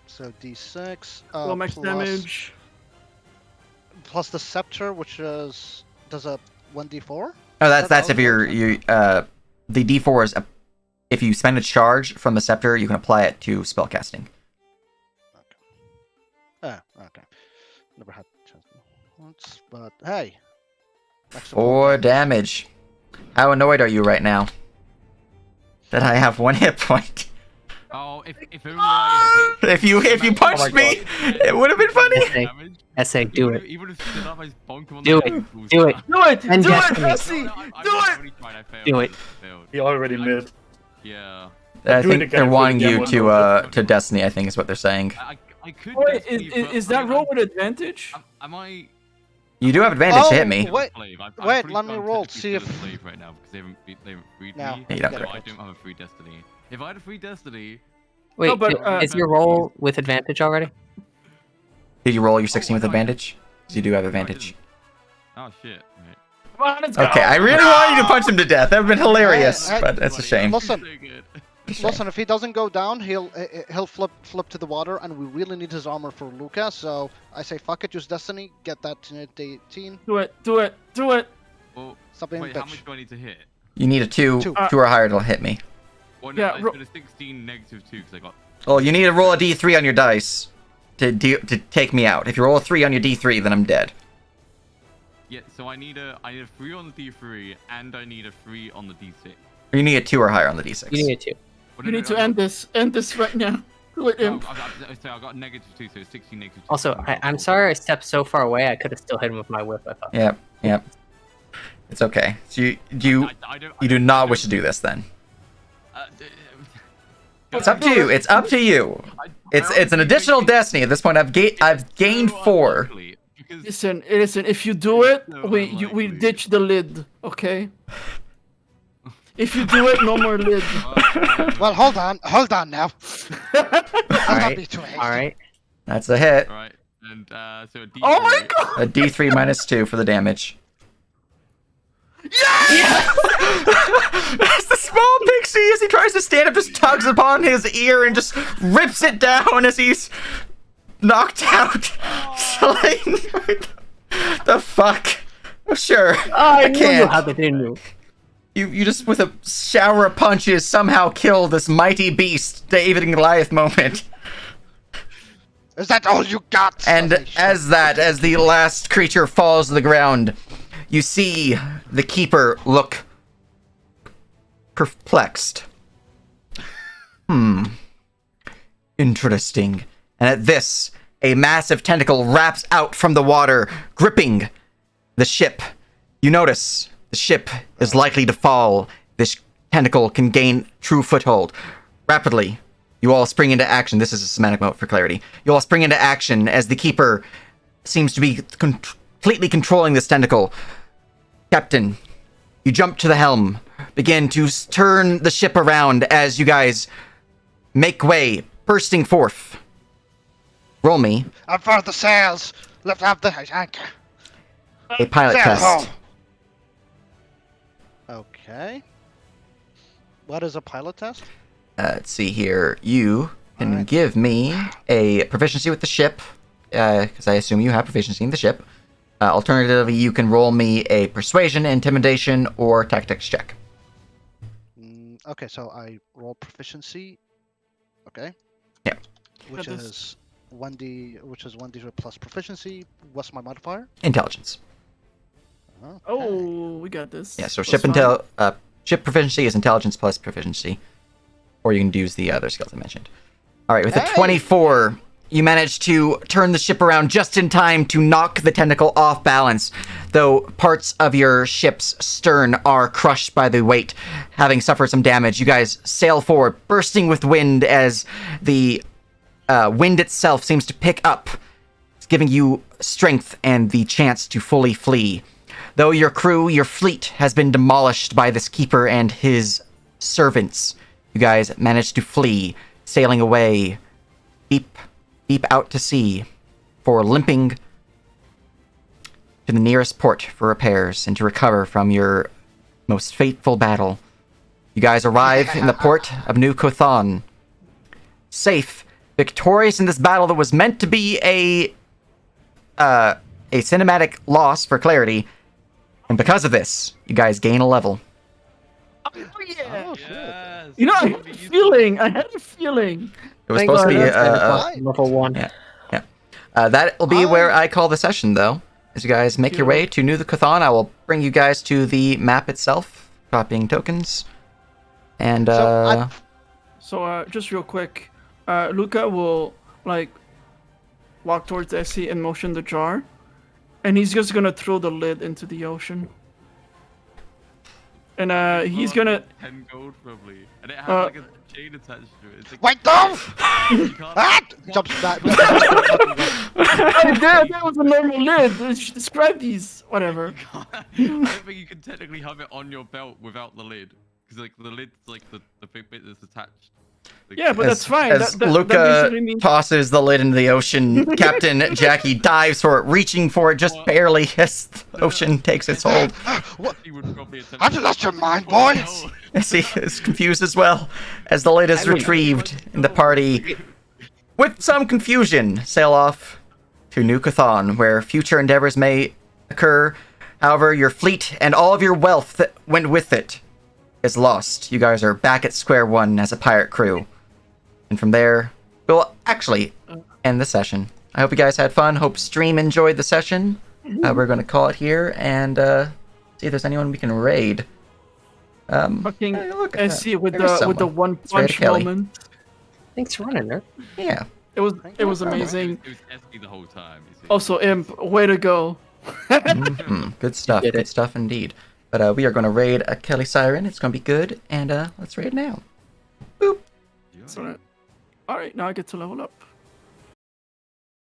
So d6. Well, max damage. Plus the scepter, which does a 1d4? Oh, that's if you're the d4 is if you spend a charge from the scepter, you can apply it to spellcasting. Okay. Never had a chance once, but hey. 4 damage. How annoyed are you right now? That I have 1 hit point. Oh, if only I hit. If you punched me, it would have been funny. Essay, do it. Even if stood up, I just bonked him on Do the it. ankles. Do it. Do it. And do it, Destiny. Bessie. No, I Do it. already tried, I failed. Do it. I failed. He already missed. Yeah. I Do it think again, they're do it wanting again, you one to Destiny, I think is what they're saying. I could. Wait, Destiny, but is that roll with advantage? Am I? You do have advantage to hit me. Wait, Slave. I'm wait, pretty let sure me I'm roll, technically see still if- a slave right now because they haven't freed No. me. Yeah, you don't so get I it. don't have a free destiny. If I had a free destiny, Wait, No, but, is your roll with advantage already? Did you roll your 16 with I- advantage? Because you do have no, I advantage. didn't. Oh shit! Right. Come on, let's go. Okay, I really want you to punch him to death. That would have been hilarious, Hey, but that's a shame. Listen. So good. Listen, if he doesn't go down, he'll flip to the water, and we really need his armor for Luca. So I say, fuck it, use Destiny, get that to 18. Do it. Do it. Do it. Well, Stop being a wait, how bitch. much do I need to hit? You need a 2 Two. or higher to hit me. Well, Yeah, no, ro- I got a 16 negative 2 because I got. Well, you need to roll a d3 on your dice to take me out. If you roll a 3 on your d3, then I'm dead. Yeah, so I need a 3 on the D3 and I need a 3 on the D6. You need a 2 or higher on the d6. You need it too. Well, You no, need no, to end this. End this right now. Do it, No, Imp. I got negative 2, so it's 16 negative 2. Also, I'm sorry I stepped so far away. I could have still hit him with my whip. I thought. Yep. It's okay. So you I do not wish to do this then. It's up to guys, you. It's up to you. It's an additional destiny. At this point, I've gained 4. Listen. If you do it, So we unlikely. ditch the lid. Okay. If you do it, no more lid. Well, hold on now. I'll not Alright, be too hasty. alright. That's a hit. Alright, and so a D3. Oh my god! A d3 minus 2 for the damage. Yes! As the small pixie, as he tries to stand up, just tugs upon his ear and just rips it down as he's knocked out. Slain. The fuck? Oh, sure. I knew you can't. had it in you. You just, with a shower of punches, somehow kill this mighty beast, David and Goliath moment. Is that all you got? And as the last creature falls to the ground, you see the keeper look perplexed. Interesting. And at this, a massive tentacle wraps out from the water, gripping the ship. You notice the ship is likely to fall. This tentacle can gain true foothold. Rapidly, you all spring into action. This is a semantic mode for clarity. You all spring into action as the keeper seems to be completely controlling this tentacle. Captain, you jump to the helm, begin to turn the ship around as you guys make way, bursting forth. Roll me Unfurl the sails. Lift up the anchor. a pilot Sail test. home. Okay. What is a pilot test? Let's see here. You can Alright. give me a proficiency with the ship, because I assume you have proficiency in the ship. Alternatively, you can roll me a persuasion, intimidation, or tactics check. Okay, so I roll proficiency. Okay. Yeah. Which That is- is 1d plus proficiency. What's my modifier? Intelligence. Okay. Oh, we got this. Yeah, so Plus ship proficiency is intelligence plus proficiency. Or you can use the other skills I mentioned. Alright, with a Hey! 24, you manage to turn the ship around just in time to knock the tentacle off balance, though parts of your ship's stern are crushed by the weight, having suffered some damage. You guys sail forward, bursting with wind as the wind itself seems to pick up, giving you strength and the chance to fully flee. Though your crew, your fleet, has been demolished by this keeper and his servants, you guys managed to flee, sailing away deep out to sea, for limping to the nearest port for repairs and to recover from your most fateful battle. You guys arrive in the port of New Kothan, safe, victorious in this battle that was meant to be a cinematic loss for clarity, and because of this, you guys gain a level. Oh yeah. Oh, shit. Yes. You know, I had a feeling. It was Thank supposed to be God that's fine. level 1. yeah. That will be where I call the session, though. As you guys make your way to New Kothan, I will bring you guys to the map itself, copying tokens, and So, just real quick, Luca will walk towards Essie and motion the jar, and he's just gonna throw the lid into the ocean. And he's gonna. 10 gold probably, and it has Uh, like a chain attached to it. It's like, Wait, no! you can't- Ah! Jumps back. that was a normal lid. Describe these. Whatever. I don't think you can technically have it on your belt without the lid, because like the lid's like the big bit that's attached. Like, Yeah, but as, that's fine. as That Luca basically means. tosses the lid into the ocean, Captain Jackie dives for it, reaching for it just barely as the ocean takes its hold. he would probably attempt Have you lost your mind, boy? As he is confused as well, as the lid is retrieved, and the party, with some confusion, sail off to New Kothan, where future endeavors may occur. However, your fleet and all of your wealth that went with it is lost. You guys are back at square one as a pirate crew. And from there, we'll actually end the session. I hope you guys had fun. Hope stream enjoyed the session. We're going to call it here and see if there's anyone we can raid. Fucking hey, look at that. Essie with There's the someone. one Let's raid punch Kelly. moment. Thanks for running there. Yeah. It was you. amazing. It was SB the whole time. You see. Also, Imp, way to go. Good stuff. did Good it. stuff indeed. But we are going to raid a Kelly Siren. It's going to be good. And let's raid now. Boop. Yeah. Alright, now I get to level up.